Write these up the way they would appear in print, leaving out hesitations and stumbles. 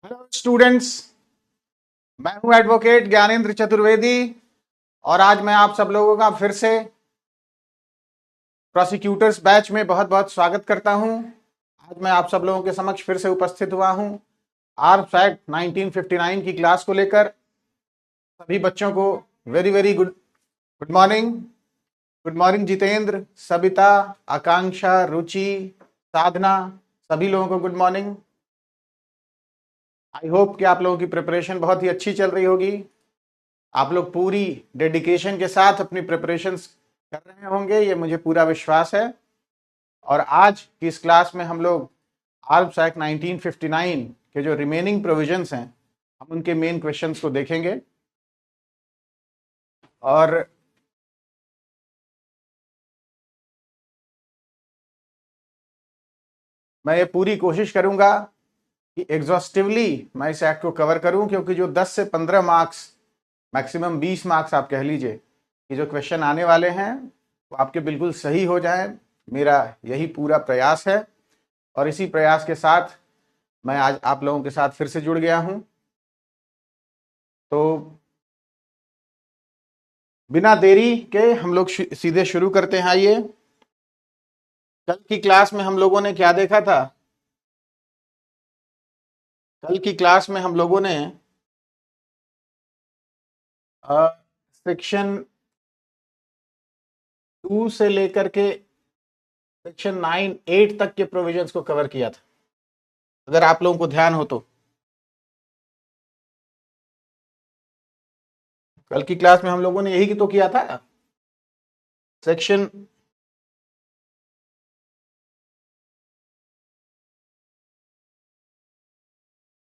Hello students. मैं हूं advocate Gyanendra Chaturvedi और आज मैं आप सब लोगों का फिर से प्रोसिक्यूटर्स बैच में बहुत बहुत स्वागत करता हूं। आज मैं आप सब लोगों के समक्ष फिर से उपस्थित हुआ हूं आर्म्स एक्ट 1959 की क्लास को लेकर। सभी बच्चों को very very good good morning. Good morning Jitendra, Sabita, Akanksha, Ruchi, Sadhana, सभी लोगों को गुड मॉर्निंग। आई होप कि आप लोगों की प्रिपरेशन बहुत ही अच्छी चल रही होगी। आप लोग पूरी डेडिकेशन के साथ अपनी प्रिपरेशंस कर रहे होंगे, ये मुझे पूरा विश्वास है। और आज की इस क्लास में हम लोग आर्म्स एक्ट 1959 के जो रिमेनिंग प्रोविजंस हैं, हम उनके मेन क्वेश्चंस को देखेंगे। और मैं ये पूरी कोशिश करूंगा कि एग्जॉस्टिवली मैं इस एक्ट को कवर करूं, क्योंकि जो 10 से 15 मार्क्स, मैक्सिमम 20 मार्क्स आप कह लीजिए, कि जो क्वेश्चन आने वाले हैं वो आपके बिल्कुल सही हो जाए, मेरा यही पूरा प्रयास है। और इसी प्रयास के साथ मैं आज आप लोगों के साथ फिर से जुड़ गया हूं। तो बिना देरी के हम लोग सीधे शुरू करते हैं। आइए, कल की क्लास में हम लोगों ने क्या देखा था? कल की क्लास में हम लोगों ने सेक्शन 2 से लेकर के सेक्शन 9, 8 तक के प्रोविजंस को कवर किया था, अगर आप लोगों को ध्यान हो तो। कल की क्लास में हम लोगों ने यही तो किया था। सेक्शन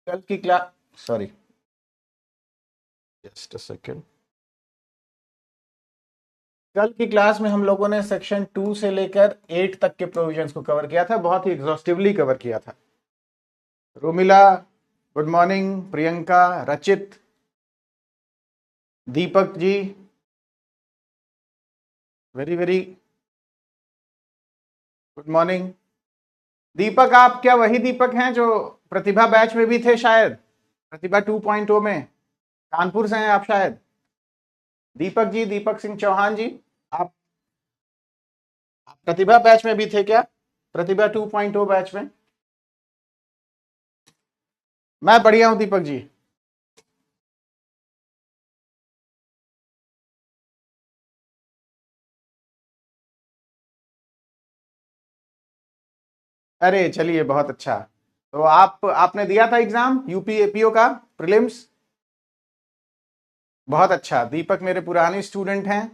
कल की class, sorry, just a second. कल की क्लास में हम लोगों ने सेक्शन 2 से लेकर 8 तक के प्रोविजंस को कवर किया था, बहुत ही एग्जॉस्टिवली कवर किया था। रोमिला गुड मॉर्निंग, प्रियंका, रचित, Deepak ji very very good morning. दीपक, आप क्या वही दीपक हैं जो प्रतिभा बैच में भी थे शायद? प्रतिभा 2.0 में कानपुर से हैं आप शायद। दीपक जी, दीपक सिंह चौहान जी, आप प्रतिभा बैच में भी थे क्या? प्रतिभा 2.0 बैच में? मैं बढ़िया हूं दीपक जी। अरे चलिए, बहुत अच्छा। तो आपने दिया था एग्जाम यूपी एपीओ का प्रीलिम्स? बहुत अच्छा। दीपक मेरे पुराने स्टूडेंट हैं।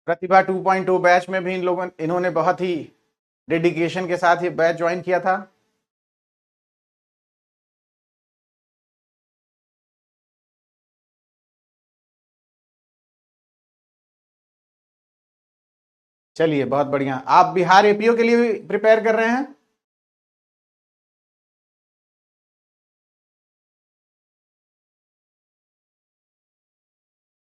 प्रतिभा 2.0 बैच में भी इन्होंने बहुत ही डेडिकेशन के साथ ये बैच ज्वाइन किया था। चलिए, बहुत बढ़िया। आप बिहार एपीओ के लिए भी प्रिपेयर कर रहे हैं?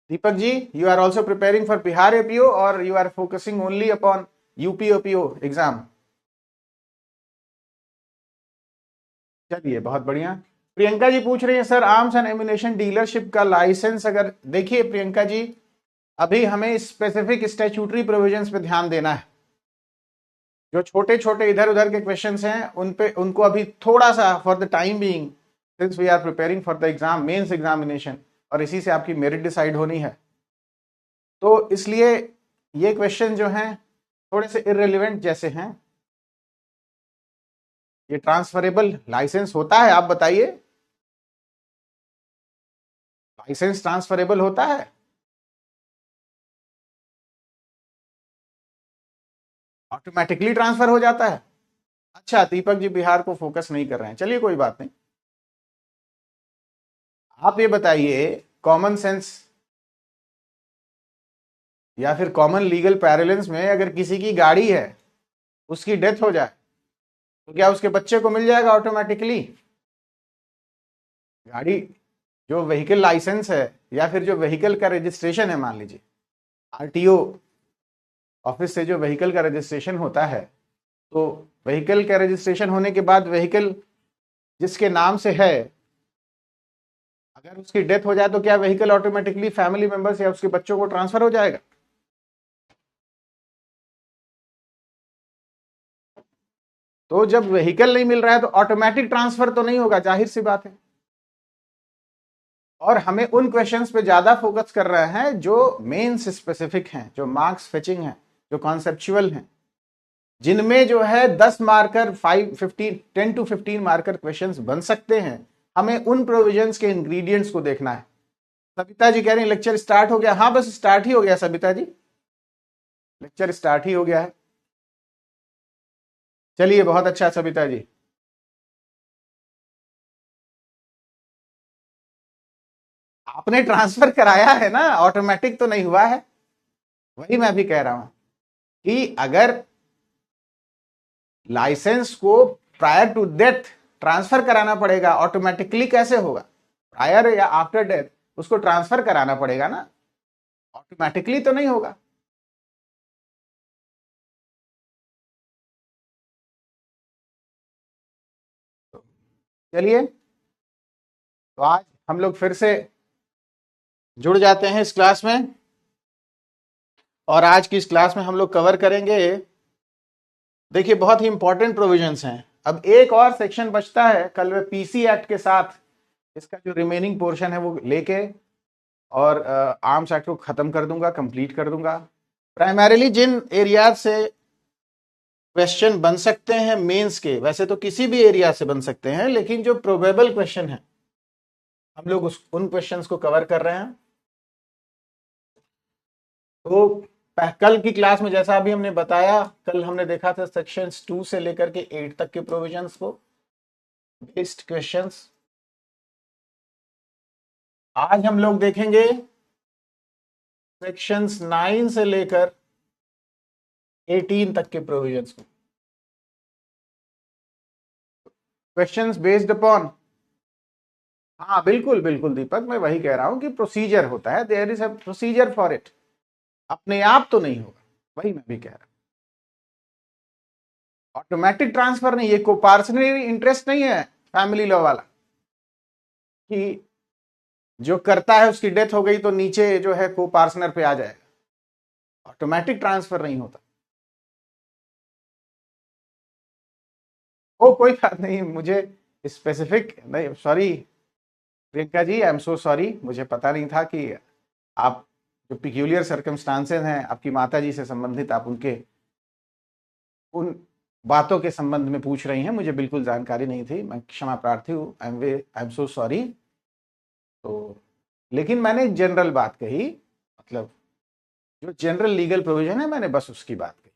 Deepak ji, you are also preparing for Bihar APO or you are focusing only upon UP APO exam? चलिए, बहुत बढ़िया। प्रियंका जी पूछ रही है, sir arms and ammunition dealership का लाइसेंस, अगर देखिए प्रियंका जी, अभी हमें स्पेसिफिक स्टैट्यूटरी प्रोविजंस पे ध्यान देना है। जो छोटे छोटे इधर उधर के क्वेश्चंस हैं उनको अभी थोड़ा सा for the time being, since we are preparing for the exam mains examination, और इसी से आपकी मेरिट डिसाइड होनी है, तो इसलिए ये क्वेश्चन जो हैं थोड़े से इररिलेवेंट जैसे हैं। ये ट्रांसफरेबल लाइसेंस होता है? आप बताइए, लाइसेंस ट्रांसफरेबल होता है? ऑटोमेटिकली ट्रांसफर हो जाता है? अच्छा, दीपक जी बिहार को फोकस नहीं कर रहे हैं, चलिए कोई बात नहीं। आप ये बताइए, कॉमन सेंस या फिर कॉमन लीगल पैरेलेंस में, अगर किसी की गाड़ी है, उसकी डेथ हो जाए, तो क्या उसके बच्चे को मिल जाएगा ऑटोमेटिकली? गाड़ी, जो व्हीकल लाइसेंस है या फिर जो व्हीकल का रजिस्ट्रेशन है, मान लीजिए आरटीओ ऑफिस से जो व्हीकल का रजिस्ट्रेशन होता है, तो व्हीकल का रजिस्ट्रेशन होने के बाद व्हीकल जिसके नाम से है, अगर उसकी डेथ हो जाए तो क्या व्हीकल ऑटोमेटिकली फैमिली मेंबर्स या उसके बच्चों को ट्रांसफर हो जाएगा? तो जब व्हीकल नहीं मिल रहा है तो ऑटोमेटिक ट्रांसफर तो नहीं होगा, जाहिर सी बात है। और हमें उन क्वेश्चंस पे ज्यादा फोकस कर रहे हैं जो मेंस स्पेसिफिक हैं, जो मार्क्स फेचिंग हैं, जो कॉन्सेप्चुअल हैं, जिनमें जो है 10 मार्कर 10 to 15 मार्कर क्वेश्चंस बन सकते हैं। हमें उन प्रोविजंस के इंग्रेडिएंट्स को देखना है। सविता जी कह रही हैं लेक्चर स्टार्ट हो गया। हाँ बस स्टार्ट ही हो गया सविता जी, लेक्चर स्टार्ट ही हो गया है। चलिए बहुत अच्छा सविता जी। आपने ट्रांसफर कराया है ना, ऑटोमेटिक तो नहीं हुआ है। वही मैं भी कह रहा हूं कि अगर लाइसेंस को प्रायर टू डेथ ट्रांसफर कराना पड़ेगा, ऑटोमेटिकली कैसे होगा? प्रायर या आफ्टर डेथ उसको ट्रांसफर कराना पड़ेगा ना, ऑटोमेटिकली तो नहीं होगा। चलिए तो आज हम लोग फिर से जुड़ जाते हैं इस क्लास में, और आज की इस क्लास में हम लोग कवर करेंगे, देखिए बहुत ही इंपॉर्टेंट प्रोविजंस हैं। अब एक और सेक्शन बचता है, कल मैं पीसी एक्ट के साथ इसका जो रिमेनिंग पोर्शन है वो लेके और आर्म्स एक्ट को खत्म कर दूंगा, कंप्लीट कर दूंगा। प्राइमरीली जिन एरिया से क्वेश्चन बन सकते हैं मेंस के, वैसे तो किसी भी एरिया से बन सकते हैं, लेकिन जो प्रोबेबल क्वेश्चन है हम लोग उन क्वेश्चंस को कवर कर रहे हैं। तो कल की क्लास में जैसा अभी हमने बताया, कल हमने देखा था सेक्शंस 2 से लेकर के 8 तक के प्रोविजंस को, बेस्ड क्वेश्चंस। आज हम लोग देखेंगे सेक्शंस 9 से लेकर 18 तक के प्रोविजंस को, क्वेश्चंस बेस्ड अपॉन। हाँ बिल्कुल बिल्कुल दीपक, मैं वही कह रहा हूं कि प्रोसीजर होता है, there is a procedure for it, अपने आप तो नहीं होगा, वही मैं भी कह रहा हूं। ऑटोमेटिक ट्रांसफर नहीं, ये कोपार्सनरी इंटरेस्ट नहीं है फैमिली लॉ वाला कि जो करता है उसकी डेथ हो गई तो नीचे जो है को पार्टनर पे आ जाएगा, ऑटोमेटिक ट्रांसफर नहीं होता। ओ कोई बात नहीं, मुझे स्पेसिफिक नहीं, sorry Priyanka ji, I am so sorry, मुझे पता नहीं था कि आप जो पिक्यूलियर सर्कमस्टांसेस हैं आपकी माता जी से संबंधित, आप उनके उन बातों के संबंध में पूछ रही हैं, मुझे बिल्कुल जानकारी नहीं थी, मैं क्षमा प्रार्थी हूँ, आई एम सो सॉरी। तो लेकिन मैंने जनरल बात कही, मतलब जो जनरल लीगल प्रोविजन है मैंने बस उसकी बात कही।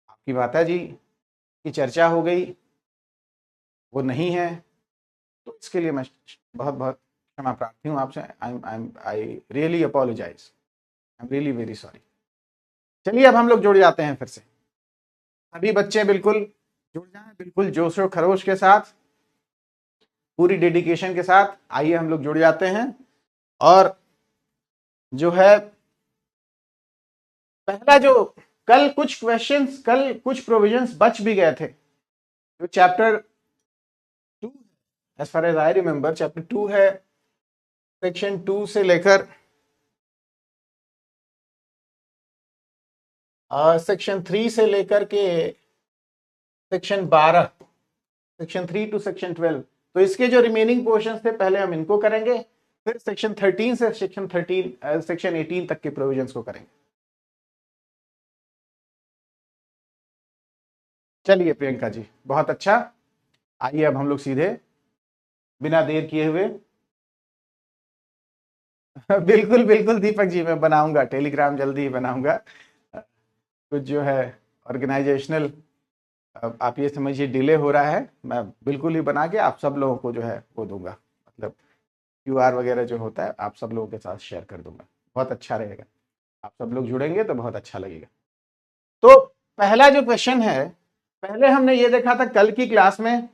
आपकी माता जी की चर्चा हो गई, वो नहीं है, तो इसके लिए मैं बहुत बहुत क्षमा प्रार्थी हूँ आपसे। I really apologise, I am really very sorry. चलिए अब हम लोग जुड़ जाते हैं फिर से, सभी बच्चे बिल्कुल जुड़ जाएं, बिल्कुल जोश और खरोश के साथ, पूरी डेडिकेशन के साथ आइए हम लोग जुड़ जाते हैं। और जो है पहला जो कल कुछ क्वेश्चंस, कल कुछ प्रोविजंस बच भी गए थे, जो chapter 2 as far as I remember, chapter 2 है, सेक्शन 2 से लेकर सेक्शन 3 से लेकर के सेक्शन 12, सेक्शन 3 टू सेक्शन 12। तो इसके जो रिमेनिंग पोर्शन थे पहले हम इनको करेंगे, फिर सेक्शन 13 से सेक्शन 18 तक के प्रोविजंस को करेंगे। चलिए प्रियंका जी बहुत अच्छा, आइए अब हम लोग सीधे बिना देर किए हुए बिल्कुल बिल्कुल दीपक जी, मैं बनाऊंगा टेलीग्राम, जल्दी ही बनाऊंगा। कुछ जो है ऑर्गेनाइजेशनल, आप ये समझिए डिले हो रहा है, मैं बिल्कुल ही बना के आप सब लोगों को जो है वो दूंगा, मतलब क्यूआर वगैरह जो होता है आप सब लोगों के साथ शेयर कर दूंगा, बहुत अच्छा रहेगा, आप सब लोग जुड़ेंगे तो बहुत अच्छा लगेगा। तो पहला जो क्वेश्चन है, पहले हमने ये देखा था कल की क्लास में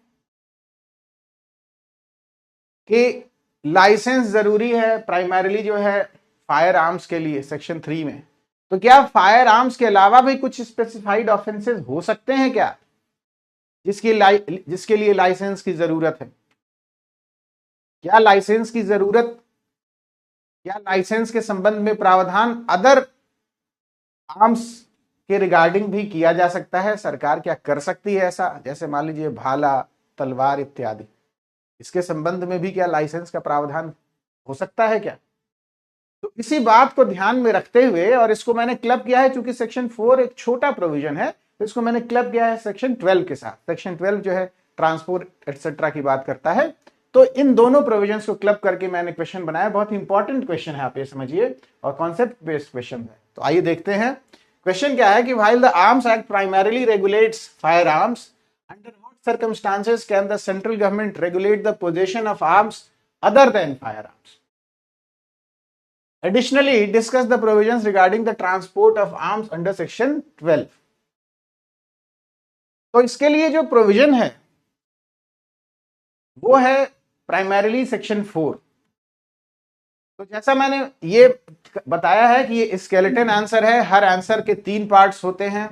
कि लाइसेंस जरूरी है प्राइमरीली जो है फायर आर्म्स के लिए सेक्शन 3 में, तो क्या फायर आर्म्स के अलावा भी कुछ स्पेसिफाइड ऑफेंसेस हो सकते हैं क्या? जिसके लिए लाइसेंस की जरूरत है। क्या लाइसेंस की जरूरत, क्या लाइसेंस के संबंध में प्रावधान अदर आर्म्स के रिगार्डिंग भी किया जा सकता है? सरकार क्या कर सकती है ऐसा? जैसे मान लीजिए भाला, तलवार इत्यादि, इसके संबंध में भी क्या लाइसेंस का प्रावधान हो सकता है क्या? तो इसी बात को ध्यान में रखते हुए, और इसको मैंने क्लब किया है, चूंकि सेक्शन 4 एक छोटा प्रोविजन है, तो इसको मैंने क्लब किया है सेक्शन 12 के साथ। सेक्शन 12 जो है ट्रांसपोर्ट एक्सेट्रा की बात करता है, तो इन दोनों प्रोविजंस को क्लब करके मैंने क्वेश्चन बनाया। बहुत इंपॉर्टेंट क्वेश्चन है, आप ये समझिए, और कॉन्सेप्ट बेस्ड क्वेश्चन है। तो आइए देखते हैं क्वेश्चन क्या है कि while the arms act primarily regulates fire arms, under what circumstances can the central government regulate the possession of arms other than fire arms? Additionally, discuss the provisions regarding the transport of arms under section 12. तो इसके लिए जो provision है वो है primarily section 4। तो जैसा मैंने ये बताया है कि ये स्केलेटन आंसर है, हर आंसर के 3 पार्ट्स होते हैं।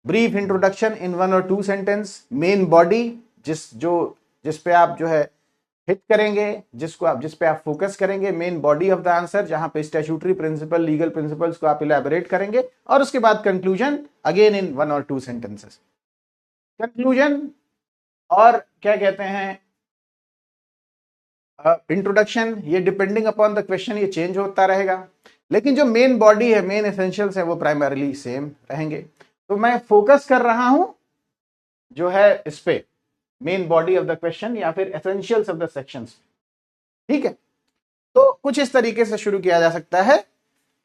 ब्रीफ इंट्रोडक्शन इन 1 और 2 सेंटेंस, मेन बॉडी जिस पे आप जो है हिट करेंगे, जिस पे आप फोकस करेंगे, main body of the answer, जहां पे स्टैट्यूटरी प्रिंसिपल, लीगल प्रिंसिपल्स को आप इलैबोरेट करेंगे, और उसके बाद कंक्लूजन अगेन इन 1 और 2 सेंटेंसेस। कंक्लूजन और क्या कहते हैं इंट्रोडक्शन, ये डिपेंडिंग अपॉन द क्वेश्चन ये चेंज होता रहेगा, लेकिन जो मेन बॉडी है, मेन एसेंशियल्स है, वो प्राइमरीली सेम रहेंगे। तो मैं फोकस कर रहा हूं जो है इस पे, main body of the question या फिर एसेंशियल्स ऑफ द सेक्शंस। ठीक है, तो कुछ इस तरीके से शुरू किया जा सकता है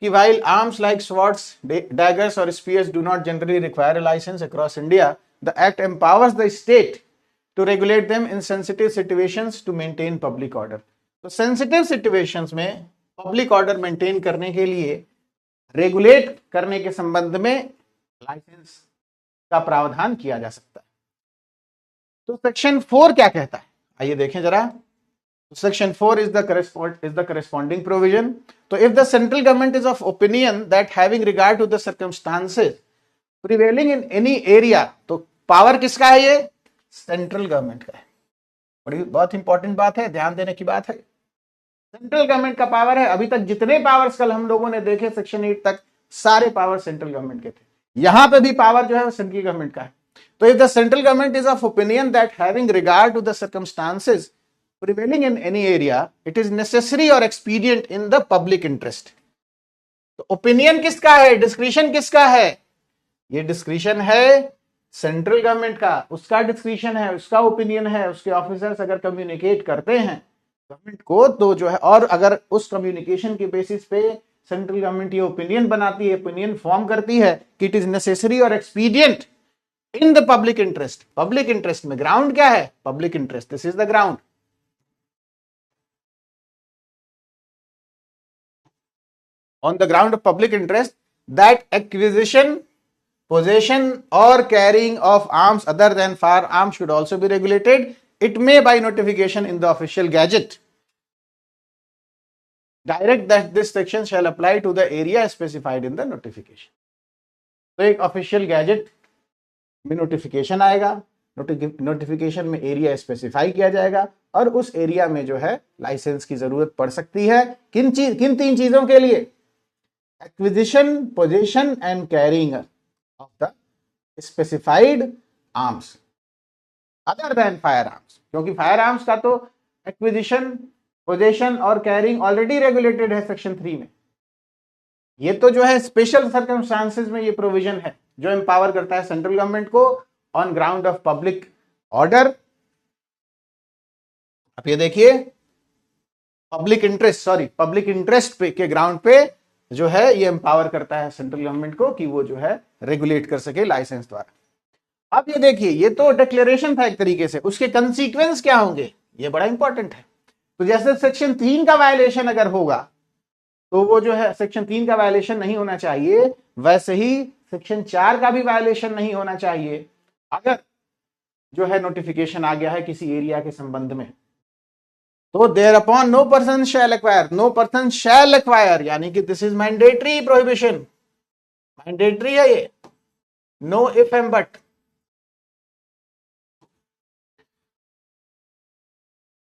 कि while arms like swords, daggers or spears do not generally require a license across India, the act empowers the state to regulate them in sensitive situations to maintain public order. तो sensitive situations में public order maintain करने के लिए regulate करने के संबंध में licence का प्रावधान किया जा सकता है। तो सेक्शन 4 क्या कहता है, आइए देखें जरा। Section 4 is the corresponding provision. So if the central government is of opinion that having regard to the circumstances prevailing in any area, तो पावर किसका है? ये सेंट्रल गवर्नमेंट का है। बहुत इंपॉर्टेंट बात है, ध्यान देने की बात है। सेंट्रल गवर्नमेंट का पावर है। अभी तक जितने पावर्स कल हम लोगों ने देखे सेक्शन 8 तक, सारे पावर सेंट्रल गवर्नमेंट के थे। यहां पे भी पावर जो है वो सेंट्रल गवर्नमेंट का है। तो if the central government is of opinion that having regard to the circumstances prevailing in any area, it is necessary or expedient in the public interest. तो ओपिनियन किसका है, डिस्क्रिशन किसका है? ये डिस्क्रिशन है सेंट्रल गवर्नमेंट का, उसका discretion है, उसका ओपिनियन है। उसके ऑफिसर्स अगर कम्युनिकेट करते हैं गवर्नमेंट को, तो जो है, और अगर उस कम्युनिकेशन के बेसिस पे सेंट्रल गवर्नमेंट ये ओपिनियन बनाती है, ओपिनियन फॉर्म करती है कि इट इज नेसेसरी और expedient in the public interest. Public interest में ग्राउंड क्या है? Public interest, this is the ground. On the ground of public interest, that acquisition, possession or carrying of arms other than firearms should also be regulated. It may by notification in the official gazette direct that this section shall apply to the area specified in the notification. तो एक official gazette में notification आएगा, notification में area specify किया जाएगा, और उस area में जो है लाइसेंस की जरूरत पड़ सकती है। किन 3 चीजों के लिए? Acquisition, possession and carrying of the specified arms other than fire arms, क्योंकि फायर आर्म्स का तो एक्विजिशन, पोजेशन और कैरिंग ऑलरेडी रेगुलेटेड है सेक्शन 3 में। ये तो जो है स्पेशल सर्कमस्टांसेस में ये प्रोविजन है जो एम्पावर करता है सेंट्रल गवर्नमेंट को on ground of public order. अब ये देखिए, पब्लिक इंटरेस्ट पे के ग्राउंड पे जो है ये एम्पावर करता है सेंट्रल गवर्नमेंट को कि वो जो है रेगुलेट कर सके लाइसेंस द्वारा। अब ये देखिए, ये तो डिक्लेरेशन था एक तरीके से, उसके कंसीक्वेंस क्या होंगे ये बड़ा इंपॉर्टेंट है। तो जैसे सेक्शन 3 का वायलेशन अगर होगा तो वो जो है सेक्शन 3 का वायलेशन नहीं होना चाहिए, वैसे ही सेक्शन 4 का भी वायलेशन नहीं होना चाहिए अगर जो है नोटिफिकेशन आ गया है किसी एरिया के संबंध में। तो thereupon no person shall acquire, यानी कि this is mandatory prohibition, mandatory है ये, नो इफ एंड बट।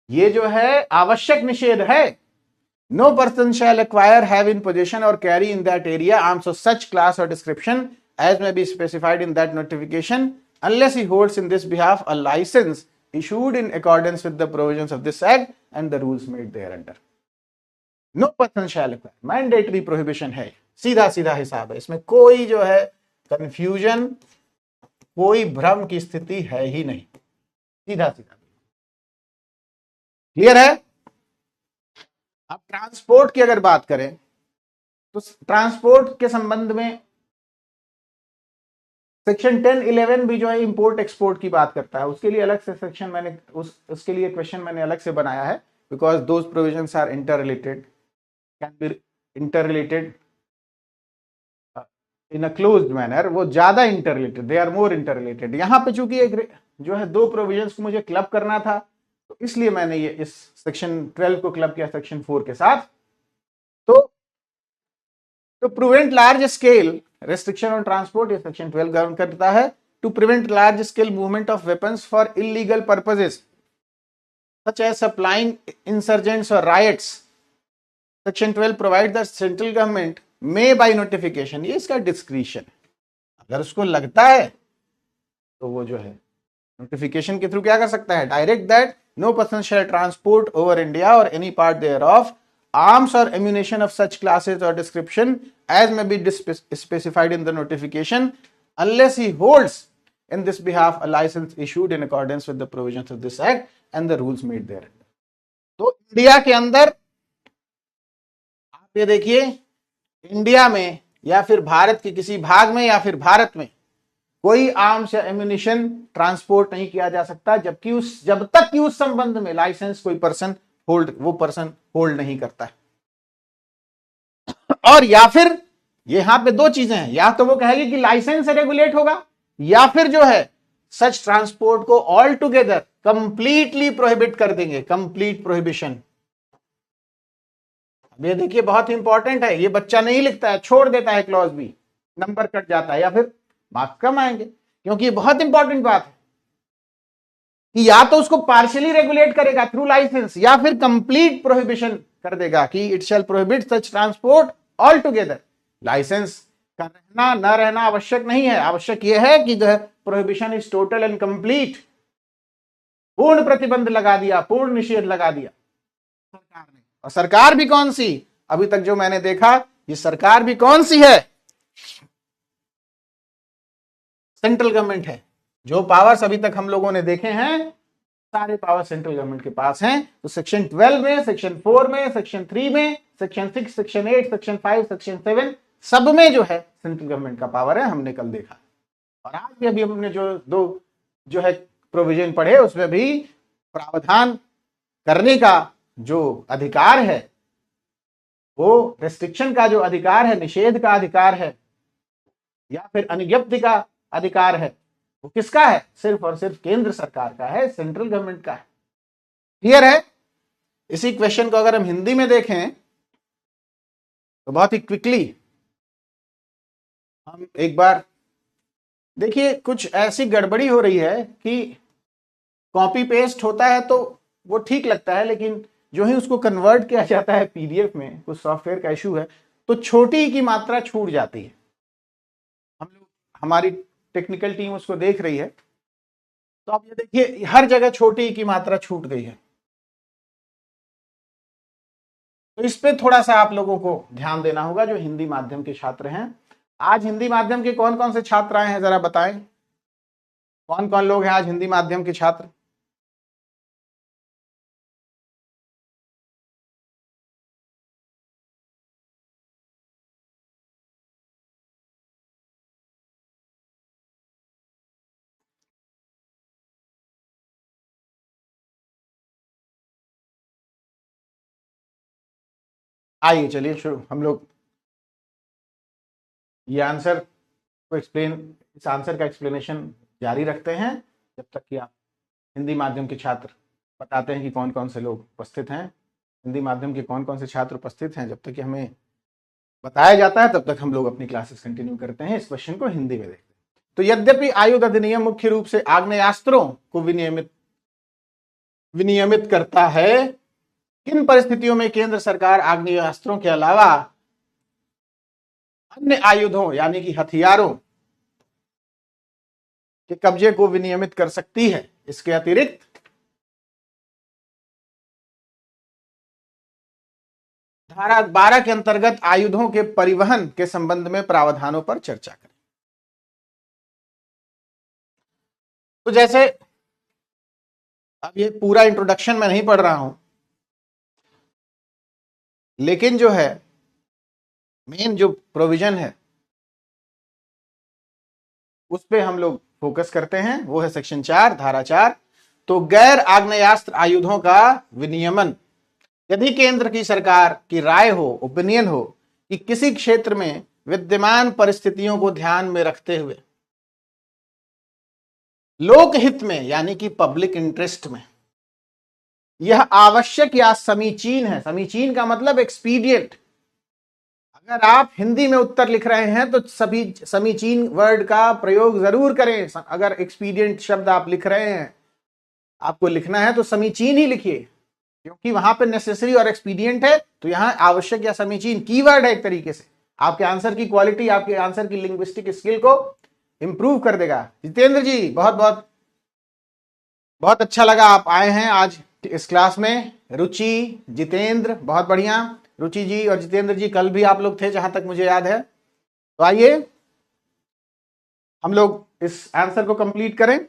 ये जो है आवश्यक निषेध है। No person shall acquire, have in possession or carry in that area arms of such class और description as may be specified in that notification unless he holds in this behalf a license issued in accordance with the provisions of this act and the rules made thereunder. No person shall acquire, mandatory prohibition है, सीधा सीधा हिसाब है, इसमें कोई जो है confusion, कोई भ्रम की स्थिति है ही नहीं, सीधा सीधा। क्लियर है? अब ट्रांसपोर्ट की अगर बात करें तो ट्रांसपोर्ट के संबंध में सेक्शन 10-11 भी जो है इंपोर्ट एक्सपोर्ट की बात करता है, उसके लिए अलग से सेक्शन मैंने उसके लिए क्वेश्चन मैंने अलग से बनाया है, because those provisions are interrelated, can be interrelated in a closed manner, वो ज्यादा interrelated, they are more interrelated. यहां पे चूंकि एक जो है दो प्रोविजंस को मुझे क्लब करना था, तो इसलिए मैंने ये इस सेक्शन 12 को क्लब किया सेक्शन 4 के साथ। तो prevent large scale restriction on transport, ये सेक्शन 12 गवर्न करता है। To prevent large scale movement of weapons for illegal purposes such as supplying insurgents or riots, section 12 provide the central government may by notification, ये इसका discretion, अगर उसको लगता है तो वो जो है नोटिफिकेशन के थ्रू क्या कर सकता है, direct that no person shall transport over India or any part arms or ammunition of such classes or description as may be specified in the notification unless he holds in this behalf a license issued in accordance with the provisions of this act and the rules made therein. तो India के अंदर आप ये देखिए, India में या फिर भारत के किसी भाग में या फिर भारत में कोई आर्म्स या एम्यूनिशन ट्रांसपोर्ट नहीं किया जा सकता जब तक कि उस संबंध में लाइसेंस कोई पर्सन होल्ड नहीं करता है। और या फिर यहां पे दो चीजें हैं, या तो वो कहेगी कि लाइसेंस से रेगुलेट होगा, या फिर जो है सच ट्रांसपोर्ट को ऑल टुगेदर कंप्लीटली प्रोहिबिट कर देंगे, कंप्लीट प्रोहिबिशन। अब ये देखिए बहुत इंपॉर्टेंट है, ये बच्चा नहीं लिखता है, छोड़ देता है क्लॉज बी, नंबर कट जाता है या फिर मार्क्स कम आएंगे, क्योंकि ये बहुत इंपॉर्टेंट बात है कि या तो उसको पार्शियली रेगुलेट करेगा थ्रू लाइसेंस, या फिर कंप्लीट प्रोहिबिशन कर देगा कि it shall prohibit such transport altogether. Licence का रहना न रहना आवश्यक नहीं है, आवश्यक यह है कि जो है prohibition is total and complete, पूर्ण प्रतिबंध लगा दिया, पूर्ण निषेध लगा दिया सरकार ने। और सरकार भी कौन सी, अभी तक जो मैंने देखा, ये सरकार भी कौन सी है, सेंट्रल गवर्नमेंट है। जो पावर्स अभी तक हम लोगों ने देखे हैं सारे पावर सेंट्रल गवर्नमेंट के पास हैं। तो सेक्शन 12 में, सेक्शन 4 में, सेक्शन 3 में, सेक्शन 6, सेक्शन 8, सेक्शन 5, सेक्शन 7, सब में जो है सेंट्रल गवर्नमेंट का पावर है, हमने कल देखा। और आज भी अभी हमने जो दो जो है प्रोविजन पढ़े, उसमें भी प्रावधान करने का जो अधिकार है, वो रेस्ट्रिक्शन का जो अधिकार है, निषेध का अधिकार है, या फिर अनुज्ञप्ति का अधिकार है, वो किसका है, सिर्फ और सिर्फ केंद्र सरकार का है, सेंट्रल गवर्नमेंट का है। क्लियर है? इसी क्वेश्चन को अगर हम हिंदी में देखें तो बहुत ही क्विकली हम एक बार देखिए, कुछ ऐसी गड़बड़ी हो रही है कि कॉपी पेस्ट होता है तो वो ठीक लगता है, लेकिन जो ही उसको कन्वर्ट किया जाता है पीडीएफ में, कुछ सॉफ्टवेयर का इशू है, तो छोटी की मात्रा छूट जाती है। हम लोग, हमारी टेक्निकल टीम उसको देख रही है, तो आप ये देखिए हर जगह छोटी की मात्रा छूट गई है। तो इस पे थोड़ा सा आप लोगों को ध्यान देना होगा जो हिंदी माध्यम के छात्र हैं। आज हिंदी माध्यम के कौन कौन से छात्र आए हैं, जरा बताएं, कौन कौन लोग हैं आज हिंदी माध्यम के छात्र? आइए चलिए शुरू, हम लोग ये आंसर को इस आंसर का एक्सप्लेनेशन जारी रखते हैं जब तक कि आप हिंदी माध्यम के छात्र बताते हैं कि कौन कौन से लोग उपस्थित हैं, हिंदी माध्यम के कौन कौन से छात्र उपस्थित हैं। जब तक कि हमें बताया जाता है तब तक हम लोग अपनी क्लासेस कंटिन्यू करते हैं। इस क्वेश्चन को हिंदी में देखते हैं। तो यद्यपि आयुध अधिनियम मुख्य रूप से आग्नेयास्त्रों को विनियमित विनियमित करता है। किन परिस्थितियों में केंद्र सरकार आग्नेयास्त्रों के अलावा अन्य आयुधों यानी कि हथियारों के कब्जे को विनियमित कर सकती है? इसके अतिरिक्त धारा 12 के अंतर्गत आयुधों के परिवहन के संबंध में प्रावधानों पर चर्चा करें। तो जैसे अब ये पूरा इंट्रोडक्शन मैं नहीं पढ़ रहा हूं, लेकिन जो है मेन जो प्रोविजन है उस पे हम लोग फोकस करते हैं, वो है सेक्शन 4 धारा 4। तो गैर आग्नेयास्त्र आयुधों का विनियमन, यदि केंद्र की सरकार की राय हो, ओपिनियन हो कि किसी क्षेत्र में विद्यमान परिस्थितियों को ध्यान में रखते हुए लोकहित में यानी कि पब्लिक इंटरेस्ट में यह आवश्यक या समीचीन है। समीचीन का मतलब एक्सपीडिएंट। अगर आप हिंदी में उत्तर लिख रहे हैं तो सभी समीचीन वर्ड का प्रयोग जरूर करें। अगर एक्सपीडिएंट शब्द आप लिख रहे हैं, आपको लिखना है तो समीचीन ही लिखिए, क्योंकि वहां पे नेसेसरी और एक्सपीडिएंट है, तो यहां आवश्यक या समीचीन कीवर्ड है। एक तरीके से आपके आंसर की क्वालिटी, आपके आंसर की लिंग्विस्टिक स्किल को इंप्रूव कर देगा। जितेंद्र जी बहुत बहुत बहुत अच्छा लगा आप आए हैं आज इस क्लास में। रुचि, जितेंद्र, बहुत बढ़िया। रुचि जी और जितेंद्र जी कल भी आप लोग थे जहां तक मुझे याद है। तो आइए हम लोग इस आंसर को कंप्लीट करें।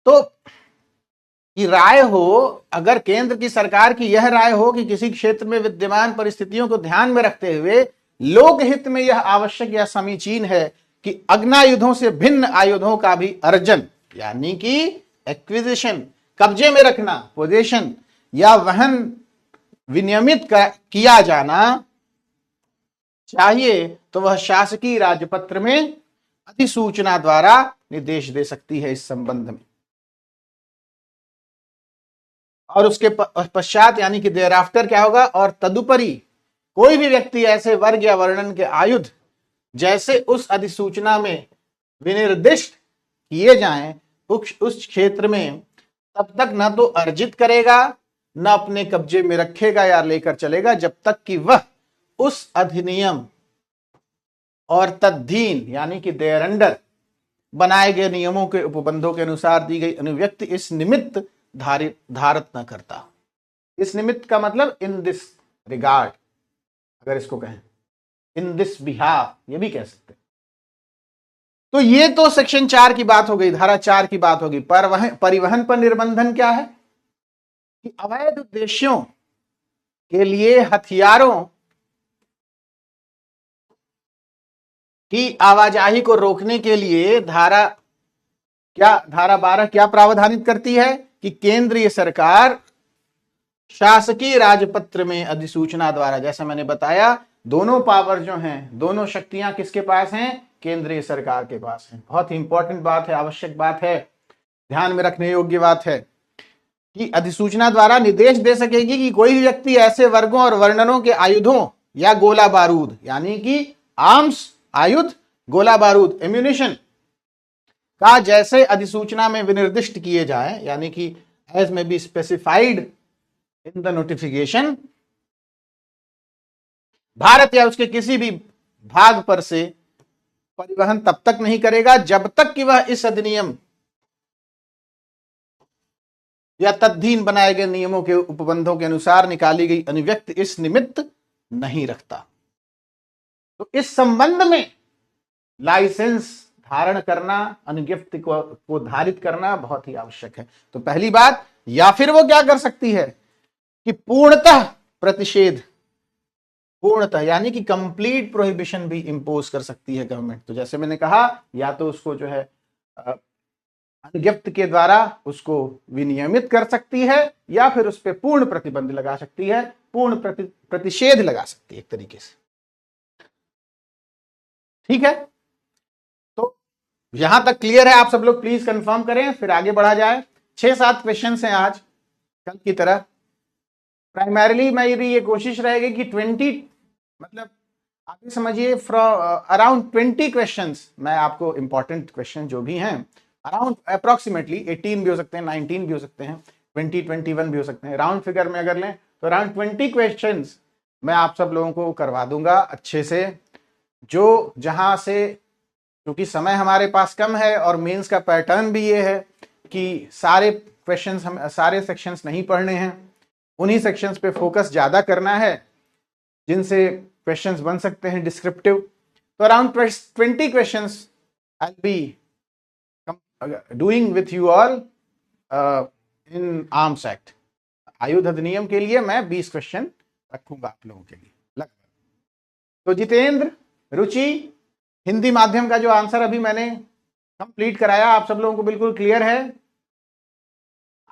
तो की राय हो, अगर केंद्र की सरकार की यह राय हो कि किसी क्षेत्र में विद्यमान परिस्थितियों को ध्यान में रखते हुए लोकहित में यह आवश्यक या समीचीन है कि अग्नायुधों से भिन्न आयुधों का भी अर्जन यानी कि एक्विजिशन, कब्जे में रखना, पोजेशन या वहन विनियमित किया जाना चाहिए, तो वह शासकीय राजपत्र में अधिसूचना द्वारा निर्देश दे सकती है इस संबंध में। और उसके पश्चात यानी कि देयर आफ्टर क्या होगा, और तदुपरि कोई भी व्यक्ति ऐसे वर्ग या वर्णन के आयुध जैसे उस अधिसूचना में विनिर्दिष्ट किए जाएं उस क्षेत्र में तब तक न तो अर्जित करेगा, न अपने कब्जे में रखेगा या लेकर चलेगा, जब तक कि वह उस अधिनियम और तद्धीन यानी कि देयर अंडर बनाए गए नियमों के उपबंधों के अनुसार दी गई अभिव्यक्ति इस निमित्त धारित न करता। इस निमित्त का मतलब इन दिस रिगार्ड, अगर इसको कहें इन दिस बिहाफ, ये भी कह सकते हैं। तो ये तो सेक्शन 4 की बात हो गई, धारा 4 की बात होगी। परिवहन पर निर्बंधन क्या है कि अवैध उद्देश्यों के लिए हथियारों की आवाजाही को रोकने के लिए धारा 12 क्या प्रावधानित करती है कि केंद्रीय सरकार शासकीय राजपत्र में अधिसूचना द्वारा, जैसा मैंने बताया, दोनों पावर जो हैं, दोनों शक्तियां किसके पास हैं? केंद्रीय सरकार के पास हैं। बहुत ही इंपॉर्टेंट बात है, आवश्यक बात है, ध्यान में रखने योग्य बात है कि अधिसूचना द्वारा निर्देश दे सकेगी कि कोई भी व्यक्ति ऐसे वर्गों और वर्णनों के आयुधों या गोला बारूद यानी कि आर्म्स, आयुध, गोला बारूद, एम्यूनिशन का जैसे अधिसूचना में विनिर्दिष्ट किए जाए यानी कि एज में B specified in the notification, Bharat या उसके किसी भी भाग पर से परिवहन तब तक नहीं करेगा जब तक कि वह इस अधिनियम या तद्धीन बनाए गए नियमों के उपबंधों के अनुसार निकाली गई अभिव्यक्ति इस निमित्त नहीं रखता। तो इस संबंध में लाइसेंस धारण करना, अनुज्ञप्ति को धारित करना बहुत ही आवश्यक है। तो पहली बात, या फिर वो क्या कर सकती है कि पूर्णतः प्रतिषेध, पूर्णतः यानी कि कंप्लीट प्रोहिबिशन भी इंपोज कर सकती है गवर्नमेंट। तो जैसे मैंने कहा, या तो उसको जो है अनुज्ञप्ति के द्वारा उसको विनियमित कर सकती है, या फिर उस पर पूर्ण प्रतिबंध लगा सकती है, पूर्ण प्रतिषेध लगा सकती है एक तरीके से। ठीक है, तो यहां तक क्लियर है? आप सब लोग प्लीज कंफर्म करें, फिर आगे बढ़ा जाए। 6-7 क्वेश्चन हैं आज कल की तरह। प्राइमरीली मेरी ये कोशिश रहेगी कि 20 मतलब आप ये समझिए अराउंड 20 क्वेश्चंस मैं आपको इंपॉर्टेंट क्वेश्चन जो भी हैं अराउंड अप्रोक्सीमेटली 18 भी हो सकते हैं, 19 भी हो सकते हैं, 2021 भी हो सकते हैं। राउंड फिगर में अगर लें तो अराउंड 20 क्वेश्चंस मैं आप सब लोगों को करवा दूंगा अच्छे से, जो जहां से, क्योंकि समय हमारे पास कम है और मेंस का पैटर्न भी ये है कि सारे क्वेश्चंस हम सारे सेक्शंस नहीं पढ़ने हैं, उन्हीं सेक्शंस पे फोकस ज्यादा करना है जिनसे क्वेश्चंस बन सकते हैं डिस्क्रिप्टिव। तो around 20 questions I be doing with you all in arms act. आयुध अधिनियम के लिए मैं 20 क्वेश्चन रखूंगा आप लोगों के लिए लगभग। तो जितेंद्र, रुचि, हिंदी माध्यम का जो आंसर अभी मैंने कंप्लीट कराया आप सब लोगों को बिल्कुल क्लियर है?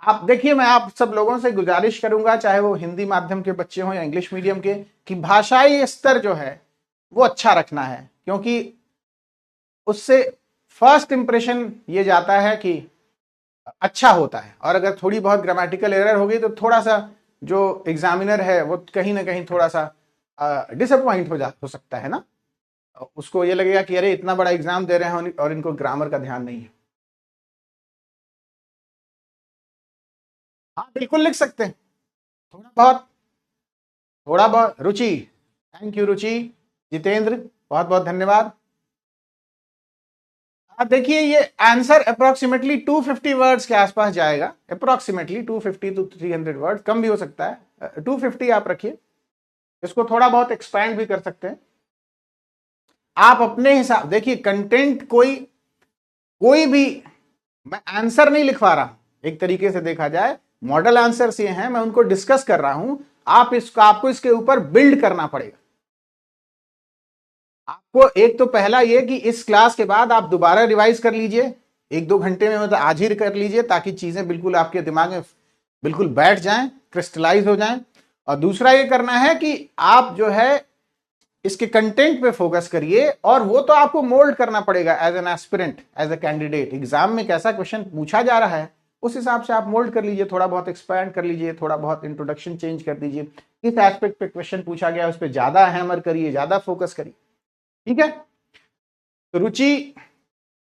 आप देखिए, मैं आप सब लोगों से गुजारिश करूंगा, चाहे वो हिंदी माध्यम के बच्चे हों या इंग्लिश मीडियम के, कि भाषाई स्तर जो है वो अच्छा रखना है, क्योंकि उससे फर्स्ट इंप्रेशन ये जाता है कि अच्छा होता है। और अगर थोड़ी बहुत ग्रामेटिकल एरर होगी तो थोड़ा सा जो एग्जामिनर है वो कहीं ना कहीं थोड़ा सा डिसअपॉइंट हो सकता है ना, उसको ये लगेगा कि अरे इतना बड़ा एग्जाम दे रहे हैं और इनको ग्रामर का ध्यान नहीं है। हाँ बिल्कुल लिख सकते हैं, थोड़ा बहुत रुचि। थैंक यू रुचि। जितेंद्र, बहुत बहुत धन्यवाद। देखिए ये आंसर अप्रोक्सीमेटली 250 वर्ड्स के आसपास जाएगा, अप्रोक्सीमेटली 250 to 300 वर्ड, कम भी हो सकता है, 250 आप रखिए। इसको थोड़ा बहुत एक्सपैंड भी कर सकते हैं आप अपने हिसाब। देखिए कंटेंट कोई भी, मैं आंसर नहीं लिखवा रहा, एक तरीके से देखा जाए मॉडल आंसर्स ये हैं, मैं उनको डिस्कस कर रहा हूं। आपको इसके ऊपर बिल्ड करना पड़ेगा। आपको एक तो पहला ये कि इस क्लास के बाद आप दोबारा रिवाइज कर लीजिए 1-2 घंटे में, मतलब आज ही कर लीजिए, ताकि चीजें बिल्कुल आपके दिमाग में बिल्कुल बैठ जाएं, क्रिस्टलाइज हो जाएं। और दूसरा ये करना है कि आप जो है इसके कंटेंट पे फोकस करिए, और वो तो आपको मोल्ड करना पड़ेगा as an aspirant, as a candidate. Exam में कैसा क्वेश्चन पूछा जा रहा है उस हिसाब से आप मोल्ड कर लीजिए, थोड़ा बहुत एक्सपैंड कर लीजिए, थोड़ा बहुत इंट्रोडक्शन चेंज कर दीजिए, किस एस्पेक्ट पे क्वेश्चन पूछा गया उस पर ज्यादा हैमर करिए, ज्यादा फोकस करिए। ठीक है? तो रुचि,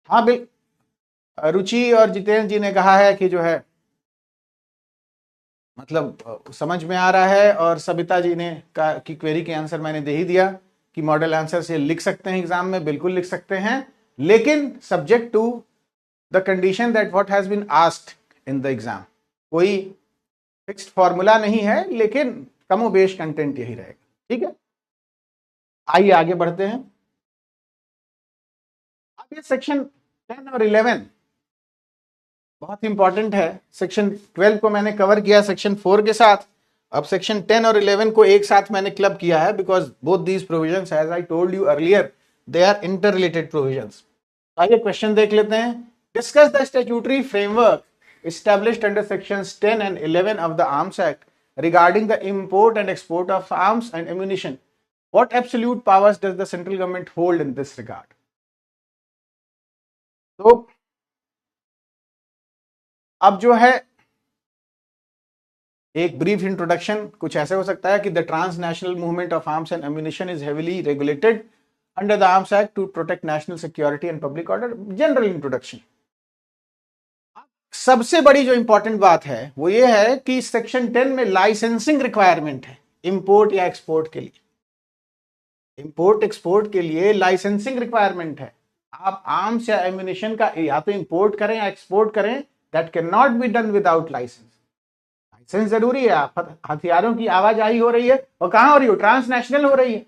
हाँ बिल्कुल, रुचि और जितेंद्र जी ने कहा है कि जो है मतलब समझ में आ रहा है, और सबिता जी ने कहा कि क्वेरी के आंसर मैंने दे ही दिया कि मॉडल आंसर से लिख सकते हैं एग्जाम में, बिल्कुल लिख सकते हैं, लेकिन subject to the condition that what has been asked in the exam. कोई फिक्स्ड फॉर्मूला नहीं है, लेकिन कमोबेश कंटेंट यही रहेगा। ठीक है, आइए आगे बढ़ते हैं। अब ये सेक्शन 10 और 11 बहुत इंपॉर्टेंट है। सेक्शन 12 को मैंने कवर किया सेक्शन 4 के साथ, अब सेक्शन 10 और 11 को एक साथ मैंने क्लब किया है, because both these provisions as I told you earlier they are interrelated provisions. आइए क्वेश्चन देख लेते हैं। Discuss the statutory framework established under sections 10 and 11 of the Arms Act regarding the import and export of arms and ammunition. What absolute powers does the central government hold in this regard? तो अब जो है एक brief introduction कुछ ऐसे हो सकता है कि the transnational movement of arms and ammunition is heavily regulated under the arms act to protect national security and public order. General introduction. सबसे बड़ी जो इंपॉर्टेंट बात है वो ये है कि सेक्शन 10 में लाइसेंसिंग रिक्वायरमेंट है इंपोर्ट या एक्सपोर्ट के लिए। इंपोर्ट एक्सपोर्ट के लिए लाइसेंसिंग रिक्वायरमेंट है। आप आर्म्स या एम्यूनिशन का या तो इंपोर्ट करें या एक्सपोर्ट करें, that can not be done without licence. Licence जरूरी है। आप हथियारों की आवाजाही हो रही है, और कहां हो रही हो? ट्रांसनेशनल हो रही है,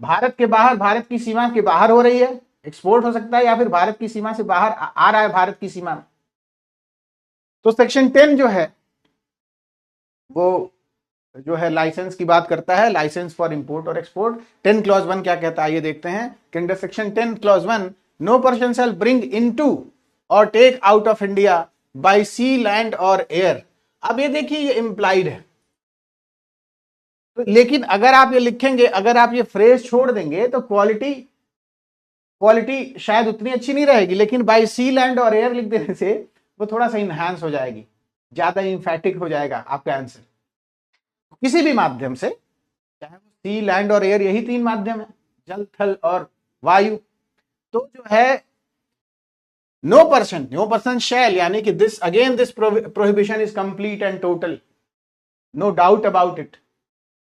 भारत के बाहर, भारत की सीमा के बाहर हो रही है, एक्सपोर्ट हो सकता है, या फिर भारत की सीमा से बाहर आ रहा है भारत की सीमा में। तो सेक्शन 10 जो है वो जो है लाइसेंस की बात करता है, license for import or export. 10 clause 1 क्या कहता है ये देखते हैं कि under section 10 clause 1 no person shall bring into और take out of India by sea, land और एयर। अब ये देखिए ये इंप्लाइड है, लेकिन अगर आप ये लिखेंगे, अगर आप ये फ्रेज छोड़ देंगे तो क्वालिटी शायद उतनी अच्छी नहीं रहेगी, लेकिन बाय सी, लैंड और एयर लिख देने से वो थोड़ा सा इनहांस हो जाएगी, ज्यादा इंफैटिक हो जाएगा आपका आंसर। किसी भी माध्यम से, चाहे वो सी, लैंड और एयर, यही 3 माध्यम है, जल, थल और वायु। तो जो है नो पर्सन शैल, यानी कि this again this prohibition is complete and total, no doubt about it.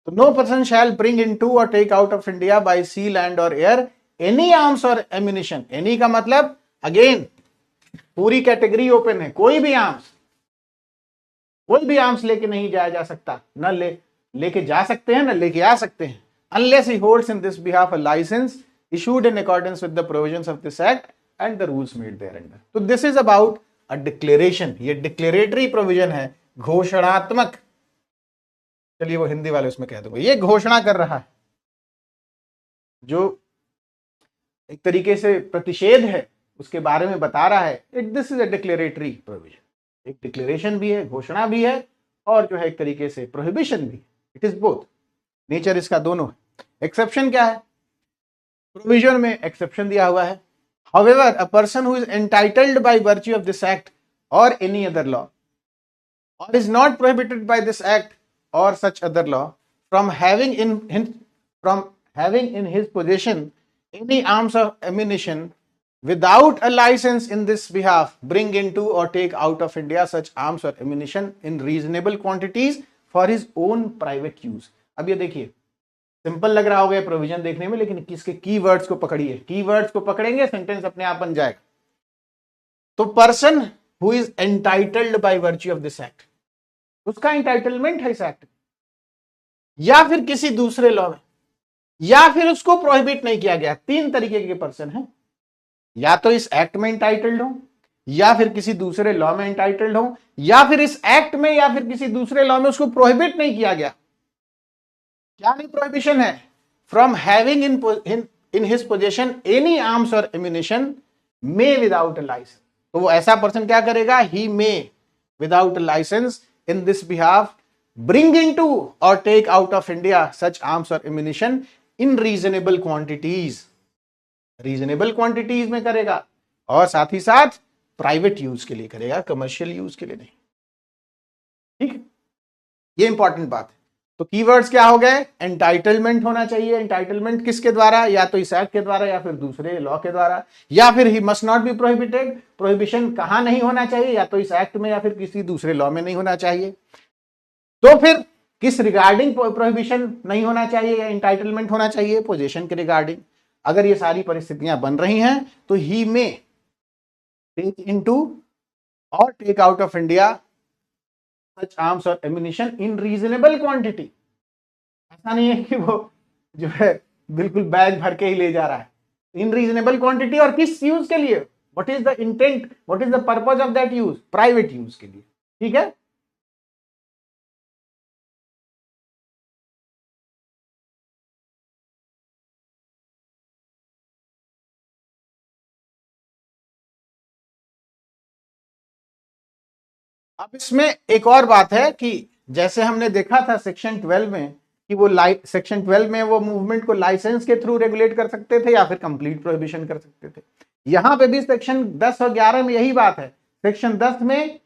तो no person shall bring into और take out of India by sea, land और एयर एनी आर्म्स और एम्यूनिशन। एनी का मतलब again पूरी category open है, कोई भी आर्म्स लेके नहीं जाया जा सकता, न लेके जा सकते हैं, न लेके आ सकते हैं, unless he holds in this behalf a license issued in accordance with the provisions of this act and the rules made thereunder। तो this is about a declaration, ये declaratory provision है, घोषणात्मक। चलिए वो हिंदी वाले उसमें कह दूंगा, ये घोषणा कर रहा है, जो एक तरीके से प्रतिषेध है उसके बारे में बता रहा है। This is a declaratory provision, एक डिक्लेरेशन भी है, घोषणा भी है, और जो है एक तरीके से प्रोहिबिशन भी। इट इज बोथ, नेचर इसका दोनों है। एक्सेप्शन क्या है? प्रोविजन में एक्सेप्शन दिया हुआ है। However, a person who is entitled by virtue of this act or any other law, or is not prohibited by this act or such other law from having in his possession any arms or ammunition without a license in this behalf, bring into or take out of India such arms or ammunition in reasonable quantities for his own private use। अब ये देखिए, simple लग रहा होगा provision देखने में, लेकिन किसके कीवर्ड्स को पकड़िए, कीवर्ड्स को पकड़ेंगे सेंटेंस अपने आप बन जाएगा। तो person who is entitled by virtue of this act, उसका एंटाइटलमेंट है इस एक्ट, या फिर किसी दूसरे लॉ में, या फिर उसको प्रोहिबिट नहीं किया गया। तीन तरीके के पर्सन हैं, या तो इस एक्ट में एंटाइटल्ड हो, या फिर किसी दूसरे लॉ में एंटाइटल्ड हो, या फिर इस एक्ट में या फिर किसी दूसरे लॉ में उसको प्रोहिबिट नहीं किया गया। क्या नहीं प्रोहिबिशन है? From having in his possession any arms और ammunition may without a license. तो वो ऐसा पर्सन क्या करेगा? He may without a license in this behalf bring into और take out of India such arms और ammunition in reasonable quantities. Reasonable quantities में करेगा, और साथ ही साथ प्राइवेट यूज के लिए करेगा, कमर्शियल यूज के लिए नहीं। ठीक, ये इंपॉर्टेंट बात है। तो कीवर्ड्स क्या हो गए? एंटाइटलमेंट होना चाहिए। एंटाइटलमेंट किसके द्वारा? या तो इस एक्ट के द्वारा या फिर दूसरे लॉ के द्वारा, या फिर he must not be prohibited. Prohibition कहां नहीं होना चाहिए? या तो इस एक्ट में या फिर किसी दूसरे लॉ में नहीं होना चाहिए। तो फिर किस रिगार्डिंग प्रोहिबिशन नहीं होना चाहिए या एंटाइटलमेंट होना चाहिए? पोजीशन के रिगार्डिंग। अगर ये सारी परिस्थितियां बन रही हैं तो ही में टेक इनटू और take out of India such arms और एम्यूनिशन इन रीजनेबल क्वांटिटी। ऐसा नहीं है कि वो जो है बिल्कुल बैग भर के ही ले जा रहा है। इन रीजनेबल क्वांटिटी, और किस यूज के लिए? What is the intent, what is the purpose of that use? Private use के लिए। ठीक है, अब इसमें एक और बात है कि जैसे हमने देखा था सेक्शन 12 में कि वो सेक्शन 12 में वो मूवमेंट को लाइसेंस के थ्रू रेगुलेट कर सकते थे या फिर कंप्लीट प्रोहिबिशन कर सकते थे। यहां पे भी सेक्शन 10 और 11 में यही बात है। सेक्शन 10 में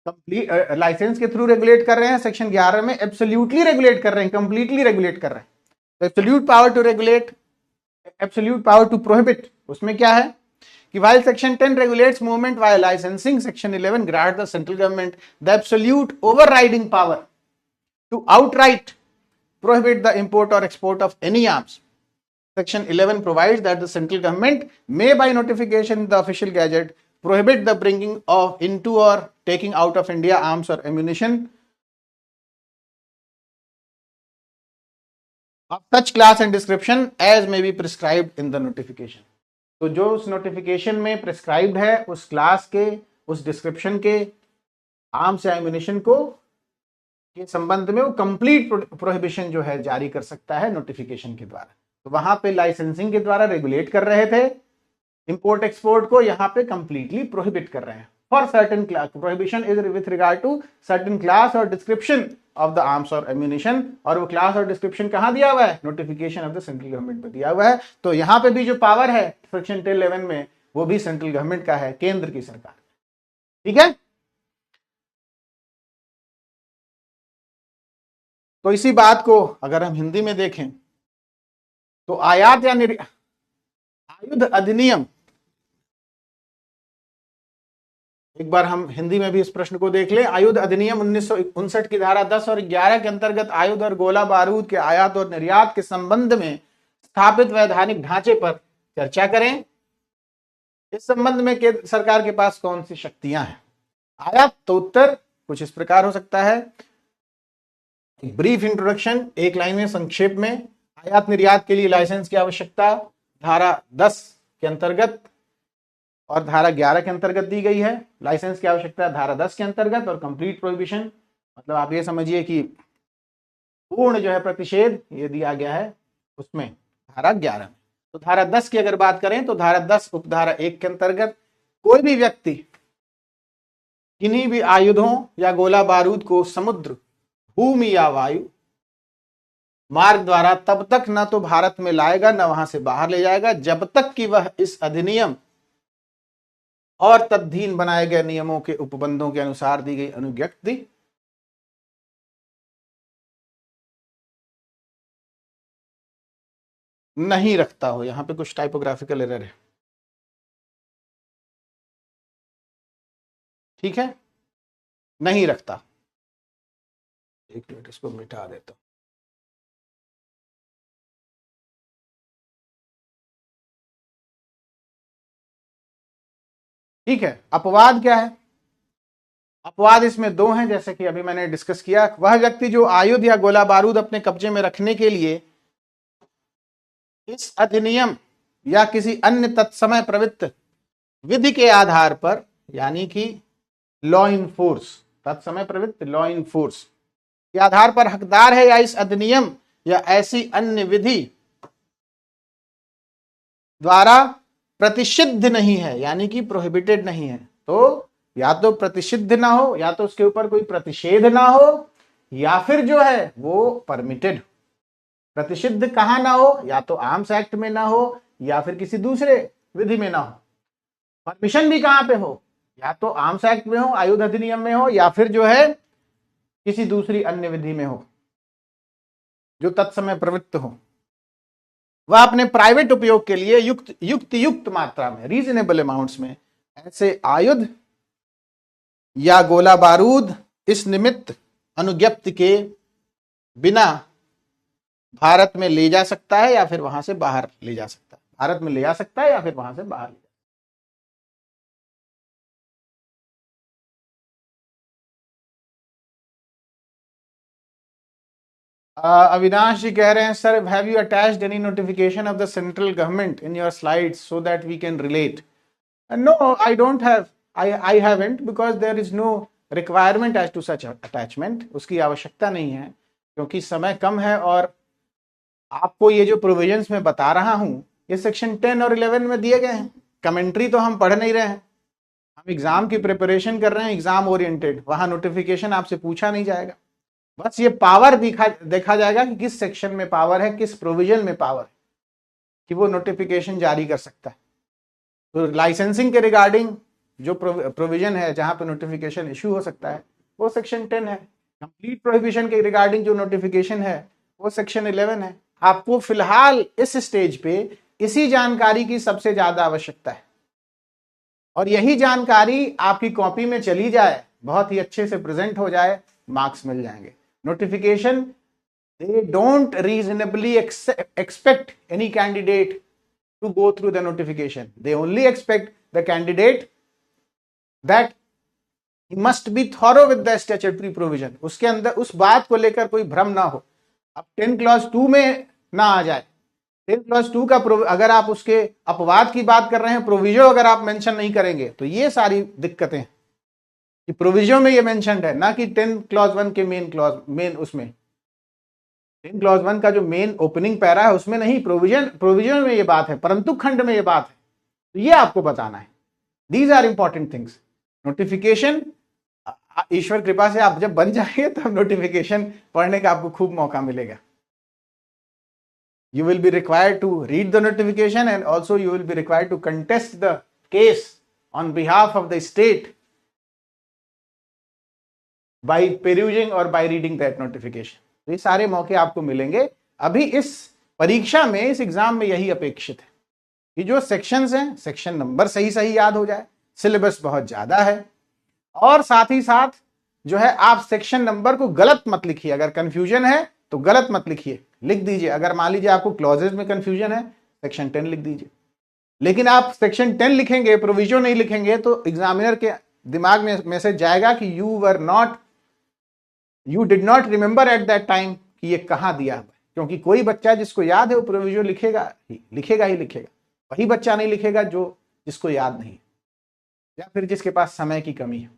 कंप्लीट लाइसेंस के थ्रू रेगुलेट कर रहे हैं, सेक्शन 11 में एब्सोल्युटली रेगुलेट कर रहे हैं, कंप्लीटली रेगुलेट कर रहे हैं। तो absolute power to regulate, absolute power to prohibit, उसमें क्या है कि while section 10 regulates movement via licensing, section 11 grants the central government the absolute overriding power to outright prohibit the import or export of any arms। Section 11 provides that the central government may by notification in the official gazette prohibit the bringing of into or taking out of India arms or ammunition of such class and description as may be prescribed in the notification। तो जो उस notification में prescribed है उस class के, उस description के arms या एम्यूनिशन को के संबंध में वो कंप्लीट प्रोहिबिशन जो है जारी कर सकता है नोटिफिकेशन के द्वारा। तो वहां पे लाइसेंसिंग के द्वारा रेगुलेट कर रहे थे इंपोर्ट एक्सपोर्ट को, यहां पे कंप्लीटली प्रोहिबिट कर रहे हैं for certain class. Prohibition is with regard to certain class और डिस्क्रिप्शन ऑफ द आर्म्स और एम्यूनिशन, और वो क्लास और डिस्क्रिप्शन कहां दिया हुआ है? Notification of the central government पे दिया हुआ है। तो यहां पे भी जो पावर है सेक्शन 10(11) में वो भी सेंट्रल गवर्नमेंट का है, केंद्र की सरकार। ठीक है, तो इसी बात को अगर हम हिंदी में देखें तो आयात या आयुध अधिनियम एक बार हम हिंदी में भी इस प्रश्न को देख लें। आयुध अधिनियम 1959 की धारा 10 और 11 के अंतर्गत आयुध और गोला बारूद के आयात और निर्यात के संबंध में स्थापित वैधानिक ढांचे पर चर्चा करें। इस संबंध में केंद्र सरकार के पास कौन सी शक्तियां हैं? आयात तो उत्तर कुछ इस प्रकार हो सकता है। ब्रीफ इंट्रोडक्शन, एक लाइन में संक्षेप में। आयात निर्यात के लिए लाइसेंस की आवश्यकता धारा 10 के अंतर्गत और धारा 11 के अंतर्गत दी गई है। लाइसेंस की आवश्यकता धारा 10 के अंतर्गत और कंप्लीट प्रोहिबिशन, मतलब आप ये समझिए कि पूर्ण जो है प्रतिषेध ये दिया गया है उसमें धारा 11 में। तो धारा 10 की अगर बात करें तो धारा 10 उपधारा 1 के अंतर्गत कोई भी व्यक्ति किन्हीं भी आयुधों या गोला बारूद को समुद्र, भूमि या वायु मार्ग द्वारा तब तक न तो भारत में लाएगा न वहां से बाहर ले जाएगा जब तक कि वह इस अधिनियम और तदधीन बनाए गए नियमों के उपबंधों के अनुसार दी गई अनुज्ञप्ति नहीं रखता हो। यहां पे कुछ टाइपोग्राफिकल एरर है, ठीक है, नहीं रखता। एक मिनट इसको मिटा देता हूं। ठीक है, अपवाद क्या है? अपवाद इसमें दो हैं, जैसे कि अभी मैंने डिस्कस किया। वह व्यक्ति जो आयुध या गोला बारूद अपने कब्जे में रखने के लिए इस अधिनियम या किसी अन्य तत्समय प्रवृत्त विधि के आधार पर, यानी कि लॉ इन फोर्स, तत्समय प्रवृत्त लॉ इन फोर्स के आधार पर हकदार है या इस अधिनियम या ऐसी अन्य विधि द्वारा प्रतिषिद्ध नहीं है, यानी कि प्रोहिबिटेड नहीं है, तो या तो प्रतिषिद्ध ना हो, या तो उसके ऊपर कोई प्रतिषेध ना हो, या फिर जो है वो परमिटेड। प्रतिषिद्ध कहां ना हो? या तो आर्म्स एक्ट में ना हो या फिर किसी दूसरे विधि में ना हो। परमिशन भी कहां पे हो? या तो आर्म्स एक्ट में हो, आयुध अधिनियम में हो, या फिर जो है किसी दूसरी अन्य विधि में हो जो तत्समय प्रवृत्त हो। वह अपने प्राइवेट उपयोग के लिए युक्त मात्रा में, रीजनेबल अमाउंट्स में ऐसे आयुध या गोला बारूद इस निमित्त अनुज्ञप्ति के बिना भारत में ले जा सकता है या फिर वहां से बाहर ले जा सकता है। भारत में ले जा सकता है या फिर वहां से बाहर ले जा सकता है। अविनाश जी कह रहे हैं, sir have you attached any notification of the central government in your slides so that we can relate? No, I don't have, I haven't, because there is no requirement as to such attachment। उसकी आवश्यकता नहीं है क्योंकि समय कम है और आपको ये जो प्रोविजंस में बता रहा हूं ये सेक्शन 10 और 11 में दिए गए हैं। कमेंट्री तो हम पढ़ नहीं रहे हैं, हम एग्जाम की प्रिपरेशन कर रहे हैं, एग्जाम ओरिएंटेड। वहां नोटिफिकेशन आपसे पूछा नहीं जाएगा, बस ये पावर देखा जाएगा कि किस सेक्शन में पावर है, किस प्रोविजन में पावर है कि वो नोटिफिकेशन जारी कर सकता है। तो लाइसेंसिंग के रिगार्डिंग जो प्रोविजन है जहां पर नोटिफिकेशन इशू हो सकता है वो सेक्शन 10 है। कंप्लीट प्रोहिबिशन के रिगार्डिंग जो नोटिफिकेशन है वो सेक्शन 11 है। आपको फिलहाल इस स्टेज पे इसी जानकारी की सबसे ज्यादा आवश्यकता है और यही जानकारी आपकी कॉपी में चली जाए, बहुत ही अच्छे से प्रेजेंट हो जाए, मार्क्स मिल जाएंगे। Notification, they don't reasonably expect any candidate to go through the notification. They only expect the candidate that he must be thorough with the statutory provision। उसके अंदर उस बात को लेकर कोई भ्रम ना हो। अब 10 क्लॉज 2 में ना आ जाए। 10 क्लॉज 2 का अगर आप उसके अपवाद की बात कर रहे हैं, प्रोविजो अगर आप मेंशन नहीं करेंगे तो ये सारी दिक्कतें कि प्रोविजो में ये मेंशनड है, ना कि 10 क्लॉज 1 के मेन उसमें 10 क्लॉज 1 का जो मेन ओपनिंग पैरा है उसमें नहीं, प्रोविजन में ये बात है, परंतु खंड में ये बात है। तो ये आपको बताना है। These are important things. Notification, ईश्वर कृपा से आप जब बन जाएंगे तब नोटिफिकेशन पढ़ने का आपको खूब मौका मिलेगा। You will be required to read the notification and also you will be required to contest the case on behalf of the state by perusing or by reading that notification। तो ये सारे मौके आपको मिलेंगे। अभी इस परीक्षा में, इस एग्जाम में यही अपेक्षित है कि जो सेक्शंस हैं, सेक्शन नंबर सही याद हो जाए। सिलेबस बहुत ज्यादा है, और साथ ही साथ जो है आप सेक्शन नंबर को गलत मत लिखिए, अगर कंफ्यूजन है तो गलत मत लिखिए, लिख दीजिए। अगर मान लीजिए आपको क्लॉजेज में कंफ्यूजन है, सेक्शन 10 लिख दीजिए। लेकिन आप सेक्शन 10 लिखेंगे, प्रोविजन नहीं लिखेंगे, तो एग्जामिनर के दिमाग में मैसेज जाएगा कि you did not remember at that time कि ये कहां दिया हुआ है। क्योंकि कोई बच्चा जिसको याद है वो प्रोविजन लिखेगा। वही बच्चा नहीं लिखेगा जो जिसको याद नहीं, या फिर जिसके पास समय की कमी है।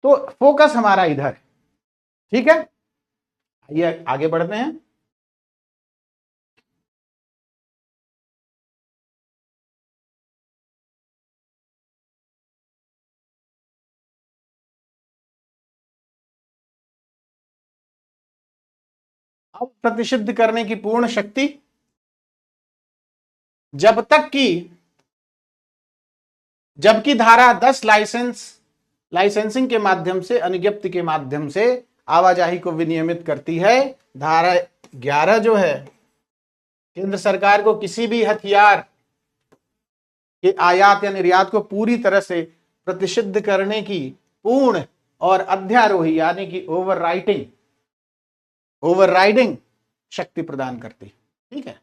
तो फोकस हमारा इधर है, ठीक है। आइए आगे बढ़ते हैं। अब प्रतिषिद्ध करने की पूर्ण शक्ति, जबकि धारा 10 लाइसेंसिंग के माध्यम से, अनुज्ञप्ति के माध्यम से आवाजाही को विनियमित करती है। धारा 11 जो है केंद्र सरकार को किसी भी हथियार के आयात या निर्यात को पूरी तरह से प्रतिषिद्ध करने की पूर्ण और अध्यारोही यानी कि ओवरराइडिंग शक्ति प्रदान करती, ठीक है।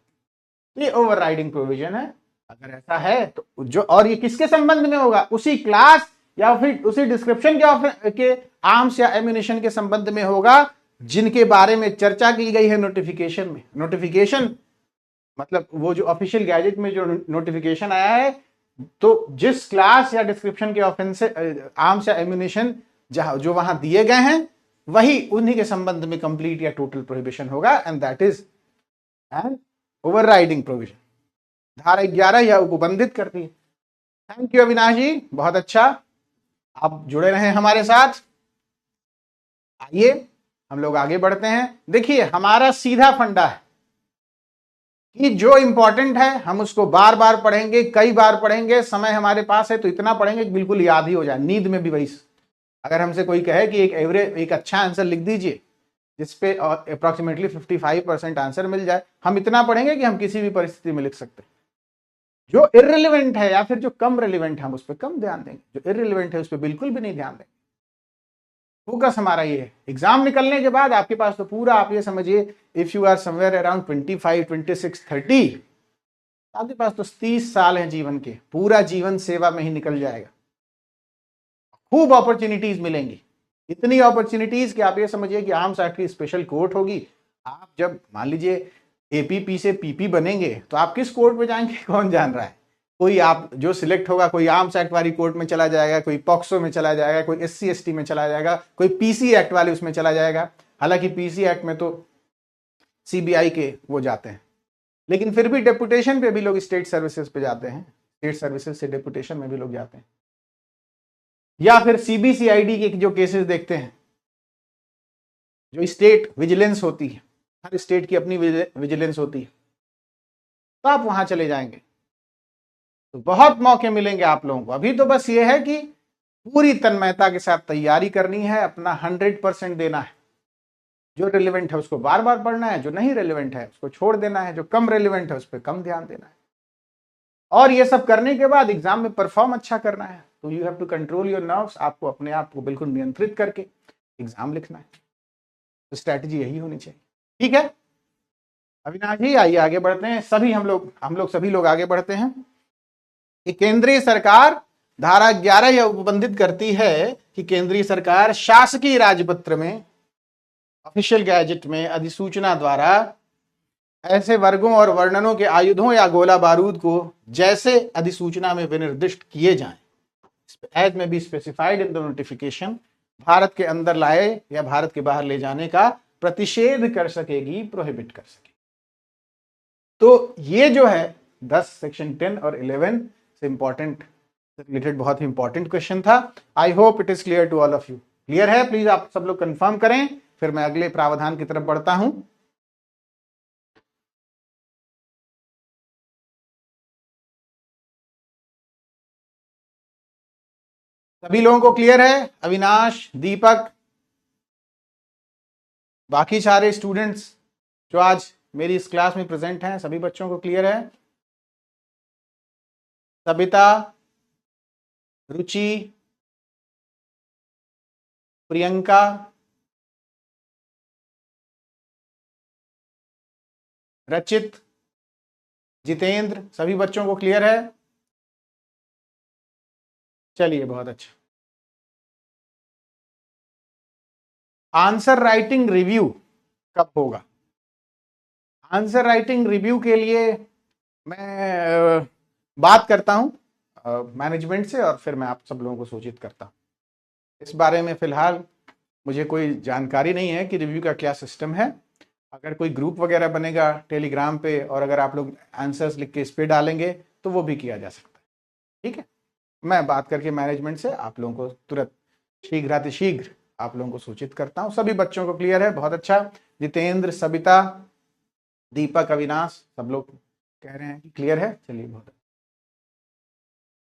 ये ओवरराइडिंग प्रोविजन है। अगर ऐसा है तो जो, और ये किसके संबंध में होगा, उसी क्लास या फिर उसी डिस्क्रिप्शन के आर्म्स या एम्यूनिशन के संबंध में होगा जिनके बारे में चर्चा की गई है नोटिफिकेशन में। नोटिफिकेशन मतलब वो जो ऑफिशियल गैजेट में जो नोटिफिकेशन आया है, तो जिस क्लास या डिस्क्रिप्शन के ऑफेंस आर्म्स या एम्यूनिशन जो वहां दिए गए हैं, वही उन्हीं के संबंध में कंप्लीट या टोटल प्रोहिबिशन होगा, and that is an overriding provision. धारा 11 यह उपबंधित करती है। थैंक यू अविनाश जी, बहुत अच्छा, आप जुड़े रहे हमारे साथ। आइए हम लोग आगे बढ़ते हैं। देखिए हमारा सीधा फंडा है कि जो इंपॉर्टेंट है हम उसको बार बार पढ़ेंगे, कई बार पढ़ेंगे। समय हमारे पास है तो इतना पढ़ेंगे कि बिल्कुल याद ही हो जाए, नींद में भी वही। अगर हमसे कोई कहे कि एक अच्छा आंसर लिख दीजिए जिसपे अप्रोक्सीमेटली 55% आंसर मिल जाए, हम इतना पढ़ेंगे कि हम किसी भी परिस्थिति में लिख सकते हैं। जो इररिलेवेंट है या फिर जो कम रिलेवेंट है हम उस पर कम ध्यान देंगे, जो इररिलेवेंट है उस पर बिल्कुल भी नहीं ध्यान देंगे। फोकस हमारा ये है। एग्जाम निकलने के बाद आपके पास तो पूरा, आप ये समझिए, if you are somewhere around 25, 26, 30, आपके पास तो 30 साल हैं जीवन के, पूरा जीवन सेवा में ही निकल जाएगा। खूब अपॉर्चुनिटीज मिलेंगी, इतनी अपॉर्चुनिटीज कि आप ये समझिए कि आर्म्स एक्ट की स्पेशल कोर्ट होगी। आप जब मान लीजिए एपीपी से पीपी बनेंगे तो आप किस कोर्ट में जाएंगे कौन जान रहा है। कोई आप जो सिलेक्ट होगा, कोई आर्म्स एक्ट वाली कोर्ट में चला जाएगा, कोई पॉक्सो में चला जाएगा, कोई एससी एसटी में चला जाएगा, कोई पीसी एक्ट वाले उसमें चला जाएगा। हालांकि पीसी एक्ट में तो सीबीआई के वो जाते हैं, लेकिन फिर भी डेपुटेशन पे भी लोग स्टेट सर्विसेज पे जाते हैं, स्टेट सर्विसेज से डेपुटेशन में भी लोग जाते हैं। या फिर सीबीसीआईडी के जो केसेस देखते हैं, जो स्टेट विजिलेंस होती है, हर स्टेट की अपनी विजिलेंस होती है, तो आप वहां चले जाएंगे तो बहुत मौके मिलेंगे आप लोगों को। अभी तो बस ये है कि पूरी तन्मयता के साथ तैयारी करनी है, अपना 100% देना है। जो रिलेवेंट है उसको बार बार पढ़ना है, जो नहीं रिलेवेंट है उसको छोड़ देना है, जो कम रिलेवेंट है उस पर कम ध्यान देना है। और ये सब करने के बाद एग्जाम में परफॉर्म अच्छा करना है। तो you have to control your nerves, आपको अपने आप को बिल्कुल नियंत्रित करके एग्जाम लिखना है। तो स्ट्रैटेजी यही होनी चाहिए, ठीक है अविनाश जी। आइए आगे बढ़ते हैं, सभी लोग आगे बढ़ते हैं। कि केंद्रीय सरकार, धारा 11 यह उपबंधित करती है कि केंद्रीय सरकार शासकीय राजपत्र में, ऑफिशियल गैजेट में, अधिसूचना द्वारा ऐसे वर्गों और वर्णनों के आयुधों या गोला बारूद को जैसे अधिसूचना में विनिर्दिष्ट किए जाएं, एज में B specified in the notification, Bharat के अंदर लाए या भारत के बाहर ले जाने का प्रतिषेध कर सकेगी, प्रोहिबिट कर सकेगी। तो ये जो है 10 सेक्शन 10 और 11 से इंपॉर्टेंट रिलेटेड बहुत ही इंपॉर्टेंट क्वेश्चन था। I hope it is clear to all of you. Clear है? प्लीज आप सब लोग कंफर्म करें, फिर मैं अगले प्रावधान की तरफ बढ़ता हूं। सभी लोगों को क्लियर है? अविनाश, दीपक, बाकी सारे स्टूडेंट्स जो आज मेरी इस क्लास में प्रेजेंट हैं, सभी बच्चों को क्लियर है? सबिता, रुचि, प्रियंका, रचित, जितेंद्र, सभी बच्चों को क्लियर है? चलिए बहुत अच्छा। आंसर राइटिंग रिव्यू कब होगा? आंसर राइटिंग रिव्यू के लिए मैं बात करता हूं मैनेजमेंट से, और फिर मैं आप सब लोगों को सूचित करता हूं। इस बारे में फिलहाल मुझे कोई जानकारी नहीं है कि रिव्यू का क्या सिस्टम है। अगर कोई ग्रुप वगैरह बनेगा टेलीग्राम पे, और अगर आप लोग आंसर्स लिख के इस पे डालेंगे तो वो भी किया जा सकता है। ठीक है, मैं बात करके मैनेजमेंट से आप लोगों को तुरंत शीघ्र आप लोगों को सूचित करता हूं। सभी बच्चों को क्लियर है? बहुत अच्छा। जितेंद्र, सबिता, दीपक, अविनाश, सब लोग कह रहे हैं कि क्लियर है। चलिए बहुत अच्छा।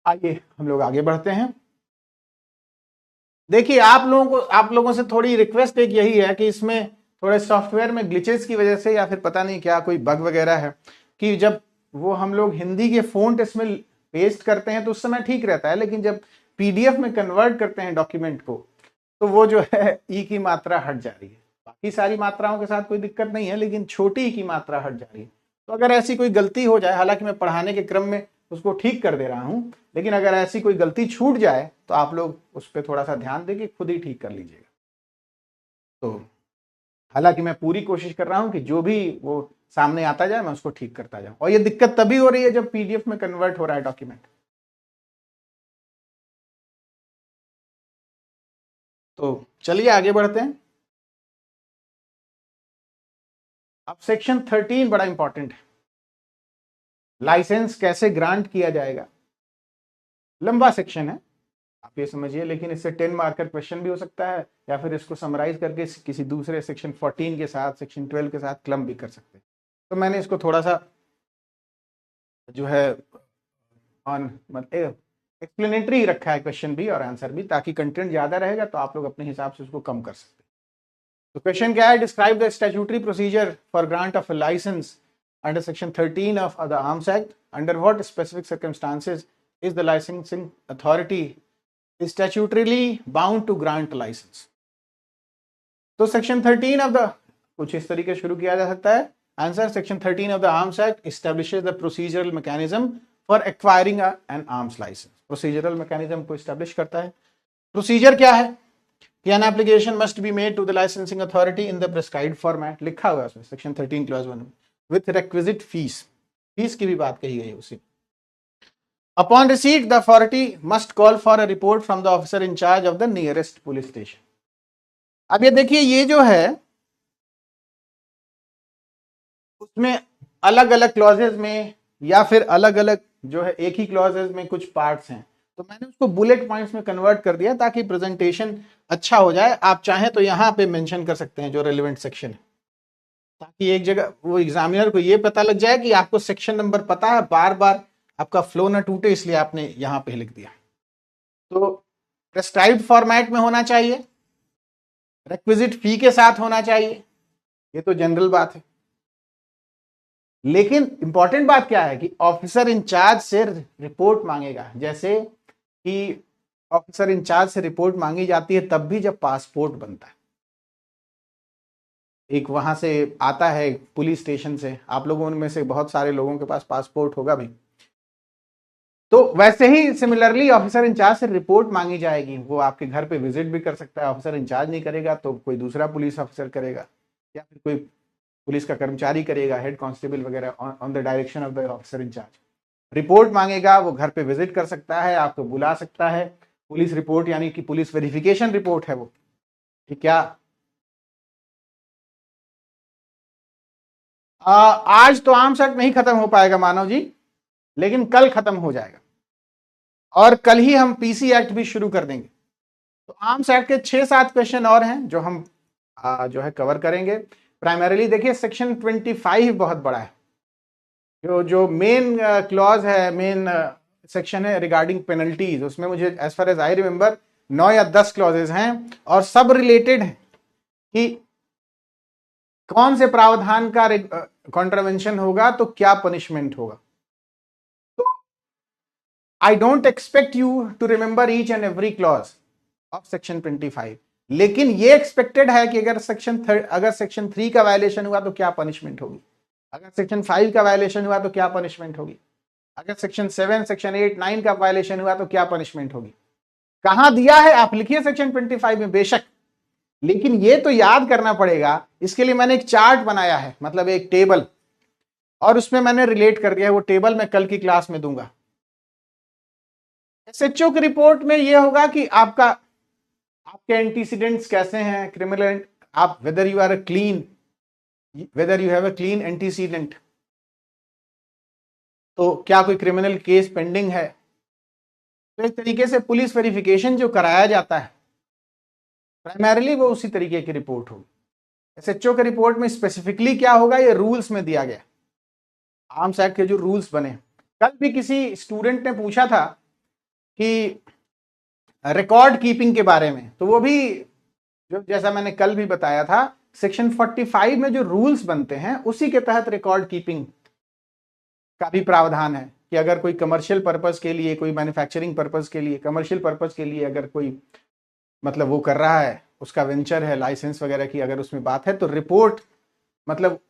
आइए हम लोग आगे बढ़ते हैं। देखिए, आप लोगों से थोड़ी रिक्वेस्ट एक यही है कि इसमें थोड़े सॉफ्टवेयर में ग्लिचेस की वजह से, या फिर पता नहीं क्या कोई बग वगैरह है, कि जब वो हम लोग हिंदी के फोंट इसमें पेस्ट करते हैं तो उस समय ठीक रहता है, लेकिन जब पीडीएफ में कन्वर्ट करते हैं डॉक्यूमेंट को, तो वो जो है ई की मात्रा हट जा रही है। बाकी सारी मात्राओं के साथ कोई दिक्कत नहीं है, लेकिन छोटी ई की मात्रा हट जा रही है। तो अगर ऐसी कोई गलती हो जाए, हालांकि मैं पढ़ाने के क्रम में उसको ठीक कर दे रहा हूं, लेकिन अगर ऐसी कोई गलती छूट जाए तो आप लोग उस पर थोड़ा सा ध्यान देके खुद ही ठीक कर लीजिएगा। तो हालांकि मैं पूरी कोशिश कर रहा हूं कि जो भी वो सामने आता जाए मैं उसको ठीक करता जाऊं, और ये दिक्कत तभी हो रही है जब पीडीएफ में कन्वर्ट हो रहा है डॉक्यूमेंट। तो चलिए आगे बढ़ते हैं। अब सेक्शन 13 बड़ा इंपॉर्टेंट है। लाइसेंस कैसे ग्रांट किया जाएगा? लंबा सेक्शन है, आप ये समझिए, लेकिन इससे 10 मार्कर क्वेश्चन भी हो सकता है, या फिर इसको समराइज करके किसी दूसरे सेक्शन 14 के साथ, सेक्शन 12 के साथ क्लम भी कर सकते हैं। तो मैंने इसको थोड़ा सा जो है ऑन मतलब एक्सप्लेनेटरी रखा है, क्वेश्चन भी और आंसर भी, ताकि कंटेंट ज्यादा रहेगा तो आप लोग अपने हिसाब से उसको कम कर सकते हैं। तो क्वेश्चन क्या है? Describe the statutory procedure for grant of a license under section 13 of the Arms Act. Under what specific circumstances is the licensing authority statutorily bound to grant license? तो सेक्शन 13 ऑफ द, कुछ इस तरीके से शुरू किया जा सकता है answer. Section 13 of the arms act establishes the procedural mechanism for acquiring an arms licence. Procedural mechanism को एस्टैब्लिश करता है। प्रोसीजर क्या है कि an application must be made to the licensing authority in the prescribed format, लिखा हुआ है उसमें सेक्शन 13 क्लॉज 1 में, विथ रिक्विजिट फीस। फीस की भी बात कही गई उसी। Upon receipt the authority must call for a report from the officer in charge of the nearest police station. अब ये देखिए, ये जो है उसमें अलग अलग क्लॉजेज में, या फिर अलग अलग जो है एक ही क्लॉजेज में कुछ पार्ट्स हैं, तो मैंने उसको बुलेट पॉइंट्स में कन्वर्ट कर दिया ताकि प्रेजेंटेशन अच्छा हो जाए। आप चाहें तो यहाँ पे मेंशन कर सकते हैं जो रेलेवेंट सेक्शन है, ताकि एक जगह वो एग्जामिनर को ये पता लग जाए कि आपको सेक्शन नंबर पता है, बार बार आपका फ्लो ना टूटे, इसलिए आपने यहाँ पे लिख दिया। तो प्रेस्क्राइब्ड फॉर्मेट में होना चाहिए, रिक्विजिट फी के साथ होना चाहिए, ये तो जनरल बात है। लेकिन इंपॉर्टेंट बात क्या है कि ऑफिसर इंचार्ज से रिपोर्ट मांगेगा। जैसे कि ऑफिसर इंचार्ज से रिपोर्ट मांगी जाती है तब भी जब पासपोर्ट बनता है, एक वहां से आता है पुलिस स्टेशन से, आप लोगों में से बहुत सारे लोगों के पास पासपोर्ट होगा भी, तो वैसे ही सिमिलरली ऑफिसर इंचार्ज से रिपोर्ट मांगी जाएगी। वो आपके घर पे विजिट भी कर सकता है, ऑफिसर इंचार्ज नहीं करेगा तो कोई दूसरा पुलिस ऑफिसर करेगा, या फिर कोई पुलिस का कर्मचारी करेगा, हेड कांस्टेबल वगैरह, on the direction of the officer in charge. Report मांगेगा, वो घर पे विजिट कर सकता है, आपको बुला सकता है। पुलिस रिपोर्ट यानी कि पुलिस वेरिफिकेशन रिपोर्ट है वो, कि क्या आज तो आर्म्स एक्ट नहीं खत्म हो पाएगा मानव जी, लेकिन कल खत्म हो जाएगा, और कल ही हम पीसी एक्ट भी शुरू कर देंगे। तो आर्म्स एक्ट के 6-7 क्वेश्चन और हैं जो हम जो है कवर करेंगे। प्राइमरीली देखिए सेक्शन 25 बहुत बड़ा है। जो मेन क्लॉज है, मेन सेक्शन है रिगार्डिंग पेनल्टीज, उसमें मुझे as far as I remember 9 या 10 क्लॉजेज हैं, और सब रिलेटेड हैं कि कौन से प्रावधान का कॉन्ट्रावेंशन होगा तो क्या पनिशमेंट होगा। तो I don't expect you to remember each and every clause of section 25, लेकिन ये एक्सपेक्टेड है कि अगर सेक्शन 3 का वायलेशन हुआ तो क्या पनिशमेंट होगी, अगर सेक्शन 5 का वायलेशन हुआ तो क्या पनिशमेंट होगी, अगर सेक्शन 7, सेक्शन 8, 9 का वायलेशन हुआ तो क्या पनिशमेंट होगी। कहां दिया है आप लिखिए सेक्शन 25 में बेशक, लेकिन ये तो याद करना पड़ेगा। इसके लिए मैंने एक चार्ट बनाया है, मतलब एक टेबल, और उसमें मैंने रिलेट कर दिया है। वो टेबल मैं कल की क्लास में दूंगा। एसएचओ की रिपोर्ट में यह होगा कि आपके एंटीसीडेंट्स कैसे हैं, क्रिमिनल, आप whether you have a clean antecedent, तो क्या कोई क्रिमिनल केस पेंडिंग है। तो एक तरीके से पुलिस वेरिफिकेशन जो कराया जाता है प्राइमरीली वो उसी तरीके की रिपोर्ट होगी। एसएचओ के रिपोर्ट में स्पेसिफिकली क्या होगा ये रूल्स में दिया गया, आर्म्स एक्ट के जो रूल्स बने। कल भी किसी स्टूडेंट ने पूछा था कि रिकॉर्ड कीपिंग के बारे में, तो वो भी जो जैसा मैंने कल भी बताया था, सेक्शन 45 में जो रूल्स बनते हैं उसी के तहत रिकॉर्ड कीपिंग का भी प्रावधान है कि अगर कोई कमर्शियल पर्पस के लिए, कोई मैन्युफैक्चरिंग पर्पस के लिए, कमर्शियल पर्पस के लिए अगर कोई मतलब वो कर रहा है, उसका वेंचर है, लाइसेंस वगैरह की अगर उसमें बात है, तो रिपोर्ट मतलब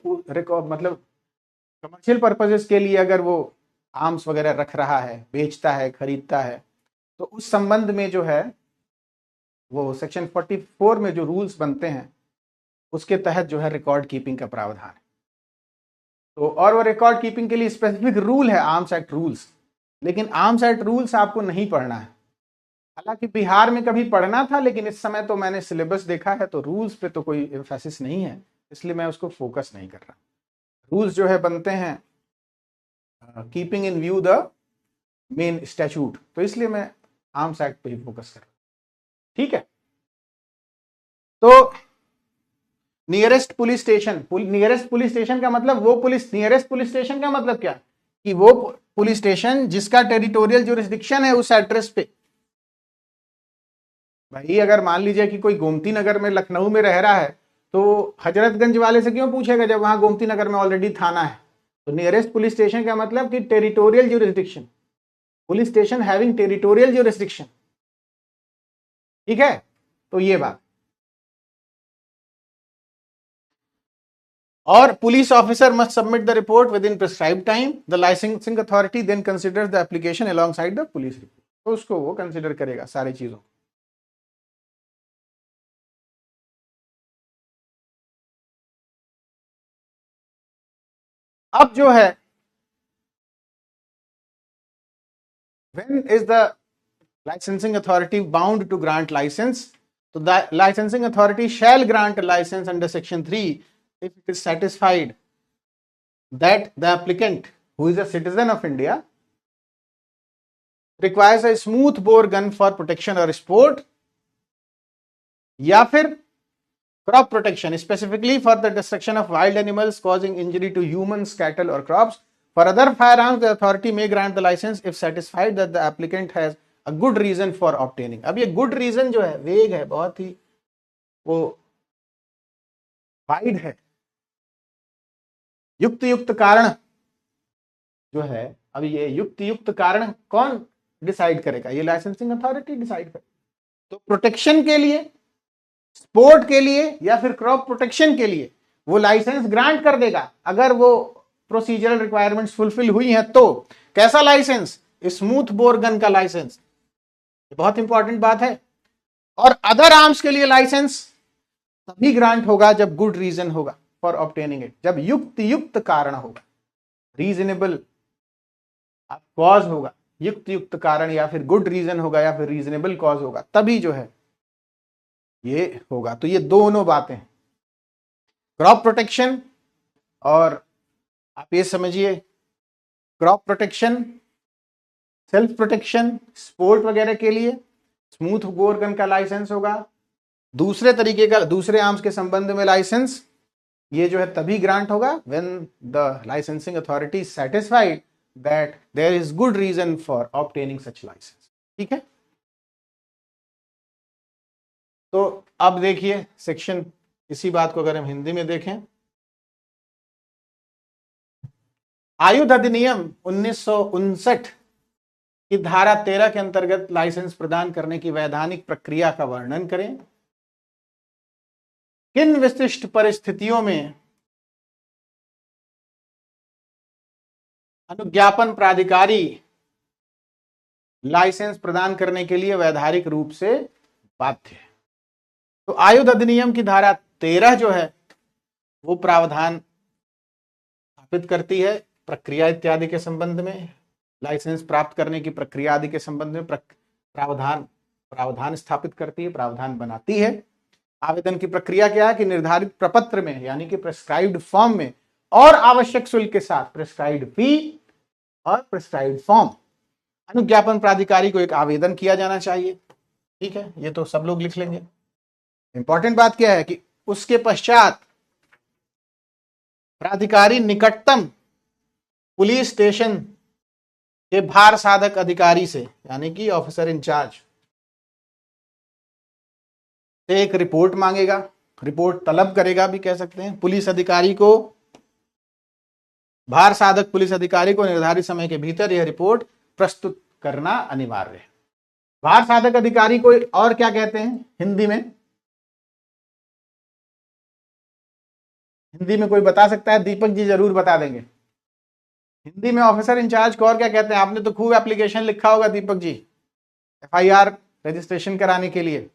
कमर्शियल पर्पसेस के लिए अगर वो आर्म्स वगैरह रख रहा है, बेचता है, खरीदता है, तो उस संबंध में जो है वो सेक्शन 44 में जो रूल्स बनते हैं उसके तहत जो है रिकॉर्ड कीपिंग का प्रावधान है। तो और वो रिकॉर्ड कीपिंग के लिए स्पेसिफिक रूल है, आर्म्स एक्ट रूल्स, लेकिन आर्म्स एक्ट रूल्स आपको नहीं पढ़ना है। हालांकि बिहार में कभी पढ़ना था, लेकिन इस समय तो मैंने सिलेबस देखा है तो रूल्स पे तो कोई एम्फेसिस नहीं है, इसलिए मैं उसको फोकस नहीं कर रहा। रूल्स जो है बनते हैं keeping in view the main statute, तो इसलिए मैं आर्म्स एक्ट पे ही फोकस कर रहा हूं। ठीक है, तो nearest police station, nearest police station का मतलब वो पुलिस, नियरेस्ट पुलिस स्टेशन का मतलब क्या कि वो पुलिस स्टेशन जिसका टेरिटोरियल जुरिस्डिक्शन है उस एड्रेस पे। भाई अगर मान लीजिए कि कोई गोमती नगर में, लखनऊ में रह रहा है, तो हजरतगंज वाले से क्यों पूछेगा जब वहां गोमती नगर में ऑलरेडी थाना है। तो नियरेस्ट पुलिस स्टेशन का मतलब कि territorial jurisdiction, police station having territorial jurisdiction. ठीक है, तो ये बात। और police officer must submit the report within prescribe time, the licensing authority then considers the application alongside the police report, तो उसको वो कंसिडर करेगा सारी चीजों। अब जो है when is the licensing authority bound to grant license, so the licensing authority shall grant a license under section 3 if it is satisfied that the applicant, who is a citizen of India, requires a smooth bore gun for protection or sport, या फिर crop protection specifically for the destruction of wild animals causing injury to humans, cattle or crops. For other firearms the authority may grant the license if satisfied that the applicant has a good reason for obtaining. अब ये good reason जो है वेग है, बहुत ही वो wide है। युक्त कारण जो है, अब ये युक्त कारण कौन डिसाइड करेगा, ये लाइसेंसिंग अथॉरिटी डिसाइड करेगा। तो प्रोटेक्शन के लिए, स्पोर्ट के लिए या फिर क्रॉप प्रोटेक्शन के लिए वो लाइसेंस ग्रांट कर देगा अगर वो प्रोसीजरल रिक्वायरमेंट्स फुलफिल हुई हैं। तो कैसा लाइसेंस, स्मूथ बोर गन का लाइसेंस, बहुत इंपॉर्टेंट बात है। और अदर आर्म्स के लिए लाइसेंस तभी ग्रांट होगा जब गुड रीजन होगा फॉर ऑब्टेनिंग इट, जब युक्त कारण होगा, रीजनेबल कॉज होगा, युक्त कारण या फिर गुड रीजन होगा या फिर रीजनेबल कॉज होगा, तभी जो है ये होगा। तो ये दोनों बातें, क्रॉप प्रोटेक्शन, और आप ये समझिए crop protection, self protection, sport वगैरह के लिए स्मूथ बोर गन का लाइसेंस होगा। दूसरे तरीके का, दूसरे आर्म्स के संबंध में लाइसेंस ये जो है तभी ग्रांट होगा when the licensing authority satisfied that there is good reason for obtaining such licence. ठीक है, तो अब देखिए सेक्शन, इसी बात को अगर हम हिंदी में देखें, आयुध अधिनियम 1959 की धारा 13 के अंतर्गत लाइसेंस प्रदान करने की वैधानिक प्रक्रिया का वर्णन करें। किन विशिष्ट परिस्थितियों में अनुज्ञापन प्राधिकारी लाइसेंस प्रदान करने के लिए वैधानिक रूप से बाध्य है? तो आयुध अधिनियम की धारा 13 जो है वो प्रावधान स्थापित करती है प्रक्रिया इत्यादि के संबंध में, लाइसेंस प्राप्त करने की प्रक्रिया आदि के संबंध में प्रावधान स्थापित करती है, प्रावधान बनाती है। आवेदन की प्रक्रिया क्या है कि निर्धारित प्रपत्र में यानी कि प्रेस्क्राइब्ड फॉर्म में और आवश्यक शुल्क के साथ प्रेस्क्राइब्ड फी और प्रेस्क्राइब्ड फॉर्म अनुज्ञापन प्राधिकारी को एक आवेदन किया जाना चाहिए। ठीक है, ये तो सब लोग लिख लेंगे। इंपॉर्टेंट बात क्या है कि उसके पश्चात प्राधिकारी निकटतम पुलिस स्टेशन के भार साधक अधिकारी से यानी कि ऑफिसर इंचार्ज से एक रिपोर्ट मांगेगा, रिपोर्ट तलब करेगा भी कह सकते हैं। पुलिस अधिकारी को, भार साधक पुलिस अधिकारी को निर्धारित समय के भीतर यह रिपोर्ट प्रस्तुत करना अनिवार्य है। भार साधक अधिकारी को और क्या कहते हैं हिंदी में? हिंदी में कोई बता सकता है? दीपक जी जरूर बता देंगे। हिंदी में ऑफिसर इंचार्ज को और क्या कहते हैं? आपने तो खूब एप्लीकेशन लिखा होगा दीपक जी FIR रजिस्ट्रेशन कराने के लिए।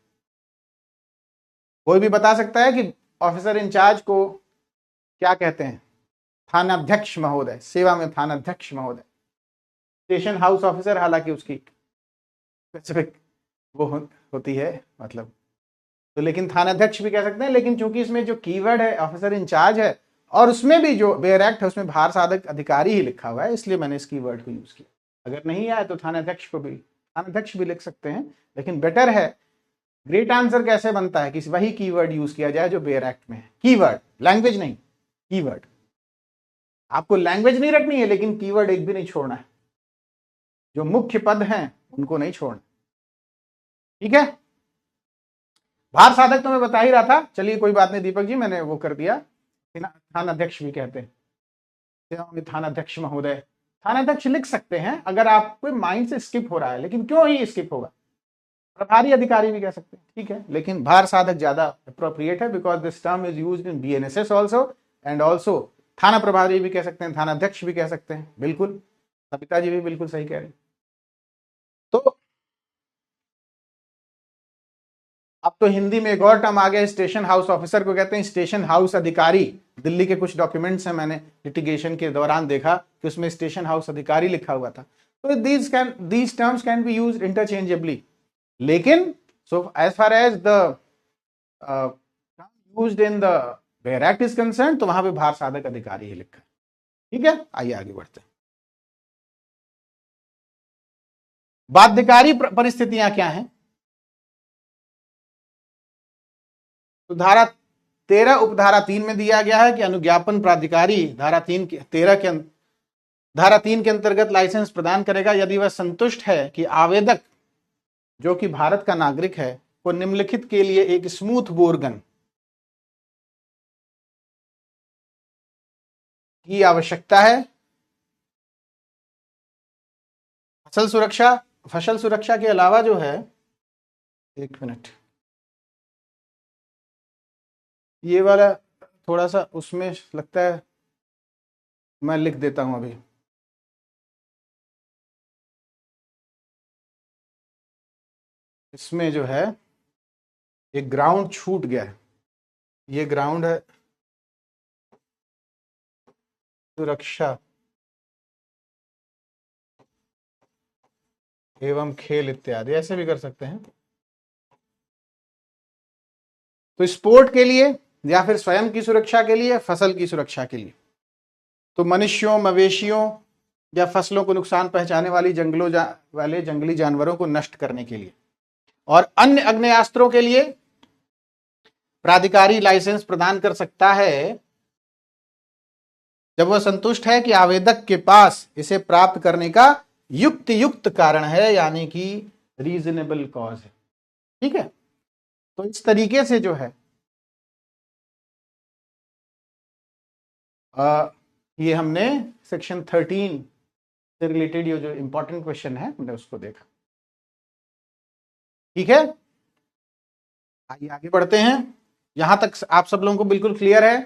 कोई भी बता सकता है कि ऑफिसर इंचार्ज को क्या कहते हैं? थानाध्यक्ष महोदय, सेवा में थानाध्यक्ष महोदय। स्टेशन हाउस ऑफिसर हालांकि उसकी स्पेसिफिक वो होती है मतलब, तो लेकिन थानाध्यक्ष भी कह सकते हैं। लेकिन चूंकि इसमें जो कीवर्ड है ऑफिसर इंचार्ज है और उसमें भी जो बेयर एक्ट है उसमें भार साधक अधिकारी ही लिखा हुआ है, इसलिए मैंने इस कीवर्ड को यूज किया। अगर नहीं आए तो थानाध्यक्ष भी लिख सकते हैं, लेकिन बेटर है। ग्रेट आंसर कैसे बनता है कि वही कीवर्ड यूज किया जाए जो बेयर एक्ट में है। कीवर्ड, लैंग्वेज नहीं, कीवर्ड। आपको लैंग्वेज नहीं रखनी है लेकिन कीवर्ड एक भी नहीं छोड़ना है, जो मुख्य पद हैं उनको नहीं छोड़ना। ठीक है, भार साधक तो मैं बता ही रहा था। चलिए कोई बात नहीं दीपक जी, मैंने वो कर दिया। थानाध्यक्ष भी कहते हैं, थानाध्यक्ष महोदय। थानाध्यक्ष लिख सकते हैं अगर आपको माइंड से स्किप हो रहा है, लेकिन क्यों ही स्किप होगा? प्रभारी अधिकारी भी कह सकते हैं, ठीक है, लेकिन भार साधक ज्यादा अप्रोप्रिएट है because this term is used in BNSS also and also थाना प्रभारी भी कह सकते हैं, थानाध्यक्ष भी कह सकते हैं। बिल्कुल, सविता जी भी बिल्कुल सही कह रही। तो अब तो हिंदी में एक और टर्म आ गया, स्टेशन हाउस ऑफिसर को कहते हैं स्टेशन हाउस अधिकारी। दिल्ली के कुछ डॉक्यूमेंट्स हैं, मैंने लिटिगेशन के दौरान देखा कि उसमें स्टेशन हाउस अधिकारी लिखा हुआ था। तो these terms can be used interchangeably, लेकिन so as far as the used in the bare act is concern, तो वहां पे भार साधक अधिकारी ही लिखा है। ठीक है, आइए आगे बढ़ते हैं। बाध्यकारी परिस्थितियां क्या हैं? तो धारा 13 उपधारा 3 में दिया गया है कि अनुज्ञापन प्राधिकारी धारा 3 के अंतर्गत लाइसेंस प्रदान करेगा यदि वह संतुष्ट है कि आवेदक जो कि भारत का नागरिक है को निम्नलिखित के लिए एक स्मूथ बोर गन की आवश्यकता है। फसल सुरक्षा के अलावा जो है, एक मिनट, ये वाला थोड़ा सा उसमें लगता है, मैं लिख देता हूं अभी। इसमें जो है एक ग्राउंड छूट गया है, ये ग्राउंड है सुरक्षा एवं खेल इत्यादि, ऐसे भी कर सकते हैं। तो स्पोर्ट के लिए या फिर स्वयं की सुरक्षा के लिए, फसल की सुरक्षा के लिए, तो मनुष्यों, मवेशियों या फसलों को नुकसान पहुंचाने वाली वाले जंगली जानवरों को नष्ट करने के लिए, और अन्य आग्नेयास्त्रों के लिए प्राधिकारी लाइसेंस प्रदान कर सकता है जब वह संतुष्ट है कि आवेदक के पास इसे प्राप्त करने का युक्त कारण है, यानी कि रीजनेबल कॉज है। ठीक है, तो इस तरीके से जो है ये हमने सेक्शन 13 से रिलेटेड ये जो इंपॉर्टेंट क्वेश्चन है हमने उसको देखा। ठीक है, आइए आगे बढ़ते हैं। यहां तक आप सब लोगों को बिल्कुल क्लियर है?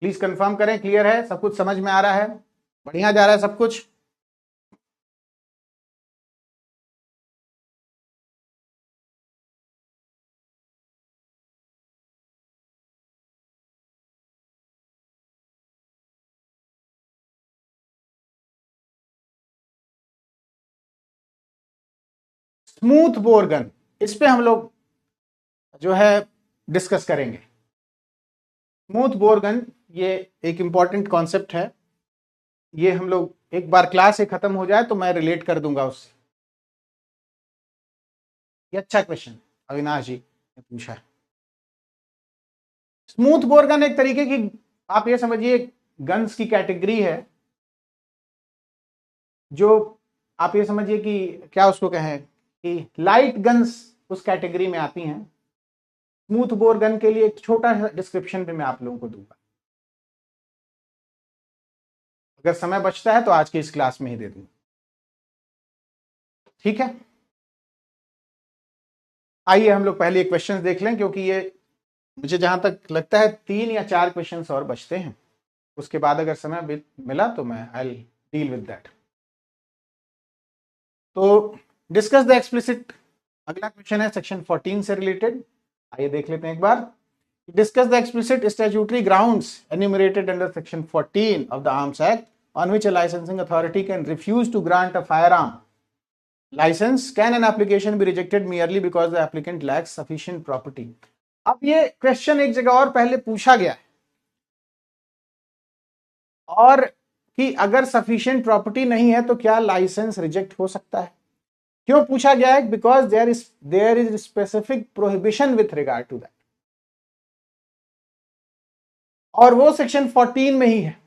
प्लीज कंफर्म करें, क्लियर है, सब कुछ समझ में आ रहा है, बढ़िया जा रहा है सब कुछ? स्मूथ बोर गन, इस पे हम लोग जो है डिस्कस करेंगे। स्मूथ बोर गन ये एक इंपॉर्टेंट कॉन्सेप्ट है, ये हम लोग एक बार क्लास से खत्म हो जाए तो मैं रिलेट कर दूंगा उससे। ये अच्छा क्वेश्चन अविनाश जी ने पूछा है। स्मूथ बोर गन एक तरीके की, आप ये समझिए, गन्स की कैटेगरी है, जो आप ये समझिए कि क्या उसको कहें कि लाइट गन्स उस कैटेगरी में आती हैं। स्मूथ बोर गन के लिए एक छोटा सा डिस्क्रिप्शन भी मैं आप लोगों को दूंगा, अगर समय बचता है तो आज की इस क्लास में ही दे दूंगा, ठीक है? आइए हम लोग पहले क्वेश्चंस देख लें, क्योंकि ये मुझे जहां तक लगता है 3 या 4 क्वेश्चंस और बचते हैं, उसके बाद अगर समय मिला तो मैं आई डील विद दैट। तो डिस्कस द एक्सप्लिसिट, अगला क्वेश्चन है सेक्शन 14 से रिलेटेड, आइए देख लेते हैं एक बार। Discuss the explicit statutory grounds enumerated under section 14 of the arms act on which a licensing authority can refuse to grant a firearm license. Can an application be rejected merely because the applicant lacks sufficient property? अब ये question एक जगह और पहले पूछा गया है, और कि अगर सफिशिएंट प्रॉपर्टी नहीं है तो क्या लाइसेंस रिजेक्ट हो सकता है? क्यों पूछा गया है? Because there is specific prohibition with regard to that, और वो सेक्शन 14 में ही है।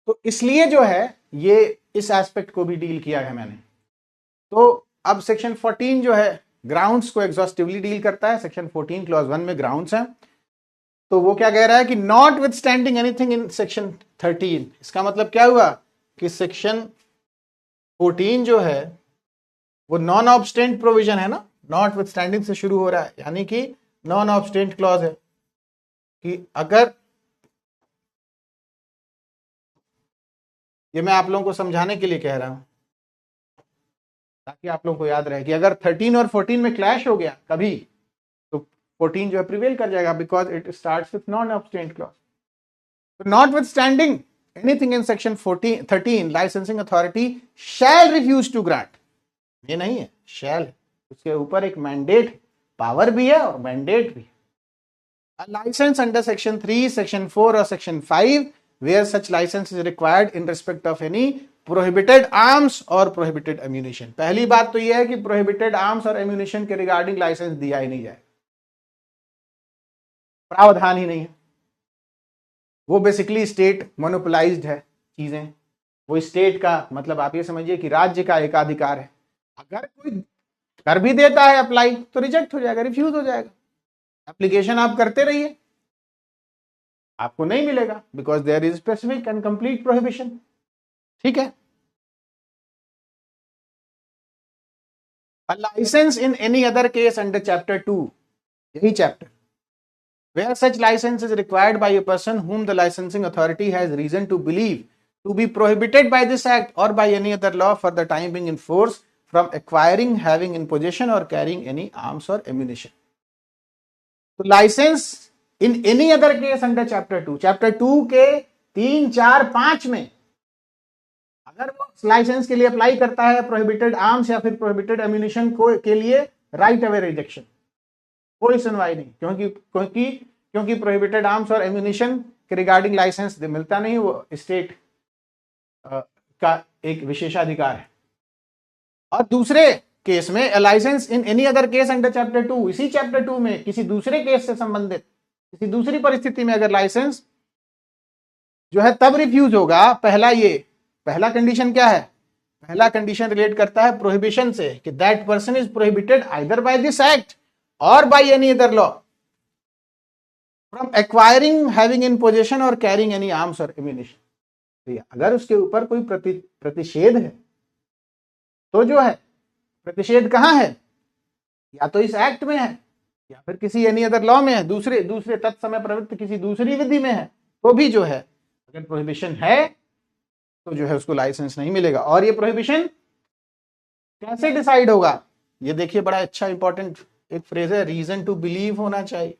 तो इसलिए जो है ये इस एस्पेक्ट को भी डील किया है मैंने। तो अब सेक्शन 14 जो है ग्राउंड्स को एग्जॉस्टिवली डील करता है। सेक्शन 14 क्लॉज 1 में ग्राउंड्स हैं, तो वो क्या कह रहा है कि not with standing anything in section 13। इसका मतलब क्या हुआ कि सेक्शन 14 जो है वो नॉन ऑब्स्टेंट प्रोविजन है ना, नॉट विथ स्टैंडिंग से शुरू हो रहा है, यानी कि नॉन ऑब्स्टेंट क्लॉज है कि अगर, ये मैं आप लोगों को समझाने के लिए कह रहा हूं ताकि आप लोगों को याद रहे कि अगर 13 और 14 में क्लैश हो गया कभी तो 14 जो है प्रिवेल कर जाएगा, because it starts with non obstante clause. Notwithstanding anything in section 13 licensing authority shall refuse to grant, ये नहीं है, शैल है, उसके ऊपर एक मैंडेट, पावर भी है और मैंडेट भी है। A license under section 3, section 4 or section 5 where such license is required in respect of any prohibited arms or prohibited ammunition। पहली बात तो यह है कि prohibited arms और ammunition के रिगार्डिंग लाइसेंस दिया ही नहीं जाए, प्रावधान ही नहीं है। वो बेसिकली स्टेट मोनोपोलाइज्ड है चीजें, वो स्टेट का मतलब आप ये समझिए कि राज्य का एकाधिकार है। अगर कोई कर भी देता है अप्लाई तो रिजेक्ट हो जाएगा, रिफ्यूज हो जाएगा। एप्लीकेशन आप करते रहिए, आपको नहीं मिलेगा, because there is specific and complete prohibition, ठीक है? A license in any other case under chapter 2, यही chapter, where such license is required by a person whom the licensing authority has reason to believe to be prohibited by this act or by any other law for the time being in force from acquiring, having in possession or carrying any arms or ammunition। तो licence in any other case under chapter 2 के 3, 4, 5 में अगर वो licence के लिए apply करता है prohibited arms या फिर प्रोहिबिटेड एम्यूनिशन को के लिए, राइट अवे रिजेक्शन, कोई सुनवाई नहीं, क्योंकि प्रोहिबिटेड आर्म्स और एम्यूनिशन के रिगार्डिंग लाइसेंस मिलता नहीं, वो स्टेट का एक विशेषाधिकार है। और दूसरे केस में licence in any other case under chapter 2, इसी चैप्टर 2 में किसी दूसरे केस से संबंधित किसी दूसरी परिस्थिति में अगर लाइसेंस जो है तब रिफ्यूज होगा। पहला कंडीशन क्या है? पहला कंडीशन रिलेट करता है प्रोहिबिशन से कि that person is prohibited either by this act और by any other law from acquiring, having in possession और कैरिंग एनी आर्म्स और एम्यूनिशन। अगर उसके ऊपर कोई प्रतिषेध है तो जो है प्रतिषेध कहां है? या तो इस एक्ट में है या फिर किसी एनी अदर लॉ में है, दूसरे दूसरे तत्समय प्रवृत्त किसी दूसरी विधि में है, तो भी जो है अगर प्रोहिबिशन है तो जो है उसको लाइसेंस नहीं मिलेगा। और ये प्रोहिबिशन कैसे डिसाइड होगा, ये देखिए बड़ा अच्छा इंपॉर्टेंट एक फ्रेज है, रीजन टू बिलीव होना चाहिए।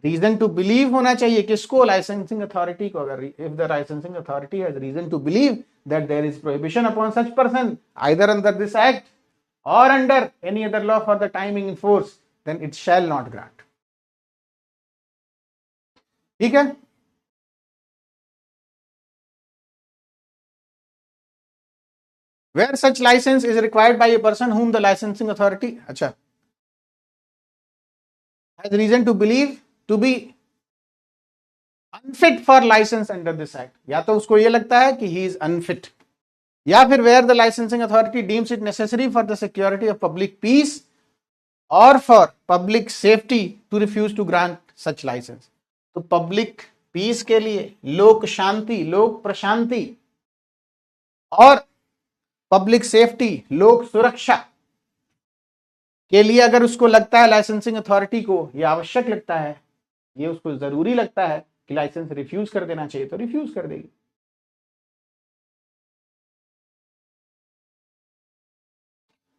रीजन टू बिलीव होना चाहिए किसको, लाइसेंसिंग अथॉरिटी को। अगर if the licensing authority has reason to believe that there is prohibition upon such person either under this act or under any other law for the timing in force, then it shall not grant. ठीक है, where such license is required by a person whom the licensing authority अच्छा has reason to believe to be unfit for license under this act, या तो उसको ये लगता है कि he is unfit, या फिर where the licensing authority deems it necessary for the security of public peace or for public safety to refuse to grant such license। तो पब्लिक पीस के लिए, लोक शांति, लोक प्रशांति और पब्लिक सेफ्टी, लोक सुरक्षा के लिए अगर उसको लगता है, लाइसेंसिंग अथॉरिटी को ये आवश्यक लगता है, ये उसको जरूरी लगता है कि लाइसेंस रिफ्यूज कर देना चाहिए, तो रिफ्यूज कर देगी।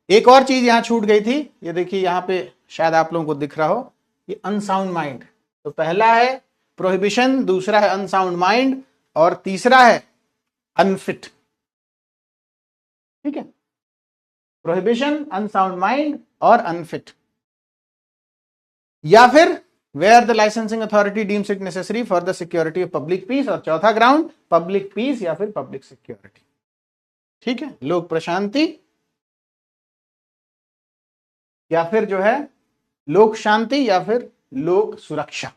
एक और चीज यहां छूट गई थी, ये देखिए यहां पे शायद आप लोगों को दिख रहा हो, ये अनसाउंड माइंड। तो पहला है प्रोहिबिशन, दूसरा है अनसाउंड माइंड और तीसरा है अनफिट। ठीक है, प्रोहिबिशन, अनसाउंड माइंड और अनफिट, या फिर where the licensing authority deems it necessary for the security of public peace, और चौथा ग्राउंड पब्लिक पीस या फिर पब्लिक सिक्योरिटी। ठीक है, लोक प्रशांति या फिर जो है लोक शांति या फिर लोक सुरक्षा।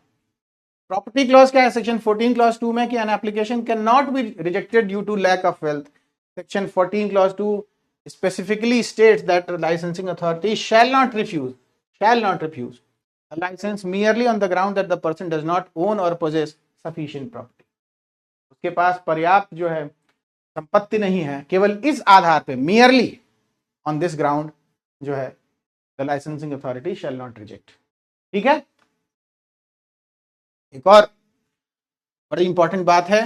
प्रॉपर्टी क्लॉज क्या है सेक्शन 14 क्लॉज 2 में कि an application can not be rejected due to lack of wealth. Section 14 clause 2 specifically states that the licensing authority shall not refuse a license merely on the ground that the person does not own or possess sufficient property। उसके पास पर्याप्त जो है संपत्ति नहीं है, केवल इस आधार पे, merely on this ground जो है the licensing authority shall not reject। ठीक है, एक और बड़ी इंपॉर्टेंट बात है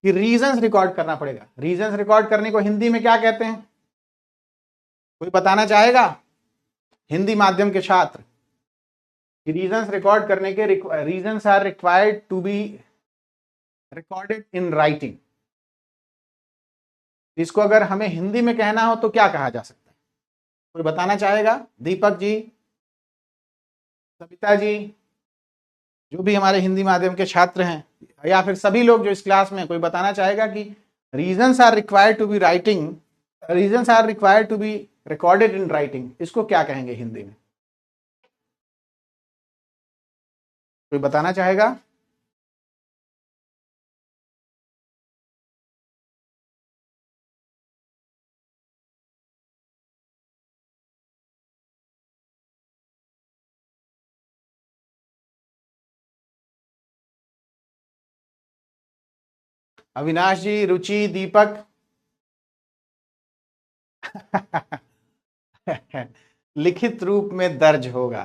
कि रीजंस रिकॉर्ड करना पड़ेगा। रीजंस रिकॉर्ड करने को हिंदी में क्या कहते हैं, कोई बताना चाहेगा? हिंदी माध्यम के छात्र, रीजंस रिकॉर्ड करने के reasons are required to be recorded in writing. इसको अगर हमें हिंदी में कहना हो तो क्या कहा जा सकता है, कोई बताना चाहेगा? दीपक जी, सविता जी, जो भी हमारे हिंदी माध्यम के छात्र हैं, या फिर सभी लोग जो इस क्लास में, कोई बताना चाहेगा कि reasons are required to be writing, reasons are required to be recorded in writing, इसको क्या कहेंगे हिंदी में? कोई बताना चाहेगा? अविनाश जी, रुचि, दीपक लिखित रूप में दर्ज होगा।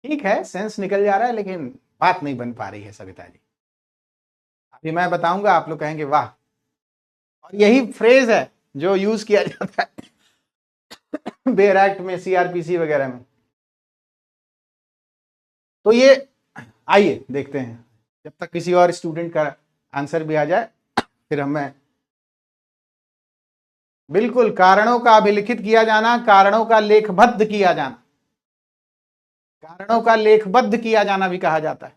ठीक है, सेंस निकल जा रहा है लेकिन बात नहीं बन पा रही है सविता जी। अभी मैं बताऊंगा, आप लोग कहेंगे वाह। और यही फ्रेज है जो यूज किया जाता है बेयर एक्ट में, सीआरपीसी वगैरह में। तो ये आइए देखते हैं, जब तक किसी और स्टूडेंट का आंसर भी आ जाए फिर हमें बिल्कुल कारणों का अभिलिखित किया जाना, कारणों का लेखबद्ध किया जाना, कारणों का लेखबद्ध किया जाना भी कहा जाता है,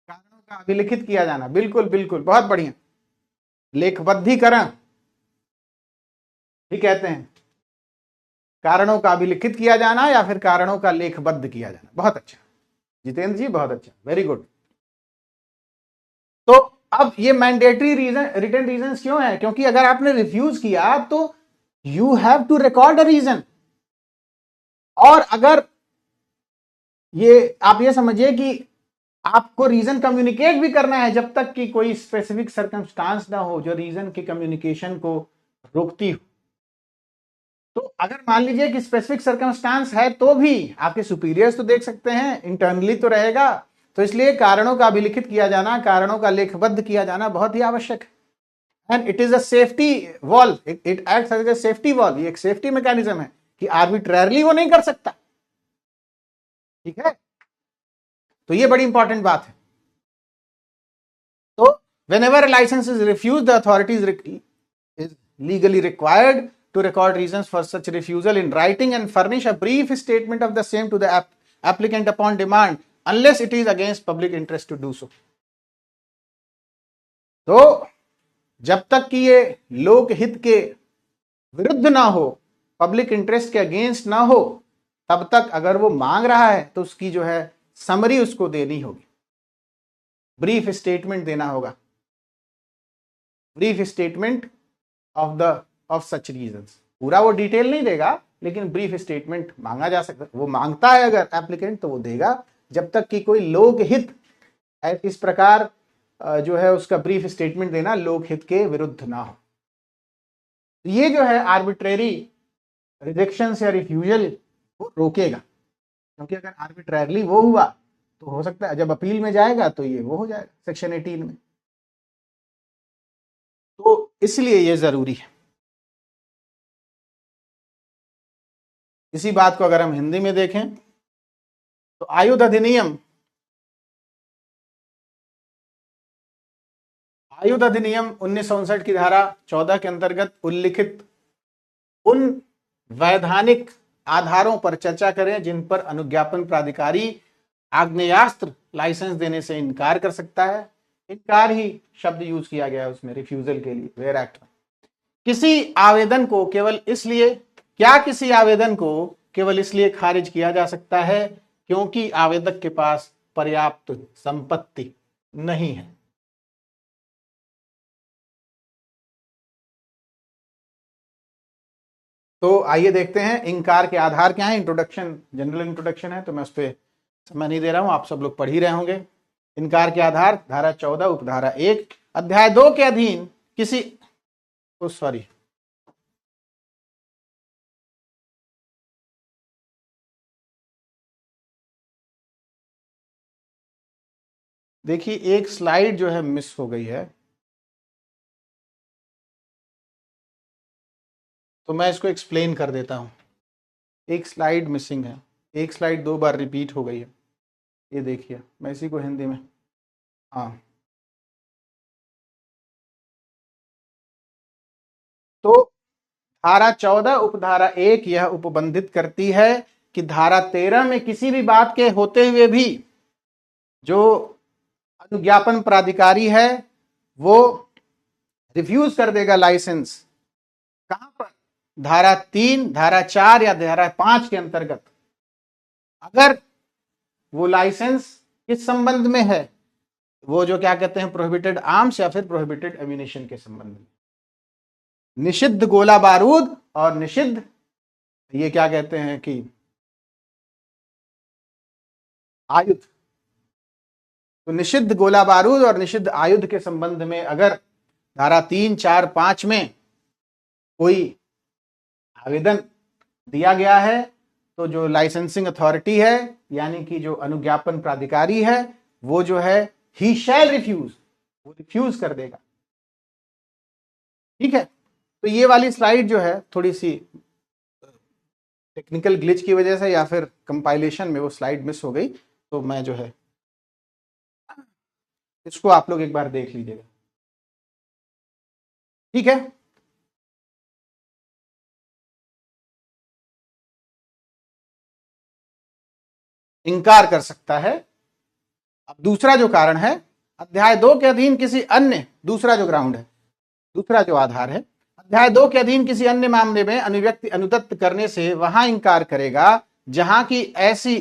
कारणों का अभिलिखित किया जाना। बिल्कुल बिल्कुल, बहुत बढ़िया, लेखबद्धीकरण भी कहते हैं, कारणों का अभिलिखित किया जाना या फिर कारणों का लेखबद्ध किया जाना। बहुत अच्छा जितेंद्र जी, बहुत अच्छा, वेरी गुड। तो अब ये मैंडेटरी रीजन, रिटन रीजन क्यों है? क्योंकि अगर आपने रिफ्यूज किया तो you have to record a reason, और अगर ये आप ये समझिए कि आपको रीजन कम्युनिकेट भी करना है जब तक कि कोई स्पेसिफिक सर्कमस्टांस ना हो जो रीजन के कम्युनिकेशन को रोकती हो। तो अगर मान लीजिए कि स्पेसिफिक सर्कमस्टांस है तो भी आपके सुपीरियर्स तो देख सकते हैं, इंटरनली तो रहेगा, तो इसलिए कारणों का अभिलिखित किया जाना, कारणों का लेखबद्ध किया जाना बहुत ही आवश्यक है। And it is a safety wall, it acts as a safety wall, ये एक सेफ्टी मैकेनिज्म है कि आर्बिट्रेरली वो नहीं कर सकता। ठीक है, तो ये बड़ी इंपॉर्टेंट बात है। तो whenever a license is refused, the authority is legally required to record reasons for such refusal in writing and furnish a brief statement of the same to the applicant upon demand, unless it is against public interest to do so. तो जब तक कि ये लोक हित के विरुद्ध ना हो, पब्लिक इंटरेस्ट के अगेंस्ट ना हो, तब तक अगर वो मांग रहा है तो उसकी जो है समरी उसको देनी होगी, ब्रीफ स्टेटमेंट देना होगा, brief statement of such reasons. पूरा वो डिटेल नहीं देगा, लेकिन ब्रीफ स्टेटमेंट मांगा जा सकता, वो मांगता है अगर एप्लीकेंट तो वो देगा, जब तक कि कोई लोकहित इस प्रकार जो है उसका ब्रीफ स्टेटमेंट देना लोकहित के विरुद्ध ना हो। ये जो है आर्बिट्रेरी रिजेक्शन या रिफ्यूजल को रोकेगा, क्योंकि अगर आर्बिट्रेरली वो हुआ तो हो सकता है जब अपील में जाएगा तो ये वो हो जाएगा सेक्शन 18 में। तो इसलिए ये जरूरी है। इसी बात को अगर हम हिंदी में देखें तो आयुध अधिनियम 1959 की धारा 14 के अंतर्गत उल्लिखित उन वैधानिक आधारों पर चर्चा करें जिन पर अनुज्ञापन प्राधिकारी आग्नेयास्त्र लाइसेंस देने से इनकार कर सकता है। इनकार ही शब्द यूज किया गया है उसमें, रिफ्यूजल के लिए वेयर एक्ट में। किसी आवेदन को केवल इसलिए खारिज किया जा सकता है क्योंकि आवेदक के पास पर्याप्त संपत्ति नहीं है। तो आइए देखते हैं इनकार के आधार क्या है। इंट्रोडक्शन, जनरल इंट्रोडक्शन है तो मैं उस पर समय नहीं दे रहा हूं, आप सब लोग पढ़ ही रहे होंगे। इनकार के आधार धारा 14 उपधारा 1 अध्याय 2 के अधीन किसी देखिए एक स्लाइड जो है मिस हो गई है, तो मैं इसको एक्सप्लेन कर देता हूं। एक स्लाइड मिसिंग है, एक स्लाइड 2 बार रिपीट हो गई है। ये देखिए मैं इसी को हिंदी में, हाँ, तो धारा 14 उपधारा 1 यह उपबंधित करती है कि धारा 13 में किसी भी बात के होते हुए भी जो अनुज्ञापन प्राधिकारी है वो रिफ्यूज कर देगा लाइसेंस। कहां पर? धारा 3, धारा 4 या धारा 5 के अंतर्गत। अगर वो लाइसेंस किस संबंध में है, वो जो क्या कहते हैं प्रोहिबिटेड आर्म्स या फिर प्रोहिबिटेड एम्यूनिशन के संबंध में, निषिद्ध गोला बारूद और निषिद्ध ये क्या कहते हैं कि आयुध। तो निषिद्ध गोला बारूद और निषिद्ध आयुध के संबंध में अगर धारा 3, 4, 5 में कोई आवेदन दिया गया है तो जो लाइसेंसिंग अथॉरिटी है यानी कि जो अनुज्ञापन प्राधिकारी है वो जो है ही शैल रिफ्यूज, वो रिफ्यूज कर देगा। ठीक है, तो ये वाली स्लाइड जो है थोड़ी सी टेक्निकल ग्लिच की वजह से या फिर कंपाइलेशन में वो स्लाइड मिस हो गई, तो मैं जो है इसको आप लोग एक बार देख लीजिएगा। ठीक है, इनकार कर सकता है। अब दूसरा जो कारण है अध्याय 2 के अधीन किसी अन्य, दूसरा जो ग्राउंड है, दूसरा जो आधार है, अध्याय 2 के अधीन किसी अन्य मामले में अनुव्यक्ति अनुदत्त करने से वहां इनकार करेगा जहां की ऐसी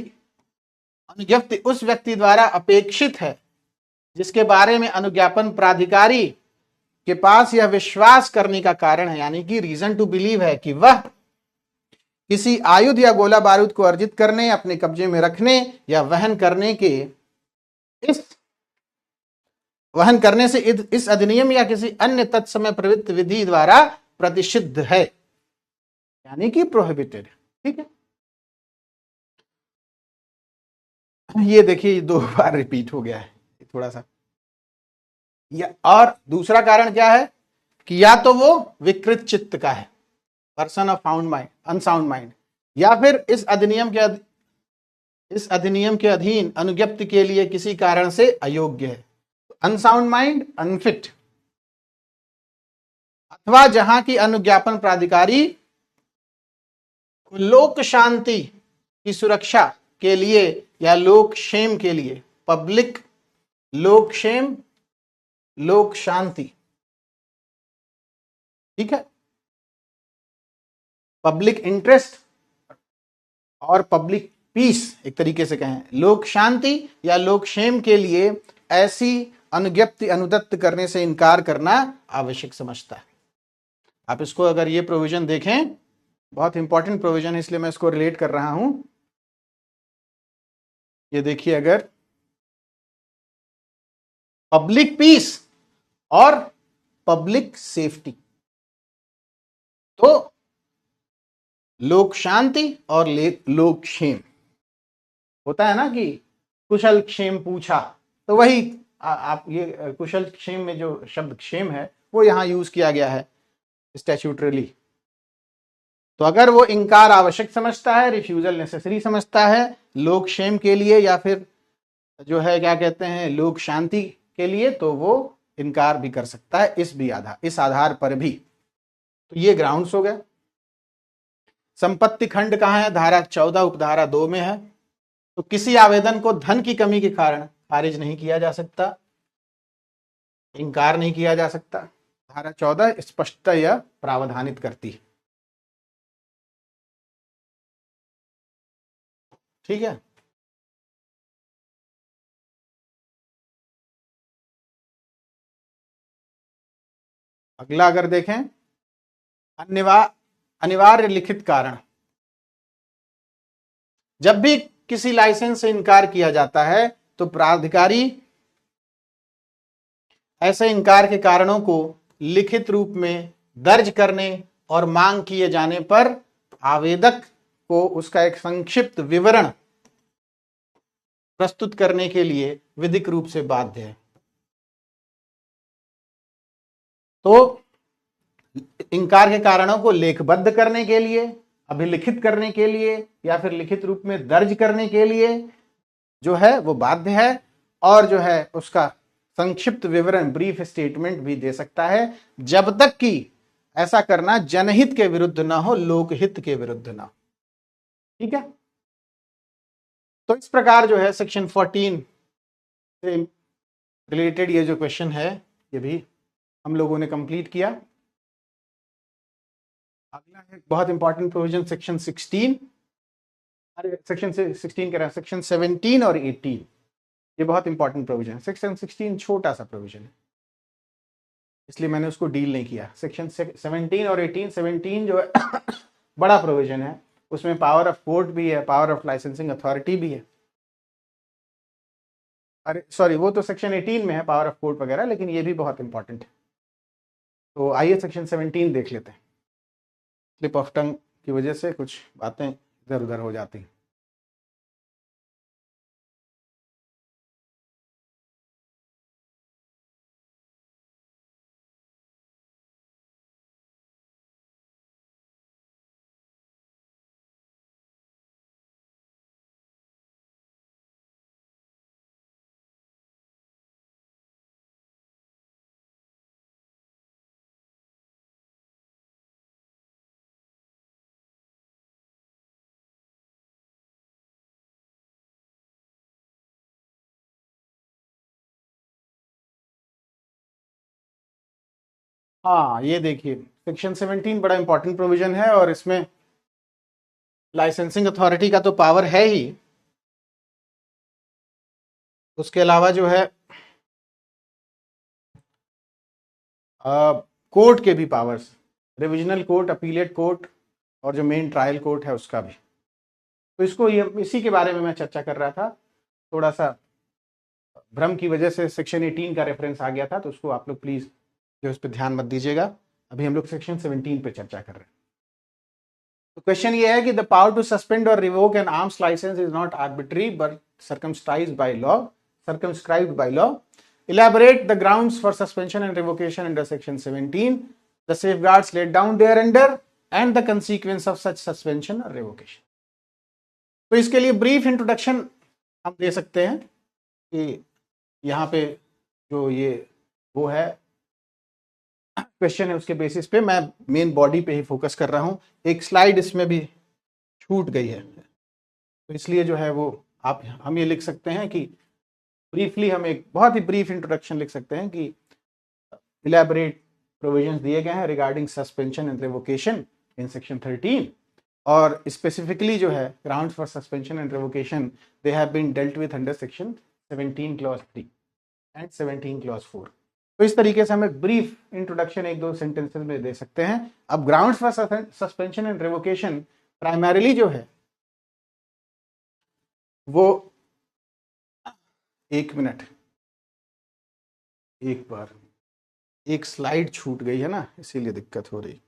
अनुज्ञप्ति उस व्यक्ति द्वारा अपेक्षित है जिसके बारे में अनुज्ञापन प्राधिकारी के पास यह विश्वास करने का कारण है, यानी कि रीजन टू बिलीव है कि वह किसी आयुध या गोला बारूद को अर्जित करने, अपने कब्जे में रखने या वहन करने से इस अधिनियम या किसी अन्य तत्समय प्रवृत्त विधि द्वारा प्रतिषिद्ध है। यानी कि प्रोहिबिटेड। ठीक है, ये देखिए 2 बार रिपीट हो गया है थोड़ा सा। और दूसरा कारण क्या है कि या तो वो विकृत चित्त का है, person of found mind, unsound mind, या फिर इस अधिनियम के अधीन अनुज्ञप्ति के लिए किसी कारण से अयोग्य है। अनसाउंड माइंड, अनफिट, अथवा जहां की अनुज्ञापन प्राधिकारी लोक शांति की सुरक्षा के लिए या लोक क्षेम के लिए, पब्लिक लोक क्षेम, लोक शांति, ठीक है, पब्लिक इंटरेस्ट और पब्लिक पीस, एक तरीके से कहें लोक शांति या लोक क्षेम के लिए ऐसी अनुज्ञप्ति अनुदत्त करने से इनकार करना आवश्यक समझता है। आप इसको अगर ये प्रोविजन देखें, बहुत इंपॉर्टेंट प्रोविजन है, इसलिए मैं इसको रिलेट कर रहा हूं। ये देखिए, अगर पब्लिक पीस और पब्लिक सेफ्टी, तो लोक शांति और लोक क्षेम होता है ना कि कुशल क्षेम पूछा, तो वही आप ये कुशल क्षेम में जो शब्द क्षेम है वो यहां यूज किया गया है स्टैट्यूटरीली। तो अगर वो इनकार आवश्यक समझता है, रिफ्यूजल नेसेसरी समझता है लोक क्षेम के लिए या फिर जो है क्या कहते हैं लोक शांति के लिए, तो वो इनकार भी कर सकता है इस आधार पर भी। तो ये ग्राउंड्स हो गए। संपत्ति खंड कहां है? धारा 14 उपधारा 2 में है। तो किसी आवेदन को धन की कमी के कारण खारिज नहीं किया जा सकता, इनकार नहीं किया जा सकता। धारा 14 स्पष्टता यह प्रावधानित करती है। ठीक है, अगला अगर देखें, अनिवार्य लिखित कारण। जब भी किसी लाइसेंस से इनकार किया जाता है तो प्राधिकारी ऐसे इनकार के कारणों को लिखित रूप में दर्ज करने और मांग किए जाने पर आवेदक को उसका एक संक्षिप्त विवरण प्रस्तुत करने के लिए विधिक रूप से बाध्य है। तो इनकार के कारणों को लेखबद्ध करने के लिए, अभिलिखित करने के लिए या फिर लिखित रूप में दर्ज करने के लिए जो है वो बाध्य है, और जो है उसका संक्षिप्त विवरण ब्रीफ स्टेटमेंट भी दे सकता है, जब तक कि ऐसा करना जनहित के विरुद्ध ना हो, लोकहित के विरुद्ध ना हो। ठीक है, तो इस प्रकार जो है सेक्शन 14 से रिलेटेड ये जो क्वेश्चन है ये भी हम लोगों ने कंप्लीट किया। अगला है बहुत इंपॉर्टेंट प्रोविजन सेक्शन 16, अरे सेक्शन 16 कह रहा है, सेक्शन 17 और 18, ये बहुत इंपॉर्टेंट प्रोविजन है। सेक्शन 16 छोटा सा प्रोविजन है, इसलिए मैंने उसको डील नहीं किया। सेक्शन 17 और 18, 17 जो है बड़ा प्रोविजन है, उसमें पावर ऑफ कोर्ट भी है, पावर ऑफ लाइसेंसिंग अथॉरिटी भी है। अरे सॉरी, वो तो सेक्शन 18 में है पावर ऑफ कोर्ट वगैरह, लेकिन ये भी बहुत इंपॉर्टेंट है। तो आइए सेक्शन 17 देख लेते हैं। स्लिप ऑफ टंग की वजह से कुछ बातें इधर उधर हो जाती हैं। हाँ, ये देखिए सेक्शन 17 बड़ा इंपॉर्टेंट प्रोविजन है, और इसमें लाइसेंसिंग अथॉरिटी का तो पावर है ही, उसके अलावा जो है कोर्ट के भी powers, revisional court, appellate court और जो मेन ट्रायल कोर्ट है उसका भी। तो इसको ये इसी के बारे में मैं चर्चा कर रहा था। थोड़ा सा भ्रम की वजह से सेक्शन 18 का रेफरेंस आ गया था, तो उसको आप लोग प्लीज जो इस पर ध्यान मत दीजिएगा। अभी हम लोग सेक्शन 17 पे चर्चा कर रहे हैं। तो क्वेश्चन ये है कि द पावर टू सस्पेंड और revoke an arms licence is not arbitrary but circumscribed by law. Elaborate the grounds for suspension and revocation under section 17, the safeguards laid down thereunder and the consequence of such suspension or revocation. तो इसके लिए brief introduction हम दे सकते हैं कि यहाँ पे जो ये वो है क्वेश्चन है उसके बेसिस पे मैं मेन बॉडी पे ही फोकस कर रहा हूँ। एक स्लाइड इसमें भी छूट गई है, तो इसलिए जो है वो हम ये लिख सकते हैं कि ब्रीफली हम एक बहुत ही ब्रीफ इंट्रोडक्शन लिख सकते हैं कि इलैबोरेट प्रोविजंस दिए गए हैं regarding suspension and revocation in section 13, और स्पेसिफिकली जो है grounds for suspension and revocation they have been dealt with under section 17 clause 3 and 17 clause 4। तो इस तरीके से हम एक ब्रीफ इंट्रोडक्शन एक दो सेंटेंसेस में दे सकते हैं। अब grounds for suspension and revocation primarily जो है वो, एक मिनट, एक बार एक स्लाइड छूट गई है ना, इसीलिए दिक्कत हो रही।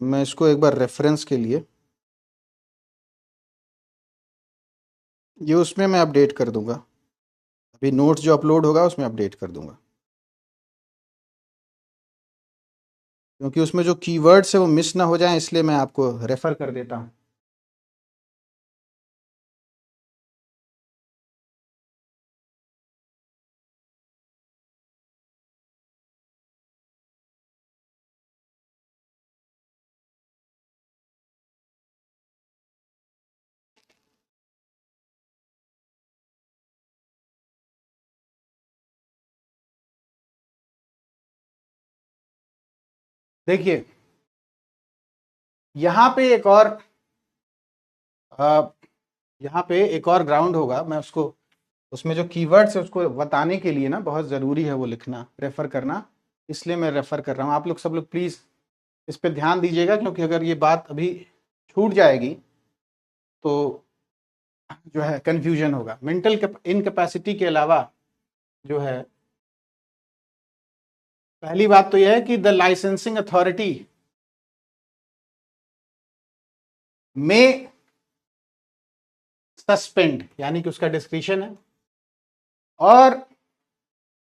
मैं इसको एक बार रेफरेंस के लिए ये उसमें मैं अपडेट कर दूंगा, अभी नोट्स जो अपलोड होगा उसमें अपडेट कर दूंगा, क्योंकि उसमें जो कीवर्ड्स है वो मिस ना हो जाए, इसलिए मैं आपको रेफर कर देता हूं। देखिए यहाँ पे एक और ग्राउंड होगा, मैं उसको उसमें जो कीवर्ड्स है उसको बताने के लिए ना बहुत ज़रूरी है वो लिखना, रेफ़र करना, इसलिए मैं रेफ़र कर रहा हूँ। आप लोग सब लोग प्लीज़ इस पे ध्यान दीजिएगा, क्योंकि अगर ये बात अभी छूट जाएगी तो जो है कन्फ्यूजन होगा। मेंटल इनकैपेसिटी के अलावा जो है पहली बात तो यह है कि the licensing authority may suspend, यानी कि उसका डिस्क्रिशन है, और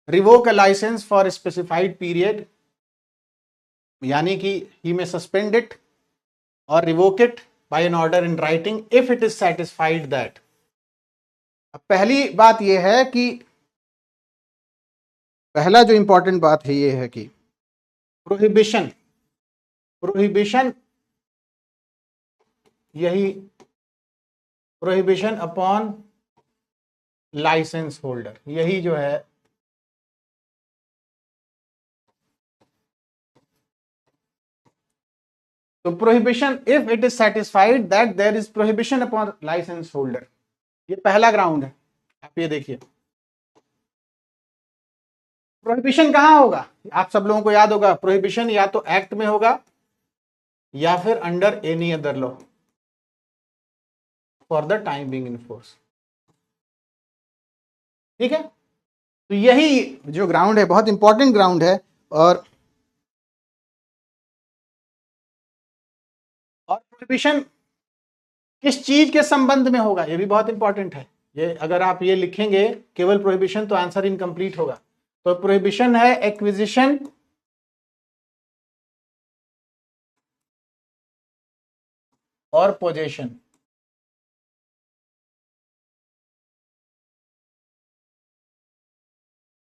revoke a licence for specified period, यानी कि ही में सस्पेंड इट और revoke it by an order in writing if it is satisfied that. पहली बात यह है कि पहला जो इंपॉर्टेंट बात है ये है कि प्रोहिबिशन यही प्रोहिबिशन अपॉन लाइसेंस होल्डर, यही जो है तो prohibition if it is satisfied that there is prohibition upon licence holder, ये पहला ग्राउंड है। आप ये देखिए प्रोहिबिशन कहां होगा, आप सब लोगों को याद होगा प्रोहिबिशन या तो एक्ट में होगा या फिर under any other law for the time being in force. ठीक है, तो यही जो ग्राउंड है बहुत इंपॉर्टेंट ग्राउंड है, और प्रोहिबिशन किस चीज के संबंध में होगा ये भी बहुत इंपॉर्टेंट है। ये अगर आप ये लिखेंगे केवल प्रोहिबिशन तो आंसर इनकम्प्लीट होगा। तो प्रोहिबिशन है एक्विजिशन और पोजेशन,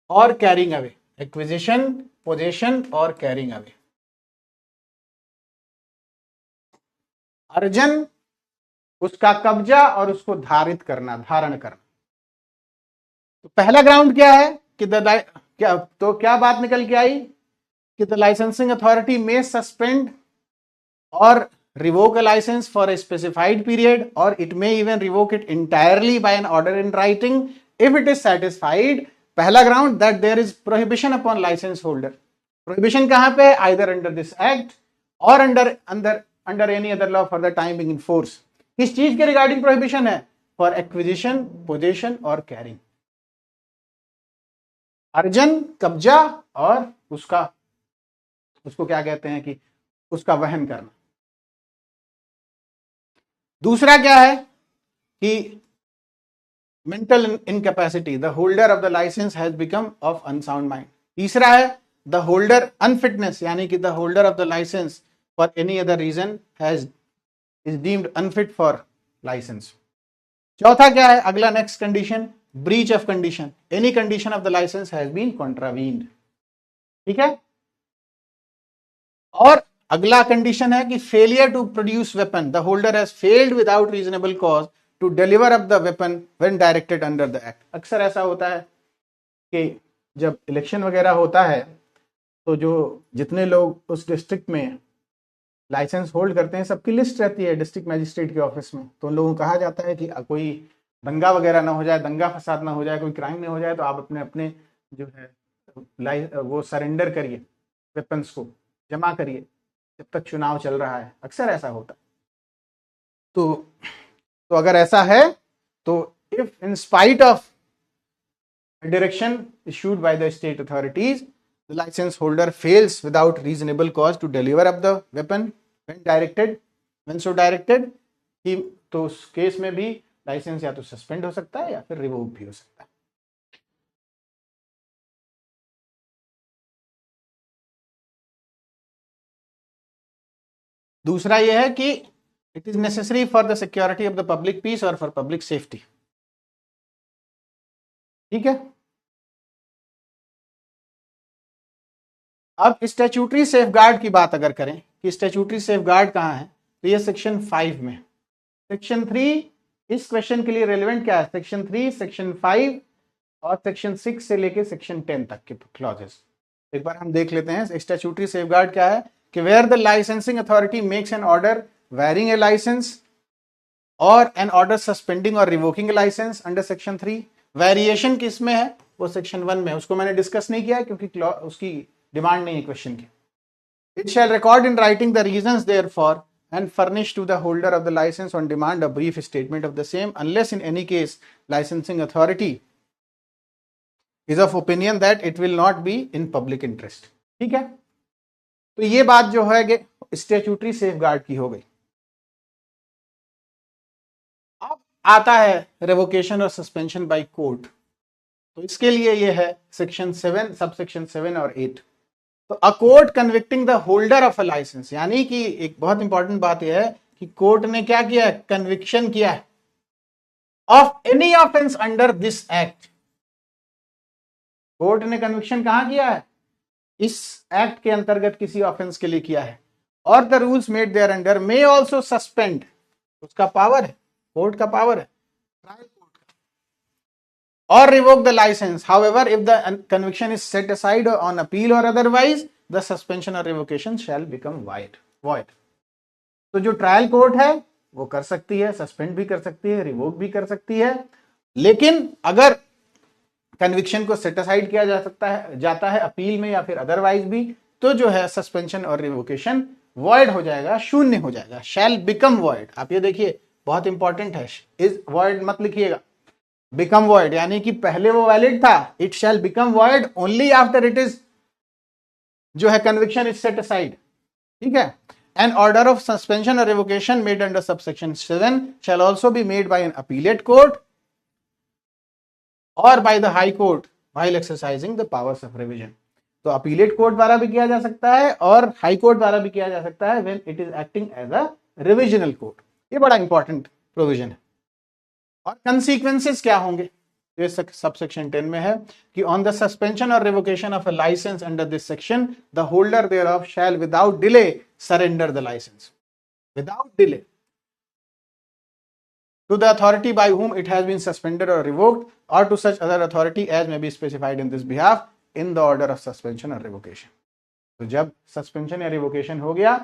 और कैरिंग अवे, एक्विजिशन, पोजेशन और कैरिंग अवे। अर्जन, उसका कब्जा और उसको धारित करना, धारण करना। तो पहला ग्राउंड क्या है कि क्या बात निकल के आई कि the licensing authority may suspend और revoke a license for a specified period, or it may even revoke it entirely by an order in writing if it is satisfied. पहला ground that there is prohibition upon license holder. Prohibition कहां पे? Either under this act or under any other law for the time being in force. किस चीज के regarding prohibition है? For acquisition, possession और carrying. अर्जन, कब्जा और उसको क्या कहते हैं कि उसका वहन करना। दूसरा क्या है कि mental incapacity, the holder of the license has become of unsound mind. तीसरा है द होल्डर अनफिटनेस, यानी कि the holder of the license for any other reason has is deemed unfit for license. चौथा क्या है, अगला next condition, breach of condition, any condition of the license has been contravened. ठीक है। और अगला कंडीशन है कि failure to produce weapon, the holder has failed without reasonable cause to deliver up the weapon when directed under the act. अक्सर ऐसा होता है कि जब इलेक्शन वगैरह होता है तो जो जितने लोग उस डिस्ट्रिक्ट में लाइसेंस होल्ड करते हैं सबकी लिस्ट रहती है डिस्ट्रिक्ट मैजिस्ट्रेट के ऑफिस में, तो उन लोगों को कहा जाता है कि कोई दंगा वगैरह ना हो जाए, दंगा फसाद ना हो जाए, कोई क्राइम नहीं हो जाए, तो आप अपने अपने जो है वो सरेंडर करिए, वेपन्स को जमा करिए जब तक चुनाव चल रहा है। अक्सर ऐसा होता है। तो अगर ऐसा है तो if in spite of direction issued by the state authorities, the license holder fails without reasonable cause to deliver up the weapon when so directed, ही तो उस केस में भी लाइसेंस या तो सस्पेंड हो सकता है या फिर रिवोक भी हो सकता है। दूसरा यह है कि it is necessary for the security of the public peace और फॉर पब्लिक सेफ्टी। ठीक है। अब स्टैट्यूटरी सेफगार्ड की बात अगर करें कि स्टैट्यूटरी सेफगार्ड कहां है, तो ये सेक्शन 5 में। सेक्शन 3 इस क्वेश्चन के लिए रेलेवेंट क्या है, सेक्शन 3, सेक्शन 5 और सेक्शन 6 से लेके सेक्शन 10 तक के क्लॉजेस एक बार हम देख लेते हैं। स्टैट्यूटरी सेफगार्ड क्या है कि where the licensing authority makes an order varying a licence और एन ऑर्डर सस्पेंडिंग और revoking a licence under section 3। Variation किस में है, वो सेक्शन 1 में, उसको मैंने डिस्कस नहीं किया क्योंकि उसकी डिमांड नहीं है क्वेश्चन की। It shall record in writing the reasons therefore and furnish to the holder of the license on demand a brief statement of the same unless in any case licensing authority is of opinion that it will not be in public interest। ठीक है। तो ये बात जो है statutory safeguard की हो गई। अब आता है रेवोकेशन और सस्पेंशन बाय कोर्ट, तो इसके लिए ये है सेक्शन 7, सबसेक्शन 7 और 8। तो a court convicting the holder of a licence, यानी कि एक बहुत इंपॉर्टेंट बात यह है कि कोर्ट ने क्या किया है, कन्विक्शन किया है of any offence under this act. Court ने कन्विक्शन कहां किया है, इस एक्ट के अंतर्गत किसी ऑफेंस के लिए किया है। और the rules made thereunder may also suspend, उसका पावर है, कोर्ट का पावर है, or revoke the license. However, if the conviction is set aside on appeal or otherwise, the suspension or revocation shall become void. तो जो trial court है वो कर सकती है, सस्पेंड भी कर सकती है, रिवोक भी कर सकती है, लेकिन अगर कन्विक्शन को सेट असाइड किया जाता है अपील में या फिर अदरवाइज भी, तो जो है सस्पेंशन और रिवोकेशन वॉइड हो जाएगा, शून्य हो जाएगा, शैल बिकम वॉइड। आप ये देखिए बहुत इंपॉर्टेंट है, इज वॉइड मत लिखिएगा, बिकम वॉइड, यानी कि पहले वो वैलिड था, it shall become void only after it is जो है कन्विक्शन इज सेट असाइड। ठीक है। एन ऑर्डर ऑफ सस्पेंशन और revocation made under subsection 7 shall also be made by an appellate court और by the high court while exercising the powers of revision. तो appellate court द्वारा भी किया जा सकता है और हाई कोर्ट द्वारा भी किया जा सकता है when it is acting as a revisional court. ये बड़ा इंपॉर्टेंट प्रोविजन है। और कंसीक्वेंसेस क्या होंगे, ये सबसेक्शन 10 में है कि ऑन द सस्पेंशन और revocation of a license under this section the holder thereof shall without delay surrender the license, without delay to the authority by whom it has been suspended or revoked or to such other authority as may be specified in this behalf in the order of suspension or revocation। तो जब suspension या revocation हो गया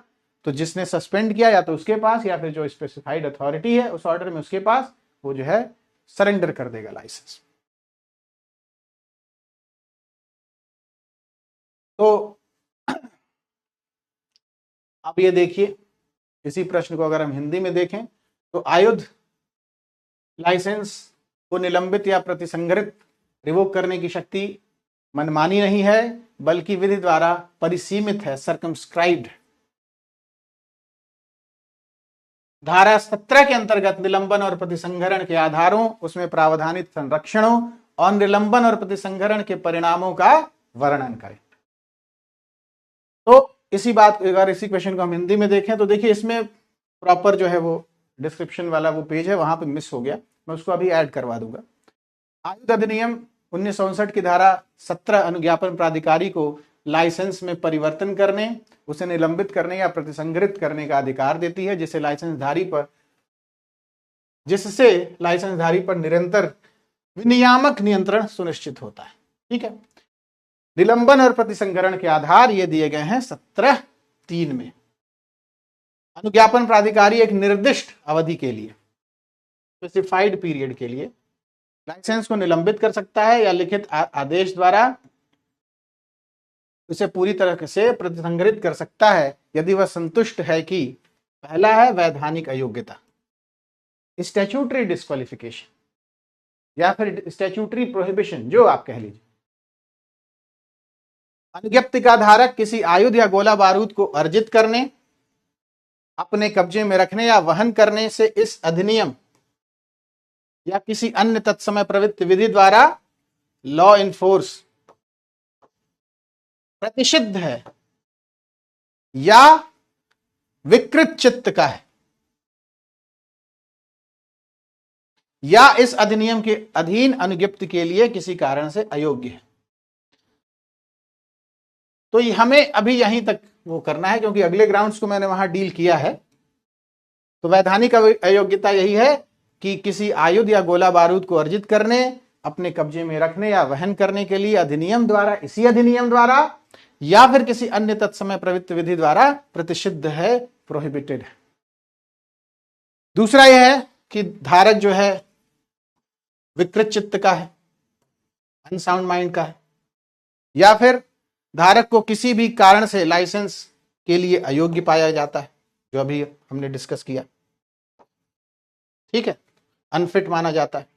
तो जिसने suspend किया या तो उसके पास या फिर जो स्पेसिफाइड अथॉरिटी है उस ऑर्डर में उसके पास, वो जो है सरेंडर कर देगा लाइसेंस। तो अब ये देखिए, इसी प्रश्न को अगर हम हिंदी में देखें तो आयुध लाइसेंस को निलंबित या प्रतिसंहरित रिवोक करने की शक्ति मनमानी नहीं है, बल्कि विधि द्वारा परिसीमित है, सर्कमस्क्राइब्ड। धारा 17 के अंतर्गत निलंबन और प्रतिसंहरण के आधारों, उसमें प्रावधानित संरक्षणों और निलंबन और प्रतिसंहरण के परिणामों का वर्णन करें। तो इसी बात, अगर इसी क्वेश्चन को हम हिंदी में देखें तो देखिए इसमें प्रॉपर जो है वो डिस्क्रिप्शन वाला वो पेज है, वहां पे मिस हो गया, मैं उसको अभी ऐड करवा दूंगा। आयुध अधिनियम 1959 की धारा 17 अनुज्ञापन प्राधिकारी को लाइसेंस में परिवर्तन करने, उसे निलंबित करने या प्रतिसंहरित करने का अधिकार देती है, जिससे लाइसेंसधारी पर निरंतर विनियामक नियंत्रण सुनिश्चित होता है। ठीक है, निलंबन और प्रतिसंहरण के आधार ये दिए गए हैं 17(3) में। अनुज्ञापन प्राधिकारी एक निर्दिष्ट अवधि के लिए, स्पेसिफाइड पीरियड के लिए लाइसेंस को निलंबित कर सकता है या लिखित आदेश द्वारा उसे पूरी तरह से प्रतिसंहरित कर सकता है, यदि वह संतुष्ट है कि पहला है वैधानिक अयोग्यता, स्टैट्यूटरी डिस्क्वालिफिकेशन या फिर स्टैट्यूटरी प्रोहिबिशन, जो आप कह लीजिए। अनुज्ञप्ति का धारक किसी आयुध या गोला बारूद को अर्जित करने, अपने कब्जे में रखने या वहन करने से इस अधिनियम या किसी अन्य तत्समय प्रवृत्ति विधि द्वारा लॉ इनफोर्स प्रतिषिद्ध है या विकृत चित्त का है, या इस अधिनियम के अधीन अनुज्ञप्ति के लिए किसी कारण से अयोग्य है। तो हमें अभी यहीं तक वो करना है, क्योंकि अगले ग्राउंड्स को मैंने वहां डील किया है। तो वैधानिक अयोग्यता यही है कि किसी आयुध या गोला बारूद को अर्जित करने, अपने कब्जे में रखने या वहन करने के लिए अधिनियम द्वारा, इसी अधिनियम द्वारा या फिर किसी अन्य तत्समय प्रवृत्ति विधि द्वारा प्रतिषिद्ध है, प्रोहिबिटेड है। दूसरा यह है कि धारक जो है विकृत चित्त का है, अनसाउंड माइंड का है, या फिर धारक को किसी भी कारण से लाइसेंस के लिए अयोग्य पाया जाता है, जो अभी हमने डिस्कस किया। ठीक है, अनफिट माना जाता है।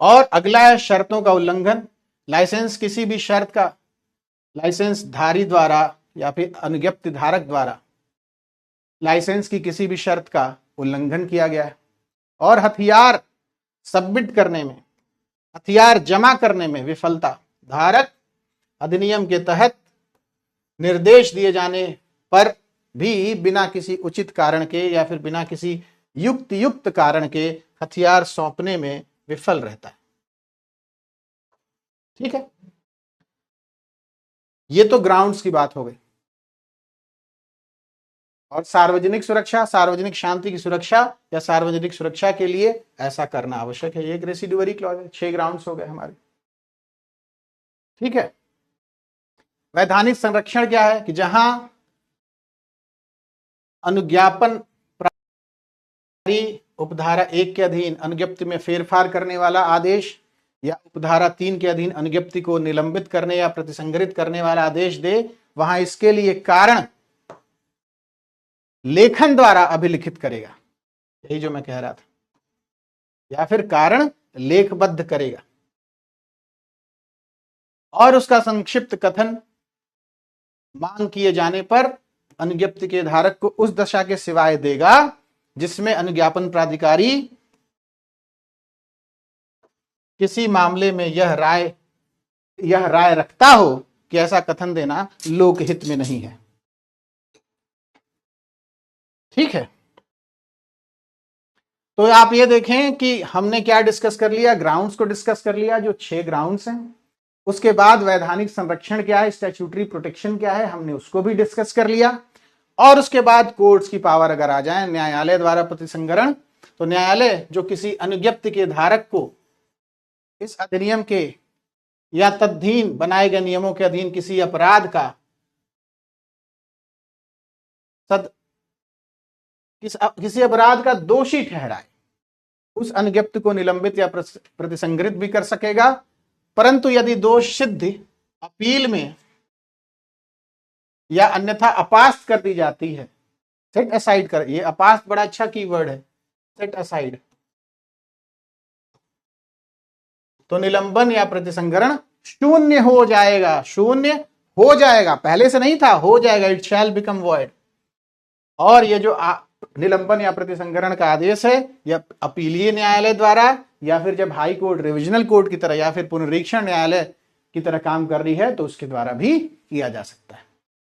और अगला है शर्तों का उल्लंघन। लाइसेंस किसी भी शर्त का लाइसेंस धारी द्वारा या फिर अनुज्ञप्ति धारक द्वारा लाइसेंस की किसी भी शर्त का उल्लंघन किया गया है और हथियार सबमिट करने में, हथियार जमा करने में विफलता, धारक अधिनियम के तहत निर्देश दिए जाने पर भी बिना किसी उचित कारण के या फिर बिना किसी युक्त कारण के हथियार सौंपने में विफल रहता है। ठीक है, ये तो ग्राउंड्स की बात हो गई। और सार्वजनिक सुरक्षा, सार्वजनिक शांति की सुरक्षा या सार्वजनिक सुरक्षा के लिए ऐसा करना आवश्यक है, ये एक रेसिडुअरी क्लॉज है। 6 ग्राउंड्स हो गए हमारे। ठीक है, वैधानिक संरक्षण क्या है कि जहां अनुज्ञापन उपधारा 1 के अधीन अनुज्ञप्ति में फेरफार करने वाला आदेश या उपधारा 3 के अधीन अनुज्ञप्ति को निलंबित करने या प्रतिसंहरित करने वाला आदेश दे, वहां इसके लिए कारण लेखन द्वारा अभिलिखित करेगा, यही जो मैं कह रहा था, या फिर कारण लेखबद्ध करेगा और उसका संक्षिप्त कथन मांग किए जाने पर अनुज्ञप्ति के धारक को उस दशा के सिवाय देगा जिसमें अनुज्ञापन प्राधिकारी किसी मामले में यह राय रखता हो कि ऐसा कथन देना लोकहित में नहीं है। ठीक है, तो आप ये देखें कि हमने क्या डिस्कस कर लिया, ग्राउंड्स को डिस्कस कर लिया, जो 6 ग्राउंड्स हैं। उसके बाद वैधानिक संरक्षण क्या है, स्टैट्यूटरी प्रोटेक्शन क्या है, हमने उसको भी डिस्कस कर लिया। और उसके बाद कोर्ट्स की पावर अगर आ जाए, न्यायालय द्वारा प्रतिसंहरण, तो न्यायालय जो किसी अनुज्ञप्ति के धारक को इस अधिनियम के या तदधीन बनाए गए नियमों के अधीन किसी अपराध का किसी अपराध का दोषी ठहराए, उस अनुज्ञप्ति को निलंबित या प्रतिसंहरित भी कर सकेगा। परंतु यदि दोष सिद्धि अपील में या अन्यथा अपास्त कर दी जाती है सेट असाइड कर, ये अपास्ट बड़ा अच्छा कीवर्ड है, सेट असाइड। तो निलंबन या प्रतिसंहरण शून्य हो जाएगा, शून्य हो जाएगा, पहले से नहीं था, हो जाएगा, इट शैल बिकम वॉइड। और ये जो निलंबन या प्रतिसंहरण का आदेश है, यह अपीलीय न्यायालय द्वारा या फिर जब हाई कोर्ट रिविजनल कोर्ट की तरह या फिर पुनरीक्षण न्यायालय की तरह काम कर रही है तो उसके द्वारा भी किया जा सकता है।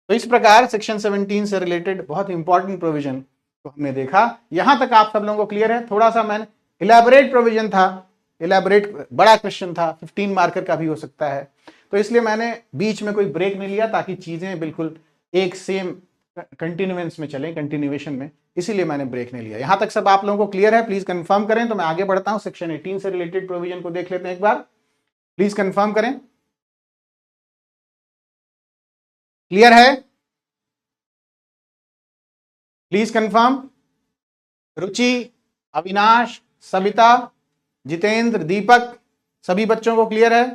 तो इस प्रकार सेक्शन 17 से रिलेटेड बहुत इंपॉर्टेंट प्रोविजन को हमने देखा। यहां तक आप सब लोगों को क्लियर है? थोड़ा सा मैंने इलेबोरेट प्रोविजन था, इलेबोरेट बड़ा क्वेश्चन था, 15 मार्कर का भी हो सकता है, तो इसलिए मैंने बीच में कोई ब्रेक नहीं लिया ताकि चीजें बिल्कुल एक सेम कंटिन्यूएंस में चलें, कंटिन्यूएशन में, इसीलिए मैंने ब्रेक नहीं लिया। यहां तक सब आप लोगों को क्लियर है? प्लीज कंफर्म करें। तो मैं आगे बढ़ता हूं, सेक्शन 18 से रिलेटेड प्रोविजन को देख लेते हैं एक बार, प्लीज कंफर्म करें। क्लियर है? Please confirm. रुचि, अविनाश, सविता, जितेंद्र, दीपक, सभी बच्चों को क्लियर है?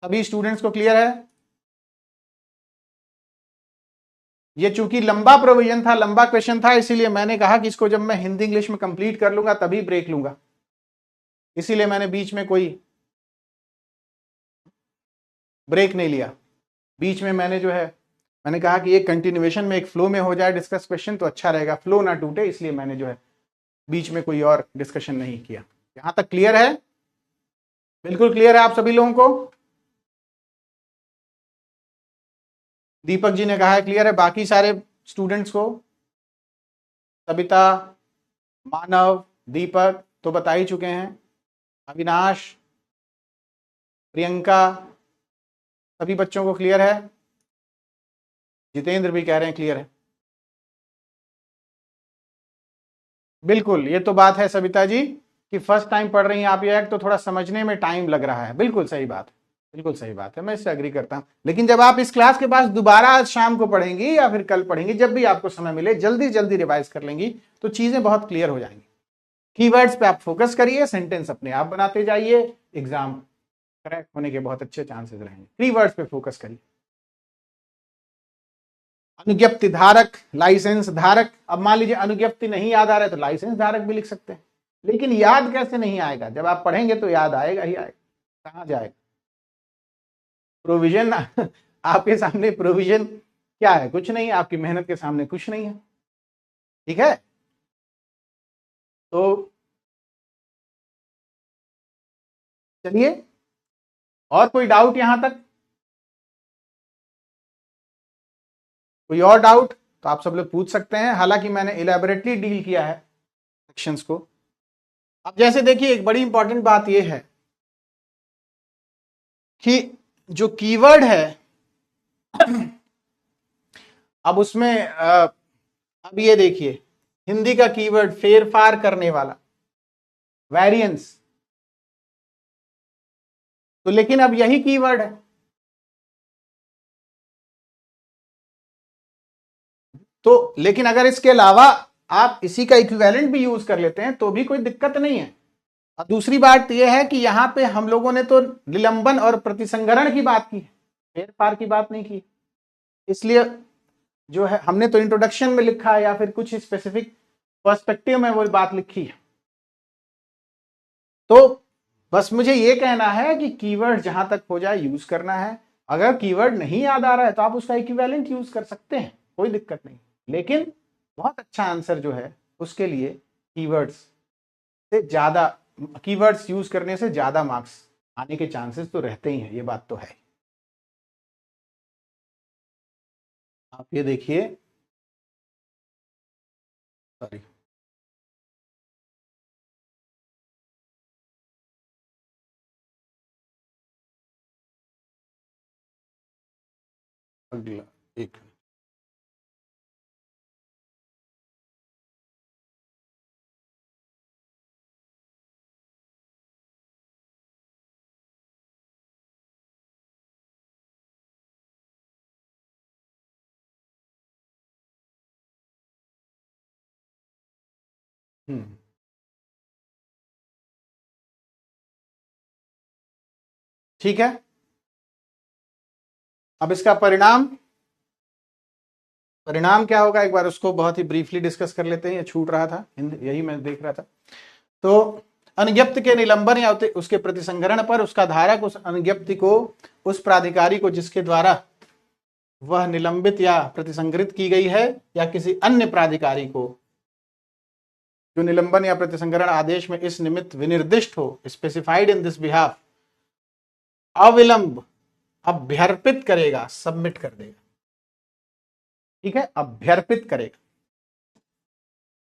सभी स्टूडेंट्स को क्लियर है? ये चूंकि लंबा प्रोविजन था, लंबा क्वेश्चन था, इसीलिए मैंने कहा कि इसको जब मैं हिंदी इंग्लिश में कंप्लीट कर लूंगा तभी ब्रेक लूंगा, इसीलिए मैंने बीच में कोई ब्रेक नहीं लिया। बीच में मैंने जो है, मैंने कहा कि एक कंटिन्यूएशन में, एक फ्लो में हो जाए डिस्कस क्वेश्चन तो अच्छा रहेगा, फ्लो ना टूटे, इसलिए मैंने जो है बीच में कोई और डिस्कशन नहीं किया। यहां तक क्लियर है? बिल्कुल क्लियर है आप सभी लोगों को? दीपक जी ने कहा है क्लियर है, बाकी सारे स्टूडेंट्स को? सबिता, मानव, दीपक तो बता ही चुके हैं, अविनाश, प्रियंका, सभी बच्चों को क्लियर है? जितेंद्र भी कह रहे हैं क्लियर है। बिल्कुल, ये तो बात है सविता जी कि फर्स्ट टाइम पढ़ रही हैं आप ये एक्ट, तो थोड़ा समझने में टाइम लग रहा है, बिल्कुल सही बात है, बिल्कुल सही बात है, मैं इससे एग्री करता हूं। लेकिन जब आप इस क्लास के पास दोबारा आज शाम को पढ़ेंगी या फिर कल पढ़ेंगी, जब भी आपको समय मिले, जल्दी जल्दी रिवाइज कर लेंगी तो चीजें बहुत क्लियर हो जाएंगी। कीवर्ड्स पे आप फोकस करिए, सेंटेंस अपने आप बनाते जाइए, एग्जाम क्रैक होने के बहुत अच्छे चांसेस रहेंगे। कीवर्ड्स पे फोकस करिए। अनुज्ञप्ति धारक, लाइसेंस धारक, अब मान लीजिए अनुज्ञप्ति नहीं याद आ रहा है तो लाइसेंस धारक भी लिख सकते हैं, लेकिन याद कैसे नहीं आएगा? जब आप पढ़ेंगे तो याद आएगा ही आएगा, कहां जाएगा? प्रोविजन आपके सामने प्रोविजन क्या है? कुछ नहीं, आपकी मेहनत के सामने कुछ नहीं है, ठीक है? तो चलिए, और कोई डाउट यहां तक? कोई और डाउट तो आप सब लोग पूछ सकते हैं, हालांकि मैंने इलेबोरेटली डील किया है सेक्शंस को। अब जैसे देखिए, एक बड़ी इंपॉर्टेंट बात यह है कि जो कीवर्ड है अब उसमें अब ये देखिए, हिंदी का कीवर्ड फेरफार करने वाला, वेरिएंस, तो लेकिन अब यही कीवर्ड है, तो लेकिन अगर इसके अलावा आप इसी का इक्विवेलेंट भी यूज कर लेते हैं तो भी कोई दिक्कत नहीं है। और दूसरी बात यह है कि यहां पे हम लोगों ने तो निलंबन और प्रतिसंहरण की बात की, फेरफार की बात नहीं की, इसलिए जो है हमने तो इंट्रोडक्शन में लिखा है या फिर कुछ स्पेसिफिक पर्सपेक्टिव में वो बात लिखी है। तो बस मुझे ये कहना है कि कीवर्ड जहां तक हो जाए यूज करना है, अगर कीवर्ड नहीं याद आ रहा है तो आप उसका इक्विवेलेंट यूज कर सकते हैं, कोई दिक्कत नहीं, लेकिन बहुत अच्छा आंसर जो है उसके लिए कीवर्ड्स से ज्यादा, कीवर्ड्स यूज करने से ज्यादा मार्क्स आने के चांसेस तो रहते ही हैं, ये बात तो है। आप ये देखिए, सॉरी, अगला एक, ठीक है। अब इसका परिणाम परिणाम क्या होगा एक बार उसको बहुत ही ब्रीफली डिस्कस कर लेते हैं, ये छूट रहा था, यही मैं देख रहा था। तो अनुज्ञप्ति के निलंबन या उसके प्रतिसंहरण पर उसका धारक उस अनुज्ञप्ति को उस प्राधिकारी को जिसके द्वारा वह निलंबित या प्रतिसंहरित की गई है या किसी अन्य प्राधिकारी को जो निलंबन या प्रतिसंहरण आदेश में इस निमित्त विनिर्दिष्ट हो, स्पेसिफाइड इन दिस बिहाफ, अविलंब अभ्यर्पित करेगा, सबमिट कर देगा। ठीक है, अभ्यर्पित करेगा।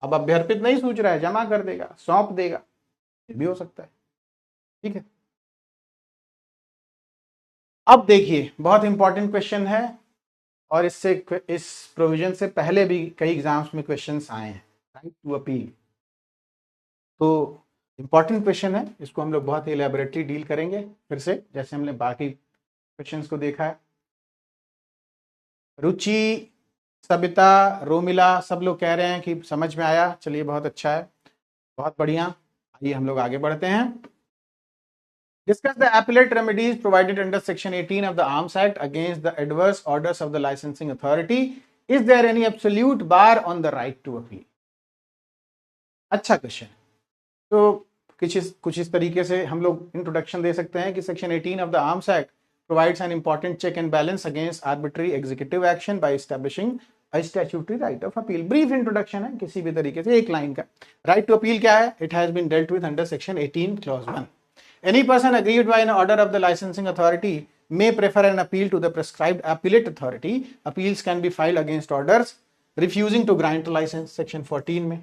अब अभ्यर्पित नहीं सोच रहा है, जमा कर देगा, सौंप देगा, ये भी हो सकता है। ठीक है, अब देखिए बहुत इंपॉर्टेंट क्वेश्चन है और इससे इस प्रोविजन से पहले भी कई एग्जाम्स में क्वेश्चंस आए हैं, राइट टू अपील। तो इंपॉर्टेंट क्वेश्चन है, इसको हम लोग बहुत ही एलैबोरेटली डील करेंगे फिर से, जैसे हमने बाकी क्वेश्चंस को देखा है। रुचि, सबिता, रोमिला सब लोग कह रहे हैं कि समझ में आया, चलिए बहुत अच्छा है, बहुत बढ़िया। आइए हम लोग आगे बढ़ते हैं। Discuss the appellate remedies provided under Section 18 of the Arms Act against the adverse orders of the licensing authority. Is there any absolute bar on the right to appeal? अच्छा क्वेश्चन। तो कुछ इस तरीके से हम लोग इंट्रोडक्शन दे सकते हैं कि section 18 of the arms act provides an important check and balance against arbitrary executive action by establishing a statutory right of appeal. Brief introduction है किसी भी तरीके से, एक लाइन का। Right to appeal क्या है? It has been dealt with under section 18 clause 1. Any person aggrieved by an order of the licensing authority may prefer an appeal to the prescribed appellate authority. Appeals can be filed against orders refusing to grant a license, section 14 में,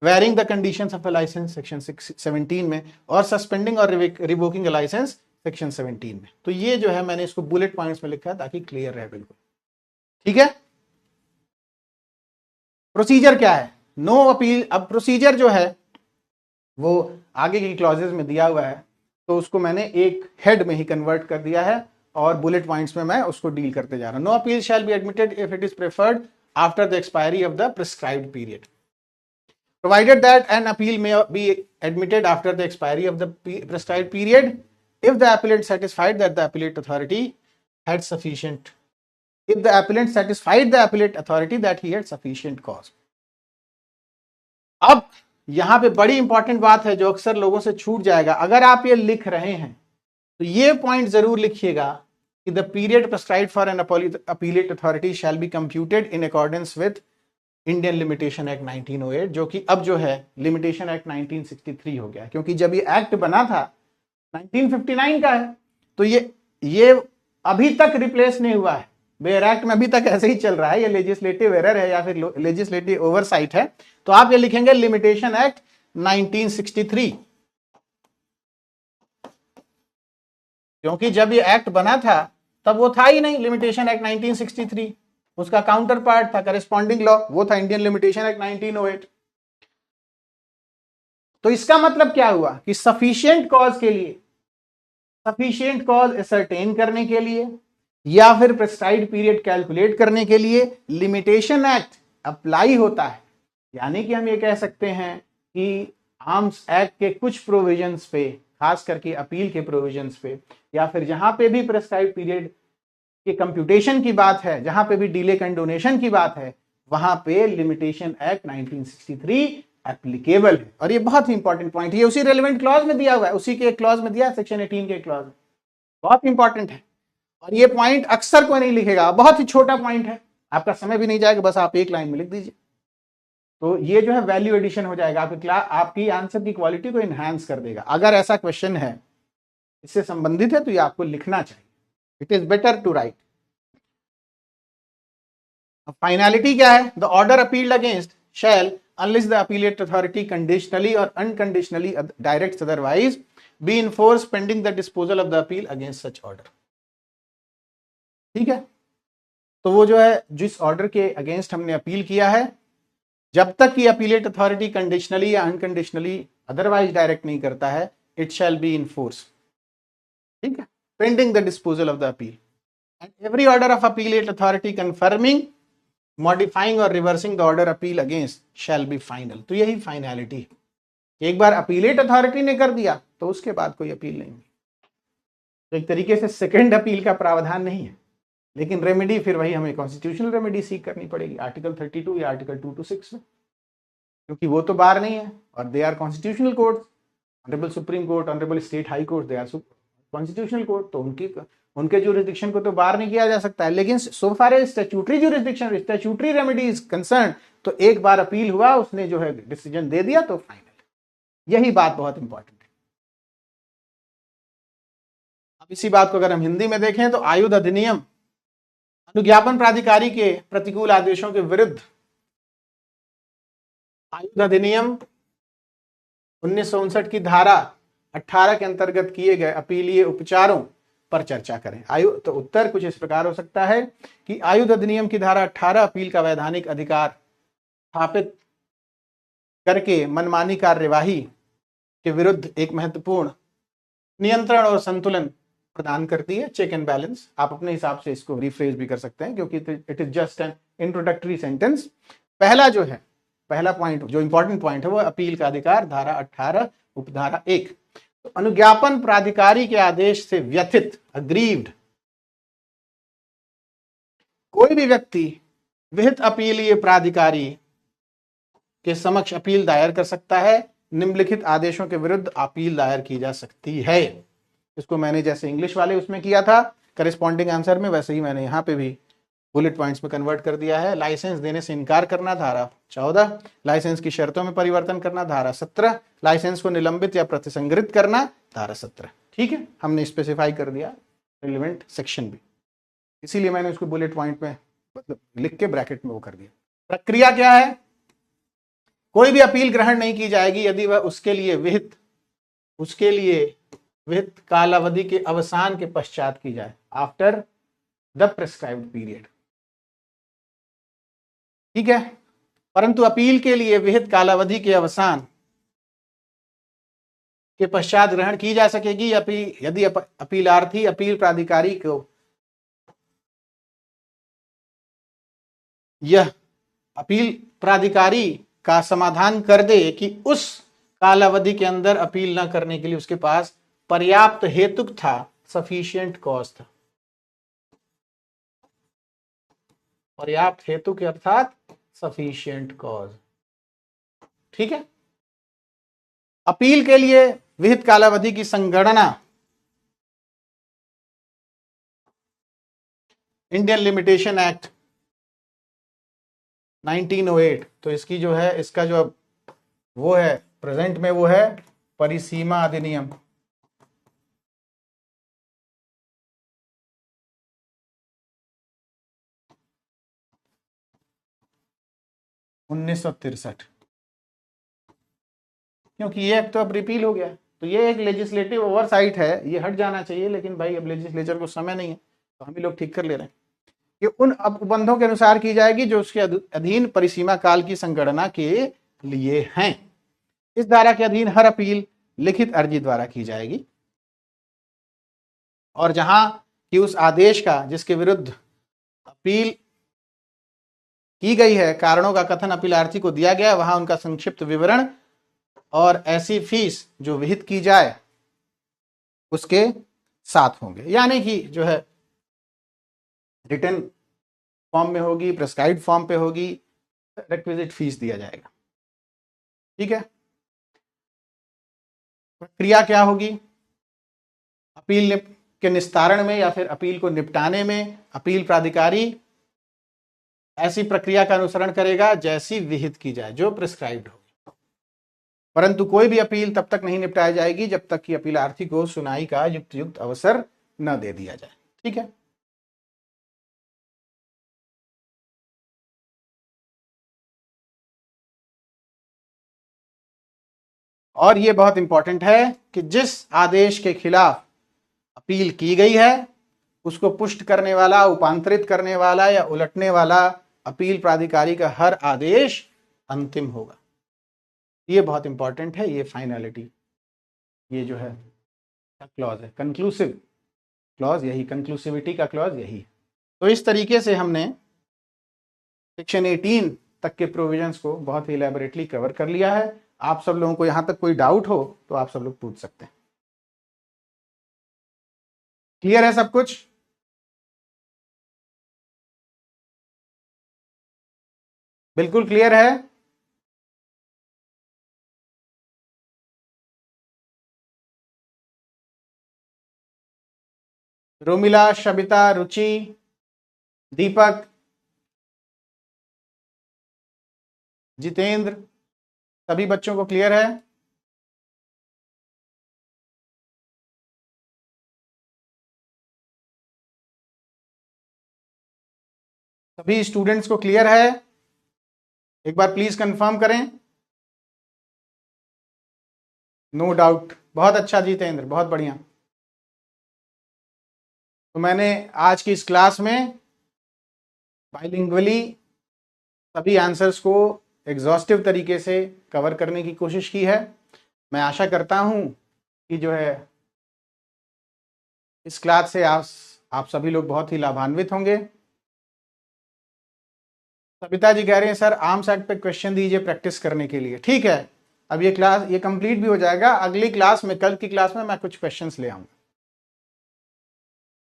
varying the conditions of a license, section 17 में, और suspending or revoking a license, section 17 में। तो ये जो है मैंने इसको बुलेट पॉइंट्स में लिखा है ताकि क्लियर रहे बिल्कुल। ठीक है, प्रोसीजर क्या है? No appeal. अब प्रोसीजर जो है वो आगे की क्लॉजेस में दिया हुआ है, तो उसको मैंने एक हेड में ही कन्वर्ट कर दिया है और बुलेट पॉइंट्स में मैं उसको डील करते जा रहा हूं। No appeal shall be admitted if it is preferred after the expiry of the prescribed period, provided that an appeal may be admitted after the expiry of the prescribed period if the appellant satisfied that the appellate authority had sufficient, if the appellant satisfied the appellate authority that he had sufficient cause. अब यहां पे बड़ी important बात है जो अक्सर लोगों से छूट जाएगा। अगर आप ये लिख रहे हैं तो ये पॉइंट जरूर लिखिएगा कि the period prescribed for an appellate authority shall be computed in accordance with Indian limitation act 1908, जो कि अब जो है लिमिटेशन एक्ट 1963 हो गया, क्योंकि जब ये एक्ट बना था 1959 का है, तो ये अभी तक रिप्लेस नहीं हुआ है। बेयर एक्ट में अभी तक ऐसे ही चल रहा है, ये लेजिस्लेटिव एरर है या फिर लेजिस्लेटिव ओवरसाइट है। तो आप ये लिखेंगे लिमिटेशन एक्ट 1963, क्योंकि जब ये एक्ट बना था तब वो था ही नहीं लिमिटेशन एक्ट 1963, उसका काउंटर पार्ट था करेस्पॉन्डिंग लॉ, वो था इंडियन लिमिटेशन एक्ट 1908। तो इसका मतलब क्या हुआ कि सफिशिएंट कॉज के लिए, सफिशिएंट कॉज असरटेन करने के लिए या फिर प्रिस्क्राइब्ड पीरियड कैलकुलेट करने के लिए लिमिटेशन एक्ट अप्लाई होता है। यानी कि हम ये कह सकते हैं कि आर्म्स एक्ट के कुछ प्रोविजंस पे, खास करके अपील के प्रोविजंस पे, या फिर जहां पे भी प्रिस्क्राइब्ड पीरियड कि कंप्यूटेशन की बात है, जहां पे भी डिले कंडोनेशन की बात है, वहां पे लिमिटेशन एक्ट 1963 एप्लीकेबल है। और ये बहुत ही इंपॉर्टेंट पॉइंट है, ये उसी रेलेवेंट क्लॉज में दिया हुआ है, उसी के एक क्लॉज में दिया है, सेक्शन 18 के क्लॉज में, बहुत इंपॉर्टेंट है। और ये पॉइंट अक्सर कोई नहीं लिखेगा, बहुत ही छोटा पॉइंट है, आपका समय भी नहीं जाएगा, बस आप एक लाइन में लिख दीजिए, तो ये जो है वैल्यू एडिशन हो जाएगा, आपकी आंसर की क्वालिटी को इनहांस कर देगा। अगर ऐसा क्वेश्चन है इससे संबंधित है तो ये आपको लिखना चाहिए, it is better to write. Finality क्या है? The order appealed against shall unless the appellate authority conditionally or unconditionally directs otherwise be enforced pending the disposal of the appeal against such order. ठीक है, तो वो जो है जिस order के अगेंस्ट हमने अपील किया है, जब तक कि अपीलेट अथॉरिटी कंडीशनली या अनकंडीशनली अदरवाइज डायरेक्ट नहीं करता है, इट शैल बी इन्फोर्स। ठीक है, pending the disposal of the appeal, and every order of appellate authority confirming, modifying और reversing the order appeal against shall be final. तो यही finality है, एक बार अपीलेट अथॉरिटी ने कर दिया तो उसके बाद कोई अपील नहीं। तो एक तरीके से सेकंड अपील का प्रावधान नहीं है, लेकिन रेमेडी फिर वही हमें कॉन्स्टिट्यूशनल रेमेडी सीख करनी पड़ेगी, आर्टिकल 32 या आर्टिकल 226 में, क्योंकि वो तो बार नहीं है और they are constitutional court. Honourable supreme court, honourable state high court, they are constitutional court, तो उनके जुरिस्डिक्शन को तो बार नहीं किया जा सकता है। लेकिन so far as statutory jurisdiction, statutory remedy is concern, तो एक बार अपील हुआ, उसने जो है डिसीजन दे दिया तो फाइनल। यही बात बहुत इंपॉर्टेंट है। अब इसी बात को अगर हम हिंदी में देखें तो आयुध अधिनियम अनुज्ञापन प्राधिकारी के प्रतिकूल आदेशों के विरुद्ध आयुध अधिनियम 1959 की धारा 18 के अंतर्गत किए गए अपीलीय उपचारों पर चर्चा करें। तो उत्तर कुछ इस प्रकार हो सकता है कि आयुध अधिनियम की धारा 18 अपील का वैधानिक अधिकार स्थापित करके मनमानी कार्यवाही के विरुद्ध एक महत्वपूर्ण नियंत्रण और संतुलन प्रदान करती है, चेक एंड बैलेंस। आप अपने हिसाब से इसको रिफ्रेज भी कर सकते हैं, क्योंकि it is just an introductory sentence. पहला पॉइंट जो इंपॉर्टेंट पॉइंट है वो अपील का अधिकार, धारा 18 उपधारा 1। तो अनुज्ञापन प्राधिकारी के आदेश से व्यथित, अग्रीव्ड, कोई भी व्यक्ति विहित अपीलीय प्राधिकारी के समक्ष अपील दायर कर सकता है। निम्नलिखित आदेशों के विरुद्ध अपील दायर की जा सकती है। इसको मैंने जैसे इंग्लिश वाले उसमें किया था करेस्पॉन्डिंग आंसर में, वैसे ही मैंने यहां पे भी बुलेट पॉइंट्स में कन्वर्ट कर दिया है। लाइसेंस देने से इनकार करना, धारा 14। लाइसेंस की शर्तों में परिवर्तन करना, धारा 17। लाइसेंस को निलंबित या प्रतिसंग्रहित करना, धारा 17। ठीक है, हमने स्पेसिफाई कर दिया रिलेवेंट सेक्शन भी, इसीलिए मैंने उसको बुलेट पॉइंट में मतलब लिख के ब्रैकेट में वो कर दिया। प्रक्रिया क्या है? कोई भी अपील ग्रहण नहीं की जाएगी यदि वह उसके लिए विहित कालावधि के अवसान के पश्चात की जाए, आफ्टर द प्रिस्क्राइब्ड पीरियड। ठीक है, परंतु अपील के लिए विहित कालावधि के अवसान के पश्चात ग्रहण की जा सकेगी यदि अपीलार्थी अपील प्राधिकारी को यह अपील प्राधिकारी का समाधान कर दे कि उस कालावधि के अंदर अपील न करने के लिए उसके पास पर्याप्त हेतुक था, सफिशिएंट कॉज था। पर्याप्त हेतु के अर्थात सफिशिएंट कॉज। ठीक है, अपील के लिए विहित कालावधि की संगणना इंडियन लिमिटेशन एक्ट 1908, तो इसकी जो है, इसका जो वो है प्रेजेंट में, वो है परिसीमा अधिनियम 1963। क्योंकि ये तो अब रिपील हो गया, तो ये एक लेजिस्लेटिव ओवरसाइट है, ये हट जाना चाहिए, लेकिन भाई अब लेजिस्लेचर को समय नहीं है, तो हम ही लोग ठीक कर ले रहे हैं। ये उन उपबंधों के अनुसार की जाएगी जो उसके अधीन परिसीमा काल की संगणना के लिए हैं। इस धारा के अधीन हर अपील लिखित अर्जी द्वारा की जाएगी, और जहां कि उस आदेश का जिसके विरुद्ध अपील की गई है कारणों का कथन अपीलार्थी को दिया गया, वहां उनका संक्षिप्त विवरण और ऐसी फीस जो विहित की जाए उसके साथ होंगे। यानी कि जो है रिटन फॉर्म में होगी, प्रेस्क्राइब्ड फॉर्म पे होगी, रिक्विजिट फीस दिया जाएगा। ठीक है, प्रक्रिया क्या होगी? अपील के निस्तारण में या फिर अपील को निपटाने में अपील प्राधिकारी ऐसी प्रक्रिया का अनुसरण करेगा जैसी विहित की जाए, जो प्रिस्क्राइब्ड होगी। परंतु कोई भी अपील तब तक नहीं निपटाई जाएगी जब तक कि अपीलार्थी को सुनाई का युक्त अवसर न दे दिया जाए। ठीक है, और यह बहुत इंपॉर्टेंट है कि जिस आदेश के खिलाफ अपील की गई है उसको पुष्ट करने वाला, उपांतरित करने वाला या उलटने वाला अपील प्राधिकारी का हर आदेश अंतिम होगा। ये बहुत इंपॉर्टेंट है, ये फाइनलिटी, ये जो है क्लॉज है, कंक्लूसिव क्लॉज यही, कंक्लूसिविटी का क्लॉज यही। तो इस तरीके से हमने सेक्शन 18 तक के प्रोविजंस को बहुत ही इलैबोरेटली कवर कर लिया है। आप सब लोगों को यहां तक कोई डाउट हो तो आप सब लोग पूछ सकते हैं। क्लियर है सब कुछ? बिल्कुल क्लियर है? रोमिला, शबिता, रुचि, दीपक, जितेंद्र, सभी बच्चों को क्लियर है? सभी स्टूडेंट्स को क्लियर है? एक बार प्लीज कंफर्म करें। नो डाउट, बहुत अच्छा जितेंद्र, बहुत बढ़िया। तो मैंने आज की इस क्लास में बाइलिंगुअली सभी आंसर्स को एग्जॉस्टिव तरीके से कवर करने की कोशिश की है। मैं आशा करता हूं कि जो है इस क्लास से आप सभी लोग बहुत ही लाभान्वित होंगे। सविता जी कह रहे हैं सर आर्म्स एक्ट पे क्वेश्चन दीजिए प्रैक्टिस करने के लिए। ठीक है, अब ये क्लास ये कंप्लीट भी हो जाएगा, अगली क्लास में, कल की क्लास में मैं कुछ क्वेश्चंस ले आऊंगा।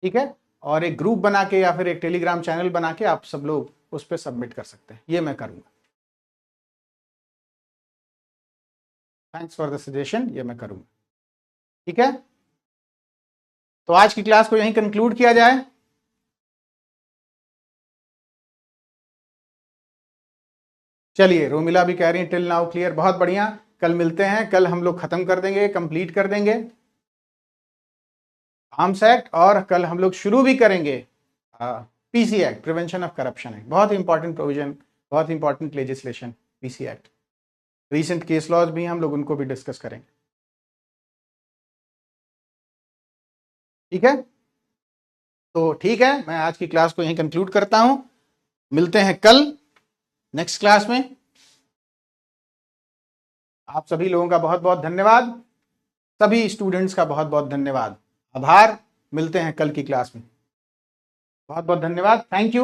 ठीक है, और एक ग्रुप बना के या फिर एक टेलीग्राम चैनल बना के आप सब लोग उस पर सबमिट कर सकते हैं, ये मैं करूंगा। थैंक्स फॉर द सजेशन, ये मैं करूंगा। ठीक है, तो आज की क्लास को यहीं कंक्लूड किया जाए। चलिए, रोमिला भी कह रही है टिल नाउ क्लियर, बहुत बढ़िया। कल मिलते हैं, कल हम लोग खत्म कर देंगे, कंप्लीट कर देंगे आर्म्स एक्ट, और कल हम लोग शुरू भी करेंगे PC act, prevention of corruption act. बहुत इंपॉर्टेंट प्रोविजन, बहुत important legislation PC act. Recent case laws भी हम लोग उनको भी डिस्कस करेंगे। ठीक है, तो ठीक है, मैं आज की क्लास को यहीं कंक्लूड करता हूं। मिलते हैं कल नेक्स्ट क्लास में। आप सभी लोगों का बहुत बहुत धन्यवाद, सभी स्टूडेंट्स का बहुत बहुत धन्यवाद, आभार। मिलते हैं कल की क्लास में। बहुत बहुत धन्यवाद, थैंक यू।